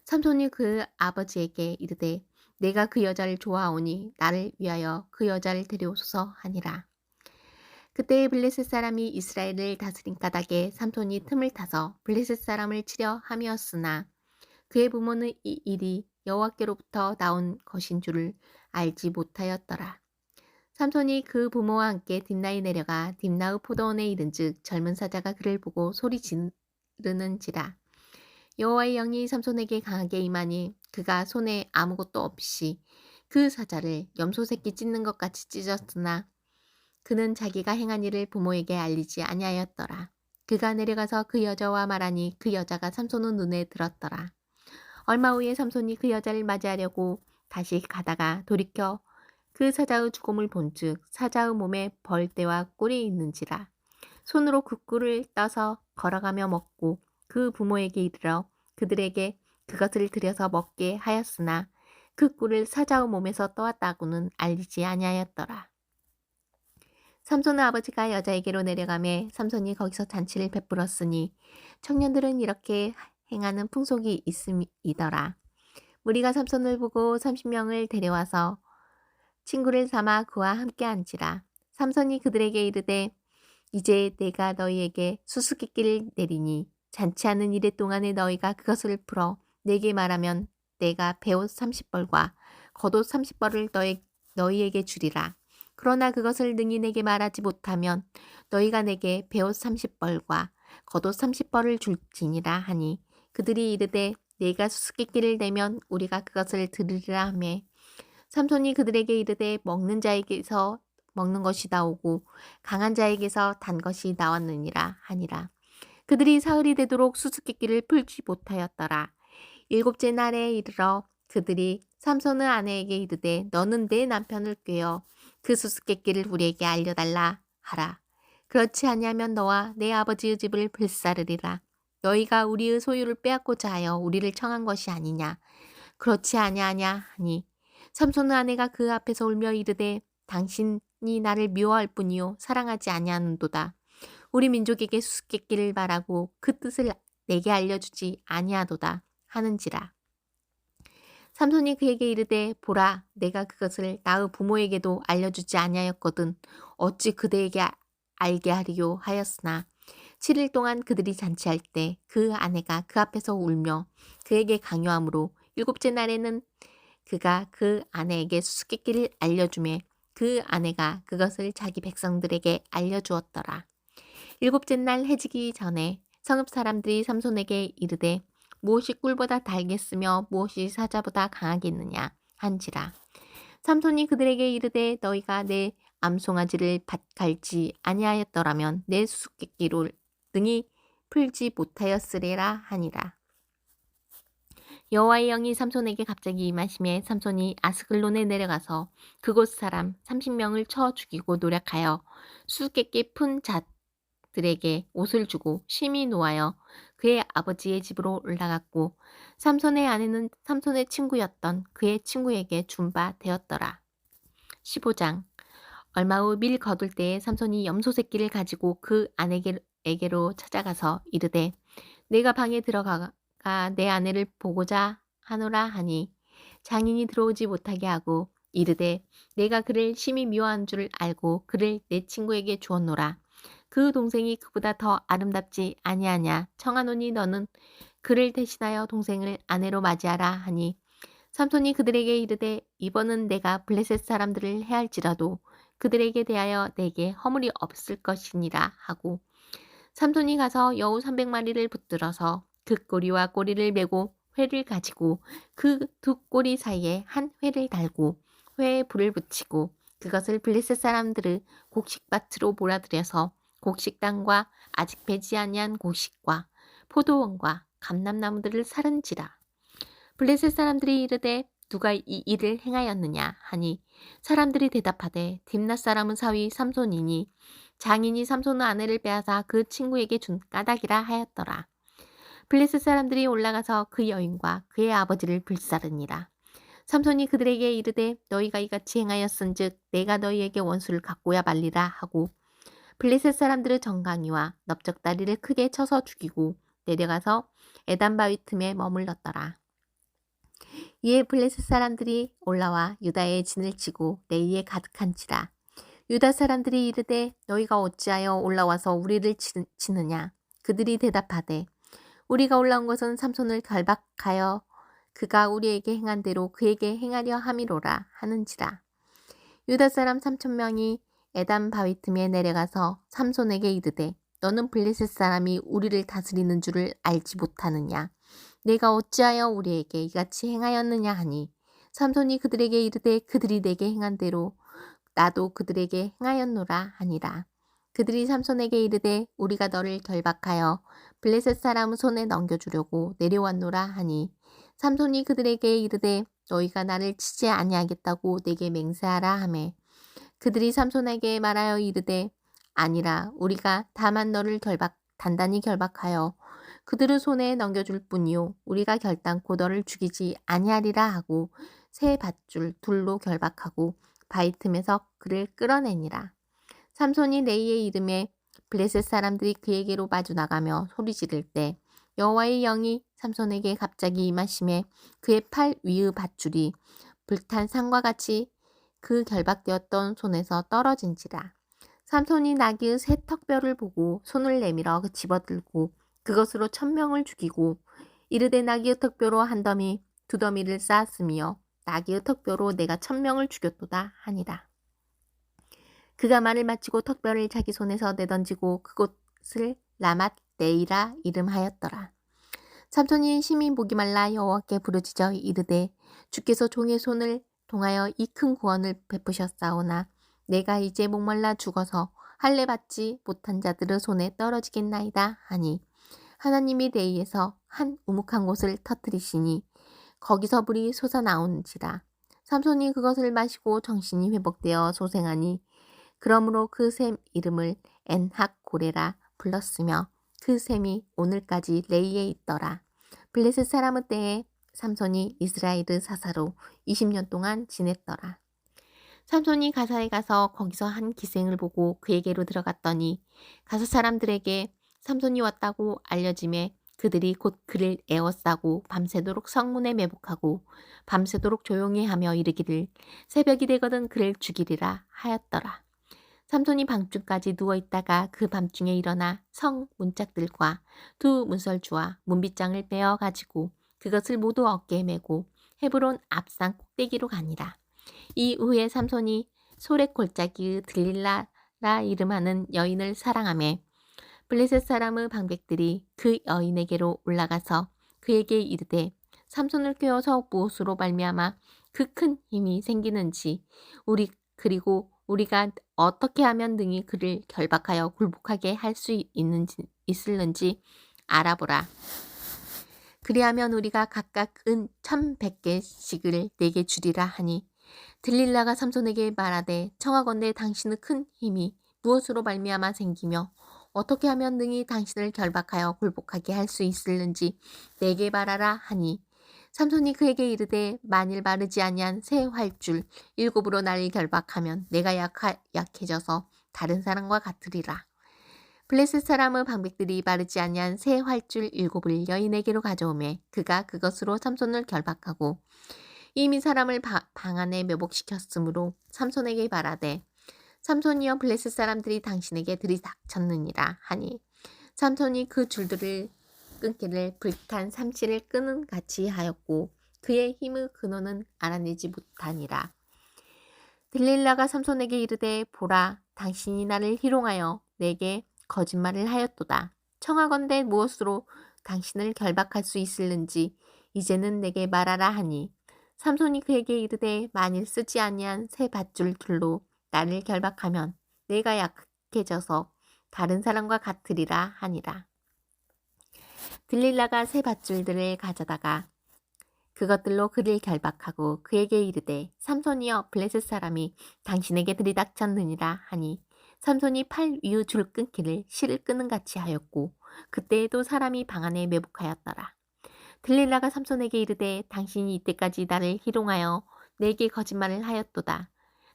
Speaker 1: 삼손이 그 아버지에게 이르되 내가 그 여자를 좋아하오니 나를 위하여 그 여자를 데려오소서 하니라. 그때에 블레셋 사람이 이스라엘을 다스린 까닭에 삼손이 틈을 타서 블레셋 사람을 치려 함이었으나 그의 부모는 이 일이 여호와께로부터 나온 것인 줄을 알지 못하였더라. 삼손이 그 부모와 함께 딥나에 내려가 딥나의 포도원에 이른즉 젊은 사자가 그를 보고 소리 지르는지라. 여호와의 영이 삼손에게 강하게 임하니 그가 손에 아무것도 없이 그 사자를 염소 새끼 찢는 것 같이 찢었으나 그는 자기가 행한 일을 부모에게 알리지 아니하였더라. 그가 내려가서 그 여자와 말하니 그 여자가 삼손의 눈에 들었더라. 얼마 후에 삼손이 그 여자를 맞이하려고 다시 가다가 돌이켜 그 사자의 죽음을 본즉 사자의 몸에 벌떼와 꿀이 있는지라. 손으로 그 꿀을 떠서 걸어가며 먹고 그 부모에게 이르러 그들에게 그것을 들여서 먹게 하였으나 그 꿀을 사자의 몸에서 떠왔다고는 알리지 아니하였더라. 삼손의 아버지가 여자에게로 내려가매 삼손이 거기서 잔치를 베풀었으니 청년들은 이렇게 행하는 풍속이 있음이더라. 무리가 삼손을 보고 30명을 데려와서 친구를 삼아 그와 함께 앉으라. 삼손이 그들에게 이르되 이제 내가 너희에게 수수께끼를 내리니 잔치하는 이래 동안에 너희가 그것을 풀어 내게 말하면 내가 베옷 30벌과 겉옷 30벌을 너희에게 주리라. 그러나 그것을 능히 내게 말하지 못하면 너희가 내게 베옷 30벌과 겉옷 30벌을 줄지니라 하니 그들이 이르되 내가 수수께끼를 내면 우리가 그것을 들으리라 하며 삼손이 그들에게 이르되 먹는 자에게서 먹는 것이 나오고 강한 자에게서 단 것이 나왔느니라 하니라. 그들이 사흘이 되도록 수수께끼를 풀지 못하였더라. 일곱째 날에 이르러 그들이 삼손의 아내에게 이르되 너는 내 남편을 꾀어 그 수수께끼를 우리에게 알려달라 하라. 그렇지 아니하면 너와 내 아버지의 집을 불사르리라. 너희가 우리의 소유를 빼앗고자 하여 우리를 청한 것이 아니냐. 그렇지 아니하냐 하니 삼손의 아내가 그 앞에서 울며 이르되 당신이 나를 미워할 뿐이요 사랑하지 아니하는도다. 우리 민족에게 수수께끼를 말하고 그 뜻을 내게 알려주지 아니하도다 하는지라. 삼손이 그에게 이르되 보라 내가 그것을 나의 부모에게도 알려주지 아니하였거든 어찌 그대에게 알게 하리요 하였으나 7일 동안 그들이 잔치할 때 그 아내가 그 앞에서 울며 그에게 강요하므로 일곱째 날에는 그가 그 아내에게 수수께끼를 알려주매 그 아내가 그것을 자기 백성들에게 알려주었더라. 일곱째 날 해지기 전에 성읍 사람들이 삼손에게 이르되 무엇이 꿀보다 달겠으며 무엇이 사자보다 강하겠느냐 한지라. 삼손이 그들에게 이르되 너희가 내 암송아지를 밭갈지 아니하였더라면 내 수수께끼를 능히 풀지 못하였으리라 하니라. 여호와의 영이 삼손에게 갑자기 임하심에 삼손이 아스글론에 내려가서 그곳 사람 30명을 쳐 죽이고 노력하여 수수께끼 푼 자들에게 옷을 주고 심히 노하여 그의 아버지의 집으로 올라갔고 삼손의 아내는 삼손의 친구였던 그의 친구에게 준 바 되었더라. 15장 얼마 후 밀 거둘 때에 삼손이 염소 새끼를 가지고 그 아내에게로 찾아가서 이르되 내가 방에 들어가 내 아내를 보고자 하노라 하니 장인이 들어오지 못하게 하고 이르되 내가 그를 심히 미워한 줄 알고 그를 내 친구에게 주었노라. 그 동생이 그보다 더 아름답지 아니하냐 청하노니 너는 그를 대신하여 동생을 아내로 맞이하라 하니 삼손이 그들에게 이르되 이번은 내가 블레셋 사람들을 해할지라도 그들에게 대하여 내게 허물이 없을 것이니라 하고 삼손이 가서 여우 300마리를 붙들어서 그 꼬리와 꼬리를 메고 회를 가지고 그 두 꼬리 사이에 한 회를 달고 회에 불을 붙이고 그것을 블레셋 사람들의 곡식밭으로 몰아들여서 곡식당과 아직 배지 아니한 곡식과 포도원과 감람나무들을 사른지라. 블레셋 사람들이 이르되 누가 이 일을 행하였느냐 하니 사람들이 대답하되 딥낫 사람은 사위 삼손이니 장인이 삼손의 아내를 빼앗아 그 친구에게 준 까닭이라 하였더라. 블레셋 사람들이 올라가서 그 여인과 그의 아버지를 불사르니라. 삼손이 그들에게 이르되 너희가 이같이 행하였은즉 내가 너희에게 원수를 갖고야 말리라 하고 블레셋 사람들의 정강이와 넓적다리를 크게 쳐서 죽이고 내려가서 에단 바위 틈에 머물렀더라. 이에 블레셋 사람들이 올라와 유다의 진을 치고 레이에 가득한지라. 유다 사람들이 이르되 너희가 어찌하여 올라와서 우리를 치느냐. 그들이 대답하되 우리가 올라온 것은 삼손을 결박하여 그가 우리에게 행한 대로 그에게 행하려 함이로라 하는지라. 유다 사람 3,000명이 에단 바위 틈에 내려가서 삼손에게 이르되 너는 블레셋 사람이 우리를 다스리는 줄을 알지 못하느냐. 내가 어찌하여 우리에게 이같이 행하였느냐 하니 삼손이 그들에게 이르되 그들이 내게 행한 대로 나도 그들에게 행하였노라 하니라. 그들이 삼손에게 이르되 우리가 너를 결박하여 블레셋 사람 손에 넘겨주려고 내려왔노라 하니 삼손이 그들에게 이르되 너희가 나를 치지 아니하겠다고 내게 맹세하라 하매 그들이 삼손에게 말하여 이르되 아니라 우리가 다만 너를 단단히 결박하여 그들의 손에 넘겨줄 뿐이요 우리가 결단코 너를 죽이지 아니하리라 하고 새 밧줄 둘로 결박하고 바위 틈에서 그를 끌어내니라. 삼손이 레이의 이름에 블레셋 사람들이 그에게로 마주나가며 소리 지를 때 여호와의 영이 삼손에게 갑자기 임하심에 그의 팔 위의 밧줄이 불탄 상과 같이 그 결박되었던 손에서 떨어진지라. 삼손이 나귀의 새 턱뼈를 보고 손을 내밀어 집어들고 그것으로 1000명을 죽이고 이르되 나귀의 턱뼈로 한 더미 두 더미를 쌓았으며 나귀의 턱뼈로 내가 1000명을 죽였도다 하니라. 그가 말을 마치고 턱뼈를 자기 손에서 내던지고 그곳을 라맛 네이라 이름하였더라. 삼손이 심히 목이 말라 여호와께 부르짖어 이르되 주께서 종의 손을 통하여 이 큰 구원을 베푸셨사오나 내가 이제 목말라 죽어서 할례 받지 못한 자들의 손에 떨어지겠나이다 하니 하나님이 레이에서 한 우묵한 곳을 터뜨리시니 거기서 불이 솟아나온지라. 삼손이 그것을 마시고 정신이 회복되어 소생하니 그러므로 그 샘 이름을 엔학고레라 불렀으며 그 샘이 오늘까지 레이에 있더라. 블레셋 사람의 때에 삼손이 이스라엘의 사사로 20년 동안 지냈더라. 삼손이 가사에 가서 거기서 한 기생을 보고 그에게로 들어갔더니 가사 사람들에게 삼손이 왔다고 알려짐에 그들이 곧 그를 에워싸고 밤새도록 성문에 매복하고 밤새도록 조용히 하며 이르기를 새벽이 되거든 그를 죽이리라 하였더라. 삼손이 밤중까지 누워있다가 그 밤중에 일어나 성 문짝들과 두 문설주와 문빗장을 빼어 가지고 그것을 모두 어깨에 메고 헤브론 앞산 꼭대기로 가니라. 이 후에 삼손이 소렉 골짜기의 들릴라라 이름하는 여인을 사랑하며 블레셋 사람의 방백들이 그 여인에게로 올라가서 그에게 이르되 삼손을 꿰어서 무엇으로 말미암아 그 큰 힘이 생기는지 그리고 우리가 어떻게 하면 능히 그를 결박하여 굴복하게 할 수 있을는지 알아보라. 그리하면 우리가 각각 은 1100개씩을 내게 주리라 하니 들릴라가 삼손에게 말하되 청하건대 당신의 큰 힘이 무엇으로 말미암아 생기며 어떻게 하면 능히 당신을 결박하여 굴복하게 할 수 있을는지 내게 말하라 하니 삼손이 그에게 이르되 만일 마르지 아니한 새 활줄 7으로 나를 결박하면 내가 약해져서 다른 사람과 같으리라. 블레셋 사람의 방백들이 마르지 아니한 새 활줄 7을 여인에게로 가져오매 그가 그것으로 삼손을 결박하고 이미 사람을 방 안에 매복시켰으므로 삼손에게 말하되 삼손이여 블레셋 사람들이 당신에게 들이닥쳤느니라 하니 삼손이 그 줄들을 끊기를 불탄 삼치를 끄는 같이 하였고 그의 힘의 근원은 알아내지 못하니라. 들릴라가 삼손에게 이르되 보라 당신이 나를 희롱하여 내게 거짓말을 하였도다. 청하건대 무엇으로 당신을 결박할 수 있을는지 이제는 내게 말하라 하니 삼손이 그에게 이르되 만일 쓰지 아니한 새 밧줄 둘로 나를 결박하면 내가 약해져서 다른 사람과 같으리라 하니라. 들릴라가 새 밧줄들을 가져다가 그것들로 그를 결박하고 그에게 이르되 삼손이여 블레셋 사람이 당신에게 들이닥쳤느니라 하니 삼손이 팔 위의 줄 끊기를 실을 끄는 같이 하였고 그때에도 사람이 방 안에 매복하였더라. 들릴라가 삼손에게 이르되 당신이 이때까지 나를 희롱하여 내게 거짓말을 하였도다.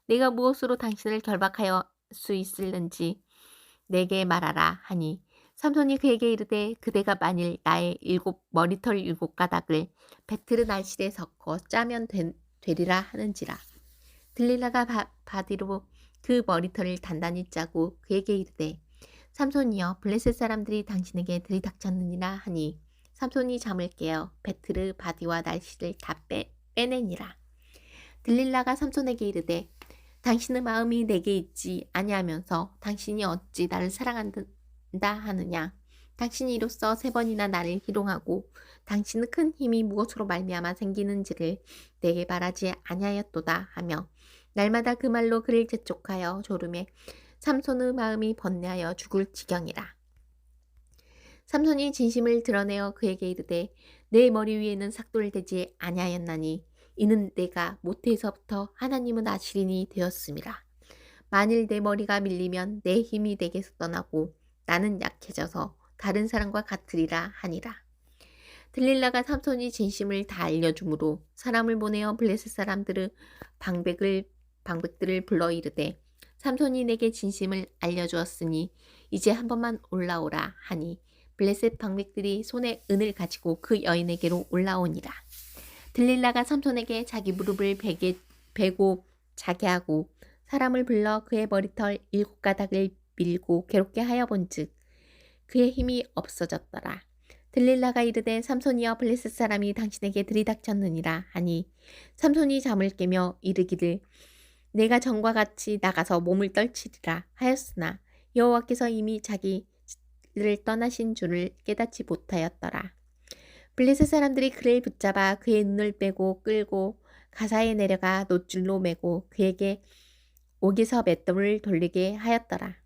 Speaker 1: 내가 무엇으로 당신을 결박하여 수 있을는지 내게 말하라 하니 삼손이 그에게 이르되 그대가 만일 나의 머리털 7가닥을 배틀의 날실에 섞어 짜면 되리라 하는지라. 들릴라가 바디로 그 머리털을 단단히 짜고 그에게 이르되 삼손이여 블레셋 사람들이 당신에게 들이닥쳤느니라 하니 삼손이 잠을 깨어 배틀의 바디와 날실을 다 빼내니라. 들릴라가 삼손에게 이르되 당신의 마음이 내게 있지 아니하면서 당신이 어찌 나를 사랑한다 하느냐. 당신이 이로써 3번이나 나를 희롱하고 당신의 큰 힘이 무엇으로 말미암아 생기는지를 내게 말하지 아니하였도다 하며 날마다 그 말로 그를 재촉하여 조르매 삼손의 마음이 번뇌하여 죽을 지경이라. 삼손이 진심을 드러내어 그에게 이르되 내 머리 위에는 삭돌되지 아니하였나니 이는 내가 모태에서부터 하나님의 나시린이 되었음이라. 만일 내 머리가 밀리면 내 힘이 내게서 떠나고 나는 약해져서 다른 사람과 같으리라 하니라. 들릴라가 삼손이 진심을 다 알려주므로 사람을 보내어 블레셋 사람들의 방백들을 불러 이르되 삼손이 내게 진심을 알려주었으니 이제 한 번만 올라오라 하니 블레셋 방백들이 손에 은을 가지고 그 여인에게로 올라오니라. 들릴라가 삼손에게 자기 무릎을 베고 자게 하고 사람을 불러 그의 머리털 7가닥을 밀고 괴롭게 하여 본즉 그의 힘이 없어졌더라. 들릴라가 이르되 삼손이여 블레셋 사람이 당신에게 들이닥쳤느니라 하니 삼손이 잠을 깨며 이르기를 내가 전과 같이 나가서 몸을 떨치리라 하였으나 여호와께서 이미 자기를 떠나신 줄을 깨닫지 못하였더라. 블레셋 사람들이 그를 붙잡아 그의 눈을 빼고 끌고 가사에 내려가 놋줄로 매고 그에게 옥에서 맷돌을 돌리게 하였더라.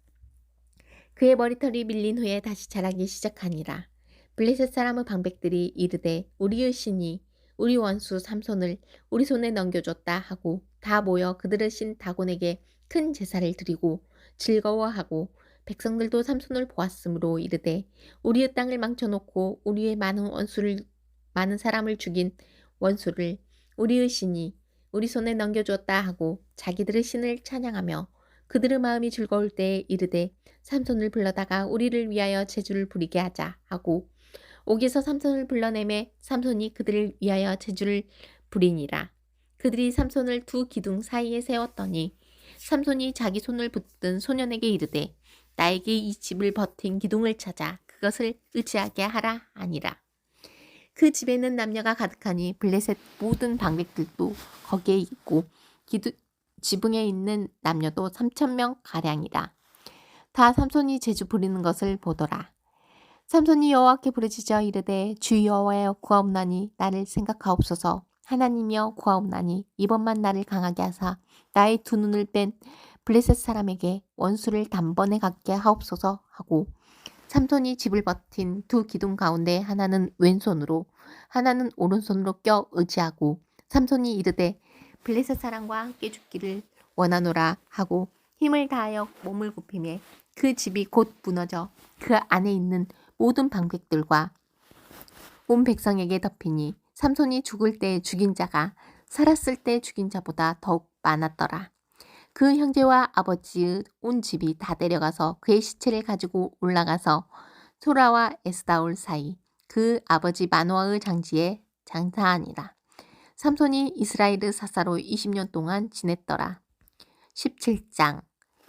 Speaker 1: 그의 머리털이 밀린 후에 다시 자라기 시작하니라. 블레셋 사람의 방백들이 이르되 우리의 신이 우리 원수 삼손을 우리 손에 넘겨줬다 하고 다 모여 그들의 신 다곤에게 큰 제사를 드리고 즐거워하고 백성들도 삼손을 보았으므로 이르되 우리의 땅을 망쳐놓고 우리의 많은 사람을 죽인 원수를 우리의 신이 우리 손에 넘겨주었다 하고 자기들의 신을 찬양하며 그들의 마음이 즐거울 때에 이르되 삼손을 불러다가 우리를 위하여 제주를 부리게 하자 하고 옥에서 삼손을 불러내매 삼손이 그들을 위하여 제주를 부리니라. 그들이 삼손을 두 기둥 사이에 세웠더니 삼손이 자기 손을 붙든 소년에게 이르되 나에게 이 집을 버틴 기둥을 찾아 그것을 의지하게 하라 하니라. 그 집에는 남녀가 가득하니 블레셋 모든 방백들도 거기에 있고 지붕에 있는 남녀도 3,000명 가량이라. 다 삼손이 제주 부리는 것을 보더라. 삼손이 여호와께 부르짖어 이르되 주 여호와여 구하옵나니 나를 생각하옵소서. 하나님이여 구하옵나니 이번만 나를 강하게 하사 나의 두 눈을 뺀 블레셋 사람에게 원수를 단번에 갖게 하옵소서 하고 삼손이 집을 버틴 두 기둥 가운데 하나는 왼손으로 하나는 오른손으로 껴 의지하고 삼손이 이르되 블레셋 사람과 함께 죽기를 원하노라 하고 힘을 다하여 몸을 굽히매 그 집이 곧 무너져 그 안에 있는 모든 방백들과 온 백성에게 덮이니 삼손이 죽을 때 죽인 자가 살았을 때 죽인 자보다 더욱 많았더라. 그 형제와 아버지의 온 집이 다 데려가서 그의 시체를 가지고 올라가서 소라와 에스다올 사이 그 아버지 마노아의 장지에 장사하니라. 삼손이 이스라엘의 사사로 20년 동안 지냈더라. 17장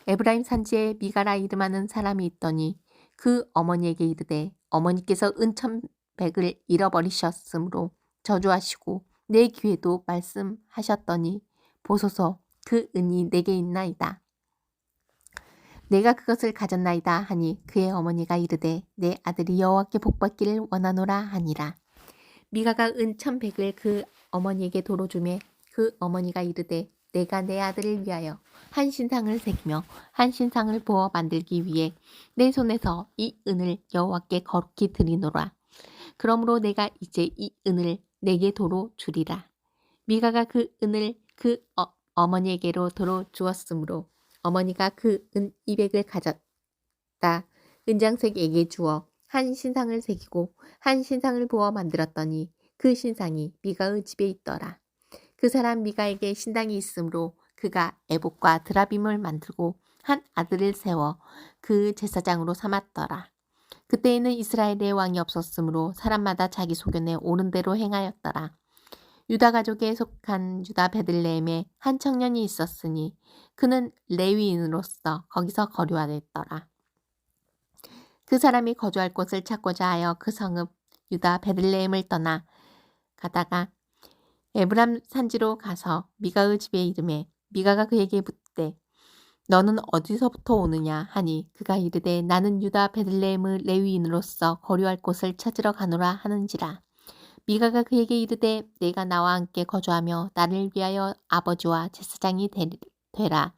Speaker 1: 에브라임 산지에 미가라 이름하는 사람이 있더니 그 어머니에게 이르되 어머니께서 은 1,100을 잃어버리셨으므로 저주하시고 내 귀에도 말씀하셨더니 보소서 그 은이 내게 있나이다. 내가 그것을 가졌나이다 하니 그의 어머니가 이르되 내 아들이 여호와께 복받기를 원하노라 하니라. 미가가 은 1,100을 그 어머니에게 도로 주매 그 어머니가 이르되 내가 내 아들을 위하여 한 신상을 새기며 한 신상을 부어 만들기 위해 내 손에서 이 은을 여호와께 거룩히 드리노라. 그러므로 내가 이제 이 은을 내게 도로 주리라. 미가가 그 은을 그 어머니에게로 도로 주었으므로 어머니가 그 은 200을 가졌다 은장색에게 주어 한 신상을 새기고 한 신상을 부어 만들었더니 그 신상이 미가의 집에 있더라. 그 사람 미가에게 신당이 있으므로 그가 에봇과 드라빔을 만들고 한 아들을 세워 그 제사장으로 삼았더라. 그때에는 이스라엘에 왕이 없었으므로 사람마다 자기 소견에 옳은 대로 행하였더라. 유다 가족에 속한 유다 베들레헴에 한 청년이 있었으니 그는 레위인으로서 거기서 거류하였더라. 그 사람이 거주할 곳을 찾고자 하여 그 성읍 유다 베들레헴을 떠나 가다가 에브람 산지로 가서 미가의 집에 이르매 미가가 그에게 묻되 너는 어디서부터 오느냐 하니 그가 이르되 나는 유다 베들레헴의 레위인으로서 거류할 곳을 찾으러 가노라 하는지라. 미가가 그에게 이르되 내가 나와 함께 거주하며 나를 위하여 아버지와 제사장이 되라.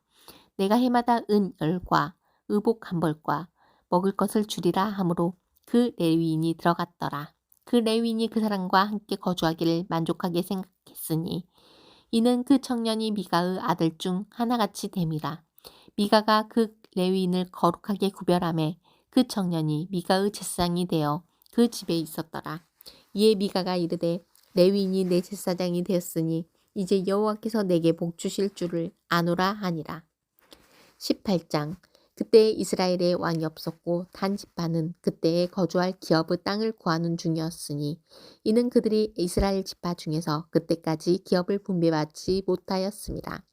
Speaker 1: 내가 해마다 은 10과 의복 1벌과 먹을 것을 주리라 하므로 그 레위인이 들어갔더라. 그 레위인이 그 사람과 함께 거주하기를 만족하게 생각했으니 이는 그 청년이 미가의 아들 중 하나같이 됨이라. 미가가 그 레위인을 거룩하게 구별하매 그 청년이 미가의 제사장이 되어 그 집에 있었더라. 이에 미가가 이르되 레위인이 내 제사장이 되었으니 이제 여호와께서 내게 복 주실 줄을 아노라 하니라. 18장. 그때 이스라엘에 왕이 없었고 단 지파는 그때에 거주할 기업의 땅을 구하는 중이었으니 이는 그들이 이스라엘 지파 중에서 그때까지 기업을 분배받지 못하였습니다.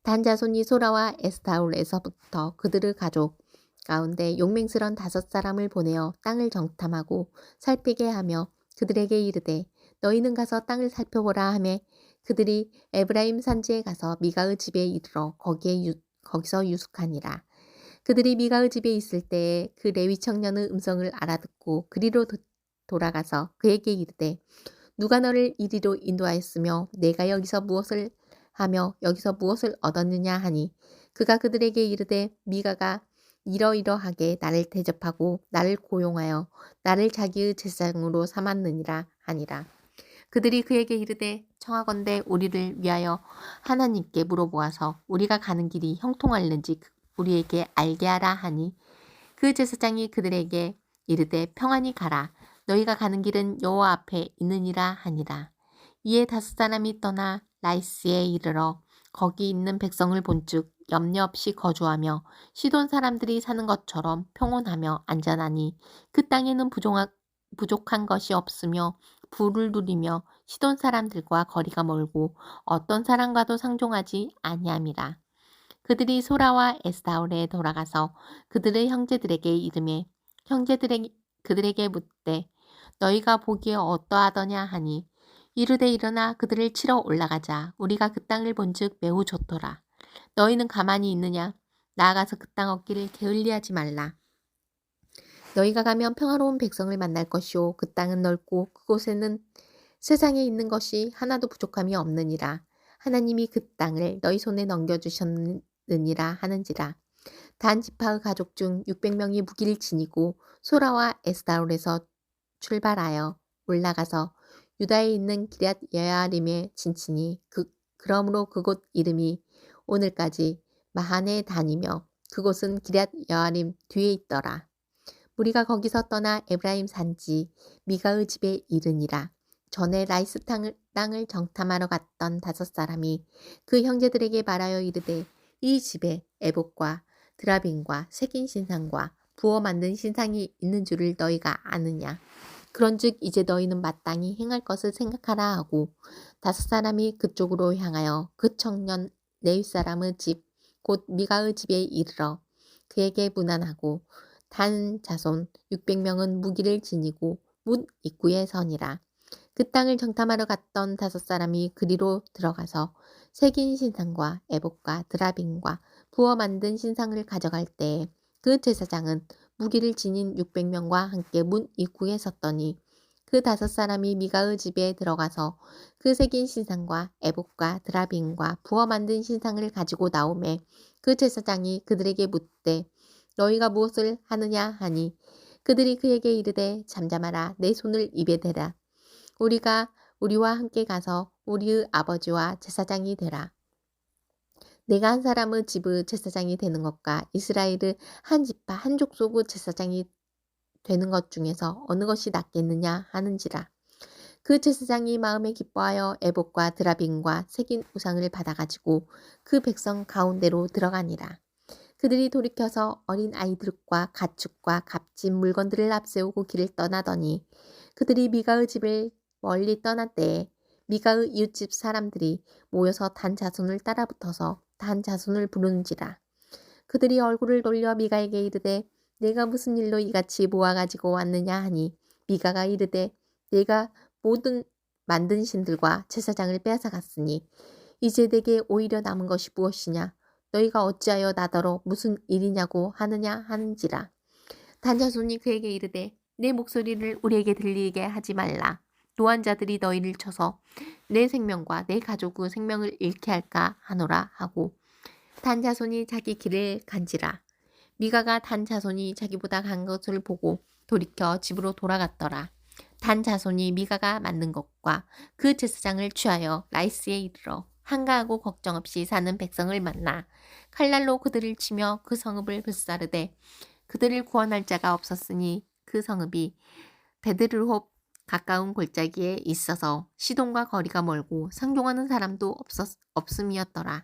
Speaker 1: 단 자손이 소라와 에스타올에서부터 그들의 가족 가운데 용맹스런 5사람을 보내어 땅을 정탐하고 살피게 하며 그들에게 이르되 너희는 가서 땅을 살펴보라 하매 그들이 에브라임 산지에 가서 미가의 집에 이르러 거기서 유숙하니라. 그들이 미가의 집에 있을 때에 그 레위 청년의 음성을 알아듣고 그리로 돌아가서 그에게 이르되 누가 너를 이리로 인도하였으며 내가 여기서 무엇을 하며 여기서 무엇을 얻었느냐 하니 그가 그들에게 이르되 미가가 이러이러하게 나를 대접하고 나를 고용하여 나를 자기의 제사장으로 삼았느니라 하니라. 그들이 그에게 이르되 청하건대 우리를 위하여 하나님께 물어보아서 우리가 가는 길이 형통할는지 우리에게 알게 하라 하니 그 제사장이 그들에게 이르되 평안히 가라. 너희가 가는 길은 여호와 앞에 있느니라 하니라. 이에 5사람이 떠나 라이스에 이르러 거기 있는 백성을 본즉 염려 없이 거주하며 시돈 사람들이 사는 것처럼 평온하며 안전하니 그 땅에는 부족한 것이 없으며 부를 누리며 시돈 사람들과 거리가 멀고 어떤 사람과도 상종하지 아니함이라. 그들이 소라와 에스타올에 돌아가서 그들의 형제들에게 이르매 형제들이 그들에게 묻되 너희가 보기에 어떠하더냐 하니 이르되 일어나 그들을 치러 올라가자. 우리가 그 땅을 본즉 매우 좋더라. 너희는 가만히 있느냐? 나아가서 그 땅 얻기를 게을리하지 말라. 너희가 가면 평화로운 백성을 만날 것이요 그 땅은 넓고 그곳에는 세상에 있는 것이 하나도 부족함이 없느니라. 하나님이 그 땅을 너희 손에 넘겨주셨느니라 하는지라. 단 지파의 가족 중 600명이 무기를 지니고 소라와 에스다올에서 출발하여 올라가서 유다에 있는 기럇 여야림에 진치니 그러므로 그곳 이름이 오늘까지 마하네 단이며 그곳은 기럇 여야림 뒤에 있더라. 우리가 거기서 떠나 에브라임 산지 미가의 집에 이르니라. 전에 라이스 땅을 정탐하러 갔던 5사람이 그 형제들에게 말하여 이르되 이 집에 에봇과 드라빔과 새긴 신상과 부어 만든 신상이 있는 줄을 너희가 아느냐. 그런즉 이제 너희는 마땅히 행할 것을 생각하라 하고 5사람이 그쪽으로 향하여 그 청년 레위 사람의 집 곧 미가의 집에 이르러 그에게 문안하고 단 자손 600명은 무기를 지니고 문 입구에 서니라. 그 땅을 정탐하러 갔던 5사람이 그리로 들어가서 새긴 신상과 에봇과 드라빔과 부어 만든 신상을 가져갈 때에 그 제사장은 무기를 지닌 600명과 함께 문 입구에 섰더니 그 5사람이 미가의 집에 들어가서 그 새긴 신상과 에봇과 드라빔과 부어 만든 신상을 가지고 나오매 그 제사장이 그들에게 묻되 너희가 무엇을 하느냐 하니 그들이 그에게 이르되 잠잠하라 내 손을 입에 대라. 우리와 함께 가서 우리의 아버지와 제사장이 되라. 내가 한 사람의 집의 제사장이 되는 것과 이스라엘의 한 지파 한 족속의 제사장이 되는 것 중에서 어느 것이 낫겠느냐 하는지라. 그 제사장이 마음에 기뻐하여 에봇과 드라빔과 새긴 우상을 받아가지고 그 백성 가운데로 들어가니라. 그들이 돌이켜서 어린 아이들과 가축과 값진 물건들을 앞세우고 길을 떠나더니 그들이 미가의 집을 멀리 떠날 때에 미가의 이웃집 사람들이 모여서 단 자손을 따라붙어서 단 자손을 부르는지라. 그들이 얼굴을 돌려 미가에게 이르되 내가 무슨 일로 이같이 모아가지고 왔느냐 하니 미가가 이르되 내가 모든 만든 신들과 제사장을 빼앗아갔으니 이제 내게 오히려 남은 것이 무엇이냐. 너희가 어찌하여 나더러 무슨 일이냐고 하느냐 하는지라. 단 자손이 그에게 이르되 내 목소리를 우리에게 들리게 하지 말라. 노한 자들이 너희를 쳐서 내 생명과 내 가족의 생명을 잃게 할까 하노라 하고 단 자손이 자기 길을 간지라. 미가가 단 자손이 자기보다 간 것을 보고 돌이켜 집으로 돌아갔더라. 단 자손이 미가가 만든 것과 그 제사장을 취하여 라이스에 이르러 한가하고 걱정 없이 사는 백성을 만나 칼날로 그들을 치며 그 성읍을 불사르되 그들을 구원할 자가 없었으니 그 성읍이 베드르홉 가까운 골짜기에 있어서 시돈과 거리가 멀고 상종하는 사람도 없음이었더라.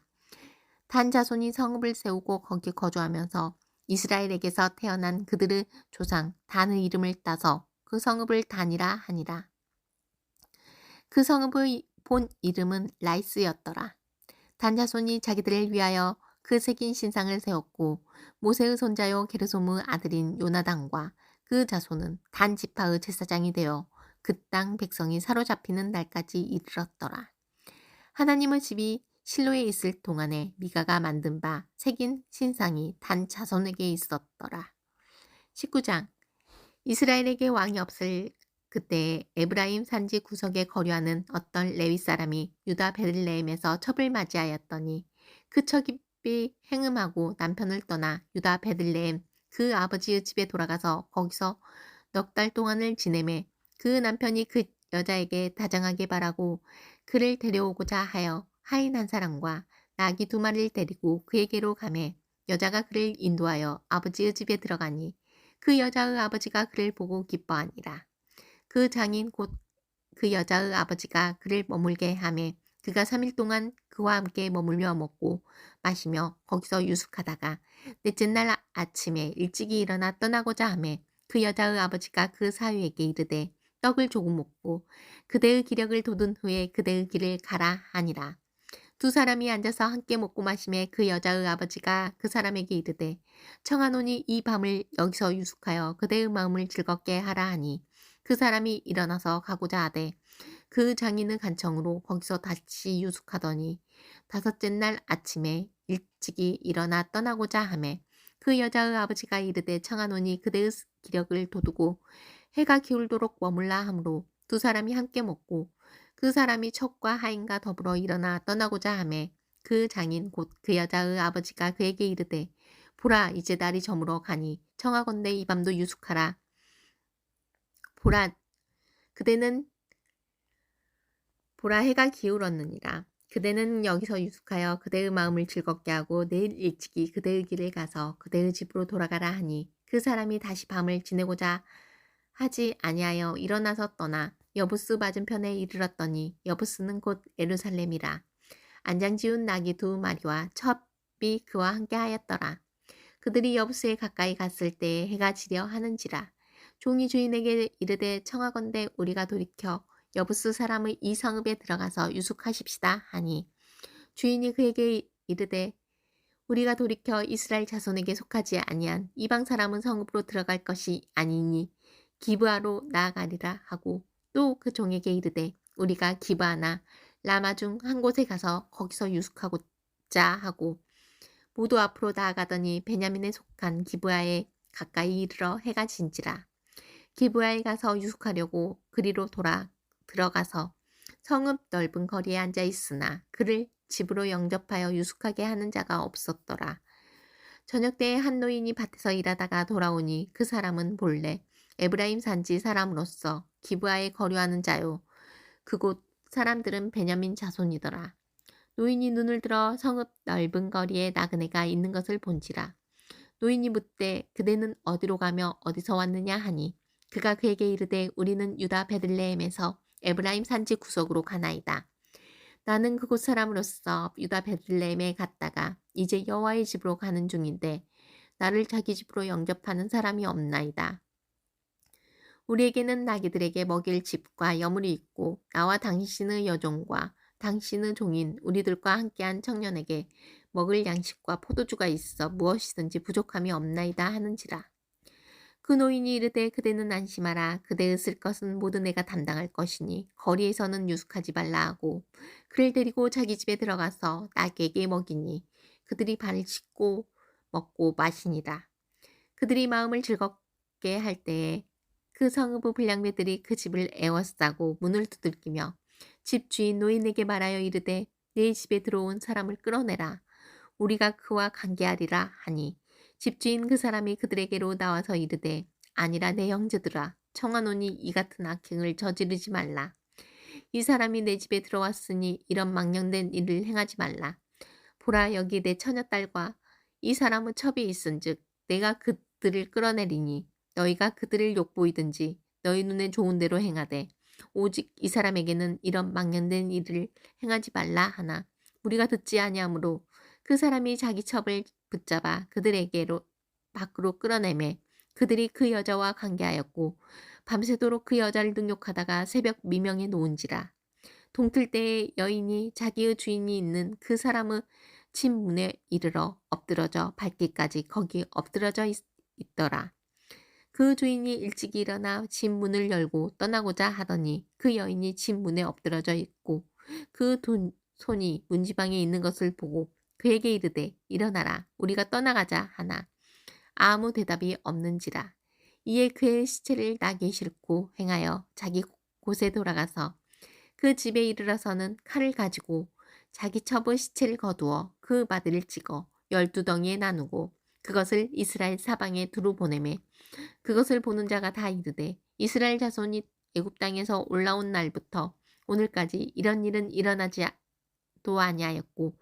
Speaker 1: 단 자손이 성읍을 세우고 거기 거주하면서 이스라엘에게서 태어난 그들의 조상 단의 이름을 따서 그 성읍을 단이라 하니라. 그 성읍의 본 이름은 라이스였더라. 단 자손이 자기들을 위하여 그 새긴 신상을 세웠고 모세의 손자요 게르솜의 아들인 요나단과 그 자손은 단 지파의 제사장이 되어 그 땅 백성이 사로잡히는 날까지 이르렀더라. 하나님의 집이 실로에 있을 동안에 미가가 만든 바 새긴 신상이 단 자손에게 있었더라. 19장. 이스라엘에게 왕이 없을 그때에 에브라임 산지 구석에 거류하는 어떤 레위 사람이 유다 베들레헴에서 첩을 맞이하였더니 그 첩이 행음하고 남편을 떠나 유다 베들레헴 그 아버지의 집에 돌아가서 거기서 넉 달 동안을 지내매 그 남편이 그 여자에게 다정하게 바라고 그를 데려오고자 하여 하인 한 사람과 나귀 2마리를 데리고 그에게로 가매 여자가 그를 인도하여 아버지의 집에 들어가니 그 여자의 아버지가 그를 보고 기뻐하니라. 그 장인 곧 그 여자의 아버지가 그를 머물게 하매 그가 3일 동안 그와 함께 머물며 먹고 마시며 거기서 유숙하다가 넷째 날 아침에 일찍이 일어나 떠나고자 하매 그 여자의 아버지가 그 사위에게 이르되 떡을 조금 먹고 그대의 기력을 돋운 후에 그대의 길을 가라 하니라. 2사람이 앉아서 함께 먹고 마시매 그 여자의 아버지가 그 사람에게 이르되 청하노니 이 밤을 여기서 유숙하여 그대의 마음을 즐겁게 하라 하니 그 사람이 일어나서 가고자 하되 그 장인의 간청으로 거기서 다시 유숙하더니 5째 날 아침에 일찍이 일어나 떠나고자 하매 그 여자의 아버지가 이르되 청하노니 그대의 기력을 돋우고 해가 기울도록 머물라 하므로 2사람이 함께 먹고 그 사람이 첩과 하인과 더불어 일어나 떠나고자 하매 그 장인 곧 그 여자의 아버지가 그에게 이르되 보라 이제 날이 저물어 가니 청하건대 이 밤도 유숙하라. 보라 해가 기울었느니라. 그대는 여기서 유숙하여 그대의 마음을 즐겁게 하고 내일 일찍이 그대의 길을 가서 그대의 집으로 돌아가라 하니 그 사람이 다시 밤을 지내고자 하지 아니하여 일어나서 떠나 여부스 맞은편에 이르렀더니 여부스는 곧 예루살렘이라. 안장지운 나귀 2마리와 첩이 그와 함께 하였더라. 그들이 여부스에 가까이 갔을 때에 해가 지려 하는지라. 종이 주인에게 이르되 청하건대 우리가 돌이켜 여부스 사람의 이 성읍에 들어가서 유숙하십시다 하니 주인이 그에게 이르되 우리가 돌이켜 이스라엘 자손에게 속하지 아니한 이방 사람은 성읍으로 들어갈 것이 아니니 기브아로 나아가리라 하고 또 그 종에게 이르되 우리가 기브아나 라마 중 한 곳에 가서 거기서 유숙하고자 하고 모두 앞으로 나아가더니 베냐민에 속한 기브아에 가까이 이르러 해가 진지라. 기브아에 가서 유숙하려고 그리로 들어가서 성읍 넓은 거리에 앉아 있으나 그를 집으로 영접하여 유숙하게 하는 자가 없었더라. 저녁 때에 한 노인이 밭에서 일하다가 돌아오니 그 사람은 본래 에브라임 산지 사람으로서 기브아에 거류하는 자요. 그곳 사람들은 베냐민 자손이더라. 노인이 눈을 들어 성읍 넓은 거리에 나그네가 있는 것을 본지라. 노인이 묻되 그대는 어디로 가며 어디서 왔느냐 하니 그가 그에게 이르되 우리는 유다 베들레헴에서 에브라임 산지 구석으로 가나이다. 나는 그곳 사람으로서 유다 베들레헴에 갔다가 이제 여호와의 집으로 가는 중인데 나를 자기 집으로 영접하는 사람이 없나이다. 우리에게는 나귀들에게 먹일 집과 여물이 있고 나와 당신의 여종과 당신의 종인 우리들과 함께한 청년에게 먹을 양식과 포도주가 있어 무엇이든지 부족함이 없나이다 하는지라. 그 노인이 이르되 그대는 안심하라. 그대의 쓸 것은 모두 내가 담당할 것이니 거리에서는 유숙하지 말라 하고 그를 데리고 자기 집에 들어가서 나귀에게 먹이니 그들이 발을 씻고 먹고 마시니라. 그들이 마음을 즐겁게 할 때에 그 성읍의 불량배들이 그 집을 에워싸고 문을 두들기며 집 주인 노인에게 말하여 이르되 네 집에 들어온 사람을 끌어내라. 우리가 그와 관계하리라 하니 집주인 그 사람이 그들에게로 나와서 이르되 아니라 내 형제들아 청하노니 이 같은 악행을 저지르지 말라. 이 사람이 내 집에 들어왔으니 이런 망령된 일을 행하지 말라. 보라 여기 내 처녀딸과 이 사람의 첩이 있은즉 내가 그들을 끌어내리니 너희가 그들을 욕보이든지 너희 눈에 좋은 대로 행하되 오직 이 사람에게는 이런 망령된 일을 행하지 말라 하나 우리가 듣지 아니하므로 그 사람이 자기 첩을 붙잡아 그들에게로 밖으로 끌어내매 그들이 그 여자와 관계하였고 밤새도록 그 여자를 능욕하다가 새벽 미명에 놓은지라. 동틀 때에 여인이 자기의 주인이 있는 그 사람의 집 문에 이르러 엎드러져 밟기까지 거기 엎드러져 있더라. 그 주인이 일찍 일어나 집 문을 열고 떠나고자 하더니 그 여인이 집 문에 엎드러져 있고 그 손이 문지방에 있는 것을 보고 그에게 이르되 일어나라 우리가 떠나가자 하나 아무 대답이 없는지라. 이에 그의 시체를 나귀에 싣고 행하여 자기 곳에 돌아가서 그 집에 이르러서는 칼을 가지고 자기 첩의 시체를 거두어 그 바디를 찍어 12덩이에 나누고 그것을 이스라엘 사방에 두루 보내매 그것을 보는 자가 다 이르되 이스라엘 자손이 애굽 땅에서 올라온 날부터 오늘까지 이런 일은 일어나지도 아니하였고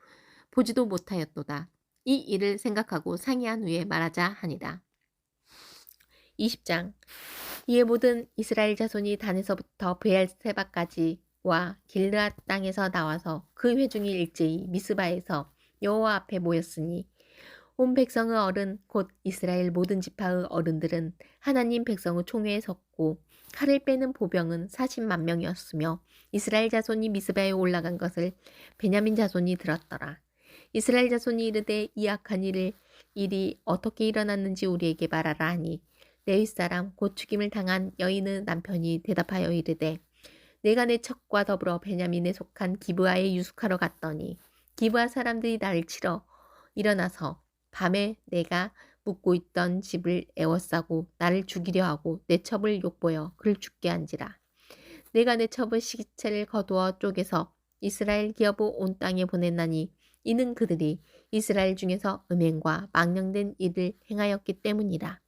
Speaker 1: 보지도 못하였도다. 이 일을 생각하고 상의한 후에 말하자 하니라. 20장. 이에 모든 이스라엘 자손이 단에서부터 브엘세바까지와 길르앗 땅에서 나와서 그 회중이 일제히 미스바에서 여호와 앞에 모였으니 온 백성의 어른 곧 이스라엘 모든 지파의 어른들은 하나님 백성의 총회에 섰고 칼을 빼는 보병은 40만 명이었으며 이스라엘 자손이 미스바에 올라간 것을 베냐민 자손이 들었더라. 이스라엘 자손이 이르되 이 악한 일이 어떻게 일어났는지 우리에게 말하라 하니 레위 사람 곧 죽임을 당한 여인의 남편이 대답하여 이르되 내가 내 척과 더불어 베냐민에 속한 기브아에 유숙하러 갔더니 기브아 사람들이 나를 치러 일어나서 밤에 내가 묵고 있던 집을 에워싸고 나를 죽이려 하고 내 첩을 욕보여 그를 죽게 한지라. 내가 내 첩의 시체를 거두어 쪼개서 이스라엘 기업의 온 땅에 보냈나니 이는 그들이 이스라엘 중에서 음행과 망령된 일을 행하였기 때문이라.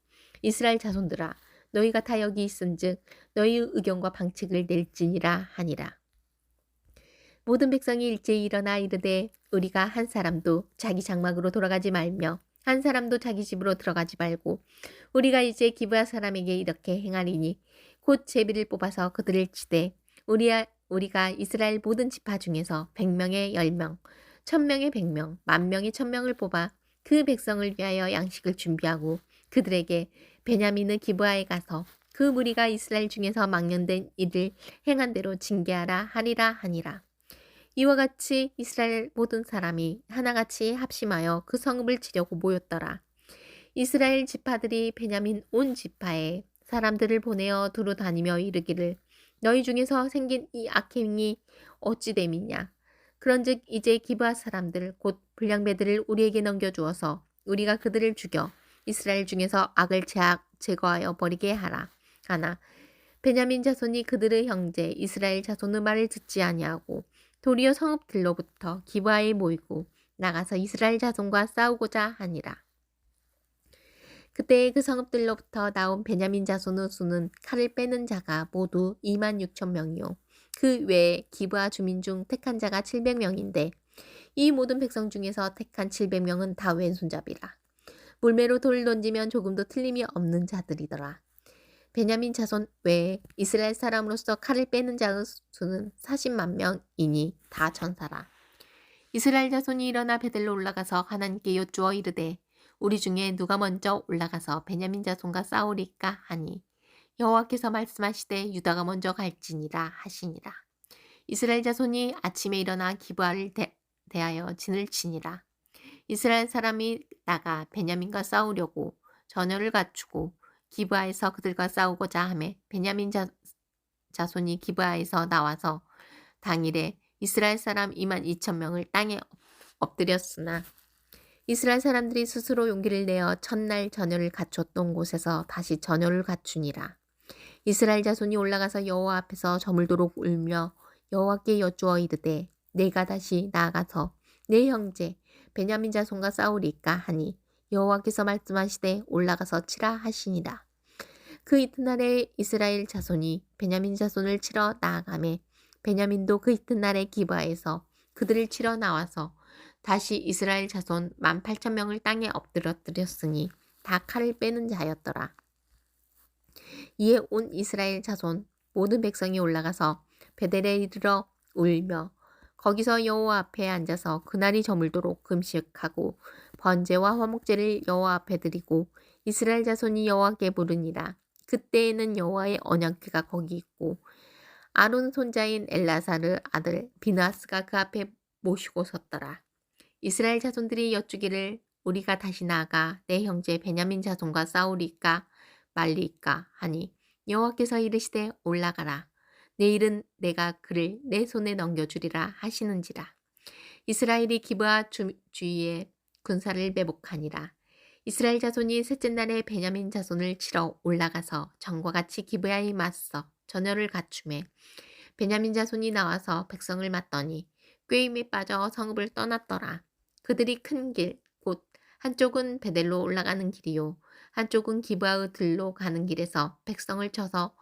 Speaker 1: 이스라엘 자손들아 너희가 다 여기 있은즉 너희의 의견과 방책을 낼지니라 하니라. 모든 백성이 일제히 일어나 이르되 우리가 한 사람도 자기 장막으로 돌아가지 말며 한 사람도 자기 집으로 들어가지 말고 우리가 이제 기브아 사람에게 이렇게 행하리니 곧 제비를 뽑아서 그들을 치되 우리가 이스라엘 모든 지파 중에서 100명에 10명 1000명에 100명 10,000명에 1000명을 뽑아 그 백성을 위하여 양식을 준비하고 그들에게 베냐민의 기브아에 가서 그 무리가 이스라엘 중에서 망령된 일을 행한 대로 징계하라 하리라 하니라. 이와 같이 이스라엘 모든 사람이 하나같이 합심하여 그 성읍을 치려고 모였더라. 이스라엘 지파들이 베냐민 온 지파에 사람들을 보내어 두루 다니며 이르기를 너희 중에서 생긴 이 악행이 어찌 됨이냐. 그런즉 이제 기브아 사람들 곧 불량배들을 우리에게 넘겨주어서 우리가 그들을 죽여 이스라엘 중에서 악을 제거하여 버리게 하라. 하나 베냐민 자손이 그들의 형제 이스라엘 자손의 말을 듣지 아니하고 도리어 성읍들로부터 기브아에 모이고 나가서 이스라엘 자손과 싸우고자 하니라. 그때 그 성읍들로부터 나온 베냐민 자손의 수는 칼을 빼는 자가 모두 26,000명이요. 그 외에 기브아 주민 중 택한 자가 700명인데 이 모든 백성 중에서 택한 700명은 다 왼손잡이라. 물매로 돌을 던지면 조금도 틀림이 없는 자들이더라. 베냐민 자손 외에 이스라엘 사람으로서 칼을 빼는 자의 수는 40만 명이니 다 전사라. 이스라엘 자손이 일어나 베델로 올라가서 하나님께 여쭈어 이르되 우리 중에 누가 먼저 올라가서 베냐민 자손과 싸우리까 하니 여호와께서 말씀하시되 유다가 먼저 갈지니라 하시니라. 이스라엘 자손이 아침에 일어나 기브아를 대하여 진을 치니라. 이스라엘 사람이 나가 베냐민과 싸우려고 전열을 갖추고 기브아에서 그들과 싸우고자 하매 베냐민 자손이 기브아에서 나와서 당일에 이스라엘 사람 22,000명을 땅에 엎드렸으나 이스라엘 사람들이 스스로 용기를 내어 첫날 전열을 갖췄던 곳에서 다시 전열을 갖추니라. 이스라엘 자손이 올라가서 여호와 앞에서 저물도록 울며 여호와께 여쭈어 이르되 내가 다시 나아가서 내 형제 베냐민 자손과 싸우리까 하니 여호와께서 말씀하시되 올라가서 치라 하시니라. 그 이튿날에 이스라엘 자손이 베냐민 자손을 치러 나아가매 베냐민도 그 이튿날에 기브아에서 그들을 치러 나와서 다시 이스라엘 자손 18,000명을 땅에 엎드렸으니 다 칼을 빼는 자였더라. 이에 온 이스라엘 자손 모든 백성이 올라가서 베델에 이르러 울며 거기서 여호와 앞에 앉아서 그날이 저물도록 금식하고 번제와 화목제를 여호와 앞에 드리고 이스라엘 자손이 여호와께 부르니라. 그때에는 여호와의 언약궤가 거기 있고 아론 손자인 엘라사르 아들 비느하스가 그 앞에 모시고 섰더라. 이스라엘 자손들이 여쭈기를 우리가 다시 나아가 내 형제 베냐민 자손과 싸우리까 말리까 하니 여호와께서 이르시되 올라가라. 내일은 내가 그를 내 손에 넘겨주리라 하시는지라. 이스라엘이 기브아 주위에 군사를 매복하니라. 이스라엘 자손이 셋째 날에 베냐민 자손을 치러 올라가서 전과 같이 기브아에 맞서 전열을 갖추매 베냐민 자손이 나와서 백성을 맞더니 꾀임에 빠져 성읍을 떠났더라. 그들이 큰 길, 곧 한쪽은 베델로 올라가는 길이요 한쪽은 기브아의 들로 가는 길에서 백성을 쳐서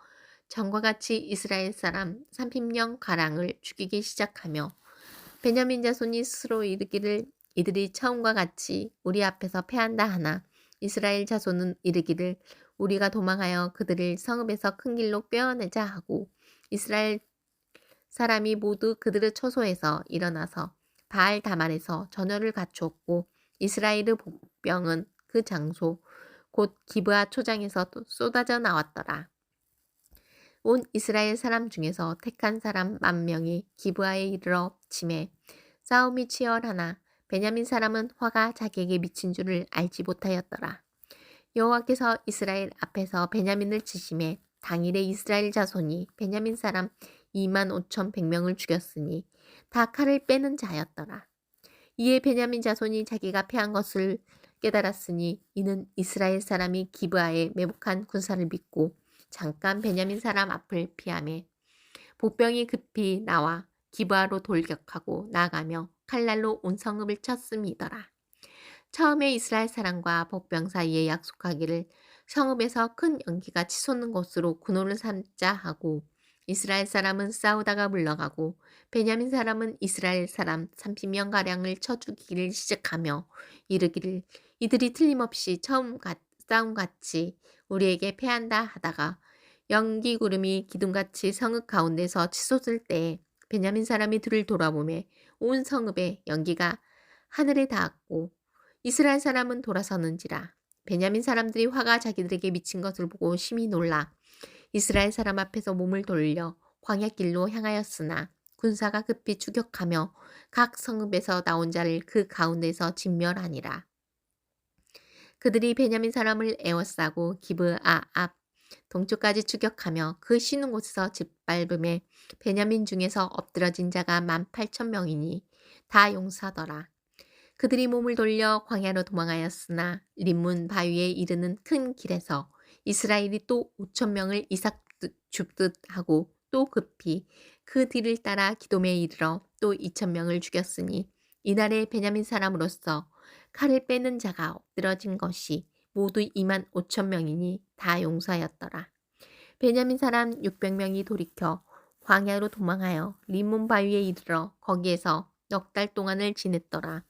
Speaker 1: 전과 같이 이스라엘 사람 30명 가량을 죽이기 시작하며 베냐민 자손이 스스로 이르기를 이들이 처음과 같이 우리 앞에서 패한다 하나 이스라엘 자손은 이르기를 우리가 도망하여 그들을 성읍에서 큰 길로 빼어내자 하고 이스라엘 사람이 모두 그들의 처소에서 일어나서 바알 다말에서 전열을 갖추었고 이스라엘의 복병은 그 장소 곧 기브아 초장에서 쏟아져 나왔더라. 온 이스라엘 사람 중에서 택한 사람 10,000명이 기브아에 이르러 치매 싸움이 치열하나 베냐민 사람은 화가 자기에게 미친 줄을 알지 못하였더라. 여호와께서 이스라엘 앞에서 베냐민을 치심에 당일에 이스라엘 자손이 베냐민 사람 25,100명을 죽였으니 다 칼을 빼는 자였더라. 이에 베냐민 자손이 자기가 패한 것을 깨달았으니 이는 이스라엘 사람이 기브아에 매복한 군사를 믿고 잠깐 베냐민 사람 앞을 피하매 복병이 급히 나와 기브아로 돌격하고 나가며 칼날로 온 성읍을 쳤음이더라. 처음에 이스라엘 사람과 복병 사이에 약속하기를 성읍에서 큰 연기가 치솟는 곳으로 군호를 삼자 하고 이스라엘 사람은 싸우다가 물러가고 베냐민 사람은 이스라엘 사람 30명가량을 쳐 죽이기를 시작하며 이르기를 이들이 틀림없이 처음 싸움같이 우리에게 패한다 하다가 연기 구름이 기둥같이 성읍 가운데서 치솟을 때에 베냐민 사람이 뒤를 돌아보매 온 성읍에 연기가 하늘에 닿았고 이스라엘 사람은 돌아서는지라. 베냐민 사람들이 화가 자기들에게 미친 것을 보고 심히 놀라 이스라엘 사람 앞에서 몸을 돌려 광야길로 향하였으나 군사가 급히 추격하며 각 성읍에서 나온 자를 그 가운데서 진멸하니라. 그들이 베냐민 사람을 에워싸고 기브아 앞 동쪽까지 추격하며 그 쉬는 곳에서 짓밟음에 베냐민 중에서 엎드러진 자가 18,000명이니 다 용사더라. 그들이 몸을 돌려 광야로 도망하였으나 림문 바위에 이르는 큰 길에서 이스라엘이 또 5,000명을 이삭 줍듯 하고 또 급히 그 뒤를 따라 기돔에 이르러 또 2,000명을 죽였으니 이날에 베냐민 사람으로서 칼을 빼는 자가 엎드러진 것이 모두 25,000명이니 다 용사였더라. 베냐민 사람 600명이 돌이켜 광야로 도망하여 림몬 바위에 이르러 거기에서 넉 달 동안을 지냈더라.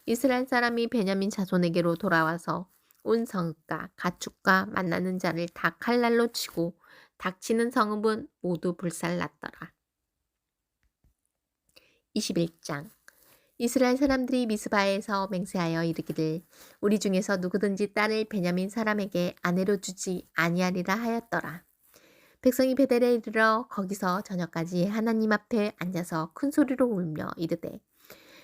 Speaker 1: 이스라엘 사람이 베냐민 자손에게로 돌아와서 온 성읍과 가축과 만나는 자를 다 칼날로 치고 닥치는 성읍은 모두 불살랐더라. 21장 이스라엘 사람들이 미스바에서 맹세하여 이르기를 우리 중에서 누구든지 딸을 베냐민 사람에게 아내로 주지 아니하리라 하였더라. 백성이 베델에 이르러 거기서 저녁까지 하나님 앞에 앉아서 큰 소리로 울며 이르되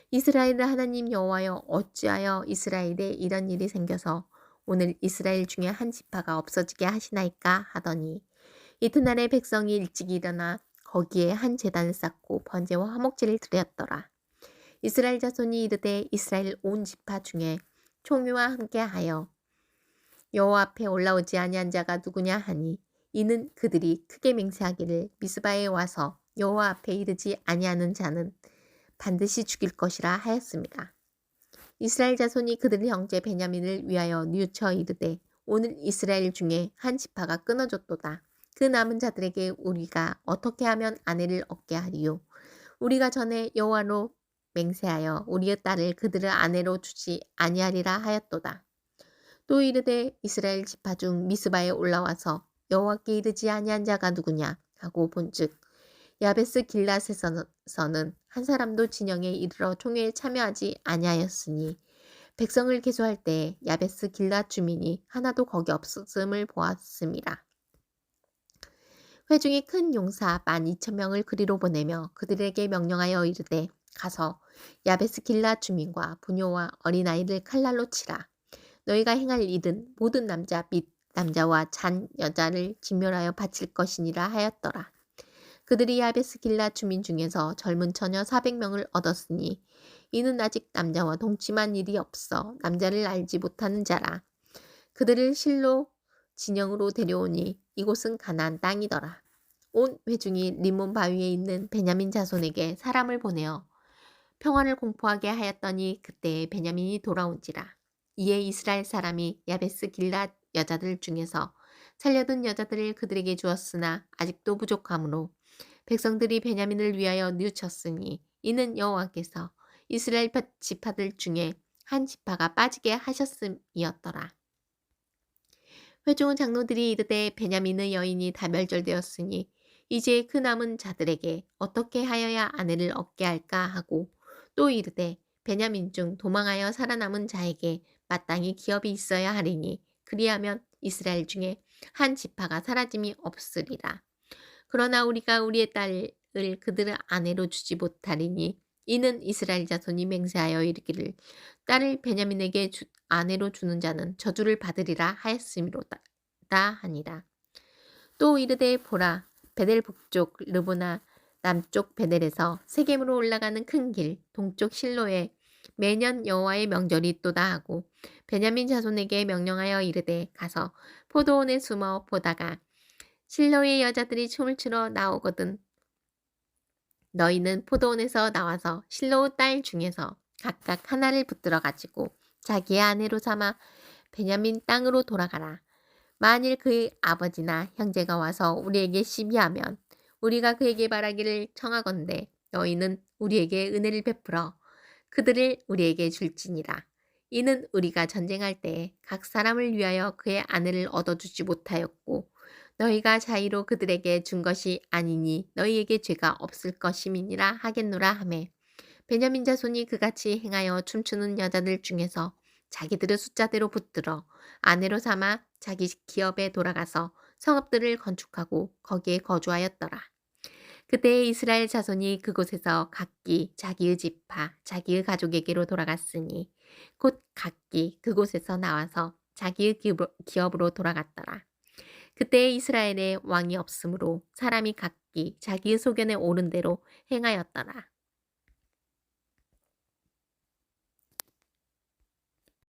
Speaker 1: 이스라엘의 하나님 여호와여 어찌하여 이스라엘에 이런 일이 생겨서 오늘 이스라엘 중에 한 지파가 없어지게 하시나이까 하더니 이튿날에 백성이 일찍 일어나 거기에 한 제단을 쌓고 번제와 화목제를 드렸더라. 이스라엘 자손이 이르되 이스라엘 온 지파 중에 총회와 함께하여 여호와 앞에 올라오지 아니한 자가 누구냐 하니 이는 그들이 크게 맹세하기를 미스바에 와서 여호와 앞에 이르지 아니하는 자는 반드시 죽일 것이라 하였습니다. 이스라엘 자손이 그들의 형제 베냐민을 위하여 뉘우쳐 이르되 오늘 이스라엘 중에 한 지파가 끊어졌도다. 그 남은 자들에게 우리가 어떻게 하면 아내를 얻게 하리요. 우리가 전에 여호와로 맹세하여 우리의 딸을 그들의 아내로 주지 아니하리라 하였도다. 또 이르되 이스라엘 지파 중 미스바에 올라와서 여호와께 이르지 아니한 자가 누구냐 하고 본즉 야베스 길앗에서는 한 사람도 진영에 이르러 총회에 참여하지 아니하였으니 백성을 계수할 때 야베스 길앗 주민이 하나도 거기 없음을 보았습니다. 회중이 큰 용사 12,000명을 그리로 보내며 그들에게 명령하여 이르되 가서 야베스 길앗 주민과 부녀와 어린아이를 칼날로 치라. 너희가 행할 일은 모든 남자 및 남자와 잔 여자를 진멸하여 바칠 것이니라 하였더라. 그들이 야베스 길앗 주민 중에서 젊은 처녀 400명을 얻었으니 이는 아직 남자와 동침한 일이 없어 남자를 알지 못하는 자라. 그들을 실로 진영으로 데려오니 이곳은 가나안 땅이더라. 온 회중이 림몬 바위에 있는 베냐민 자손에게 사람을 보내어 평안을 공포하게 하였더니 그때에 베냐민이 돌아온지라. 이에 이스라엘 사람이 야베스 길앗 여자들 중에서 살려둔 여자들을 그들에게 주었으나 아직도 부족하므로 백성들이 베냐민을 위하여 뉘우쳤으니 이는 여호와께서 이스라엘 지파들 중에 한 지파가 빠지게 하셨음이었더라. 회중 장로들이 이르되 베냐민의 여인이 다 멸절되었으니 이제 그 남은 자들에게 어떻게 하여야 아내를 얻게 할까 하고 또 이르되 베냐민 중 도망하여 살아남은 자에게 마땅히 기업이 있어야 하리니 그리하면 이스라엘 중에 한 지파가 사라짐이 없으리라. 그러나 우리가 우리의 딸을 그들의 아내로 주지 못하리니 이는 이스라엘 자손이 맹세하여 이르기를 딸을 베냐민에게 아내로 주는 자는 저주를 받으리라 하였음이로다 하니라. 또 이르되 보라 베델 북쪽 르보나 남쪽 베델에서 세겜으로 올라가는 큰 길 동쪽 실로에 매년 여호와의 명절이 있도다 하고 베냐민 자손에게 명령하여 이르되 가서 포도원에 숨어 보다가 실로의 여자들이 춤을 추러 나오거든 너희는 포도원에서 나와서 실로 딸 중에서 각각 하나를 붙들어 가지고 자기의 아내로 삼아 베냐민 땅으로 돌아가라. 만일 그의 아버지나 형제가 와서 우리에게 시비하면 우리가 그에게 말하기를 청하건대 너희는 우리에게 은혜를 베풀어 그들을 우리에게 줄지니라. 이는 우리가 전쟁할 때 각 사람을 위하여 그의 아내를 얻어주지 못하였고 너희가 자의로 그들에게 준 것이 아니니 너희에게 죄가 없을 것임이니라 하겠노라 하매 베냐민 자손이 그같이 행하여 춤추는 여자들 중에서 자기들의 숫자대로 붙들어 아내로 삼아 자기 기업에 돌아가서 성읍들을 건축하고 거기에 거주하였더라. 그때 이스라엘 자손이 그곳에서 각기 자기의 지파 자기의 가족에게로 돌아갔으니 곧 각기 그곳에서 나와서 자기의 기업으로 돌아갔더라. 그때 이스라엘에 왕이 없으므로 사람이 각기 자기의 소견에 오른 대로 행하였더라.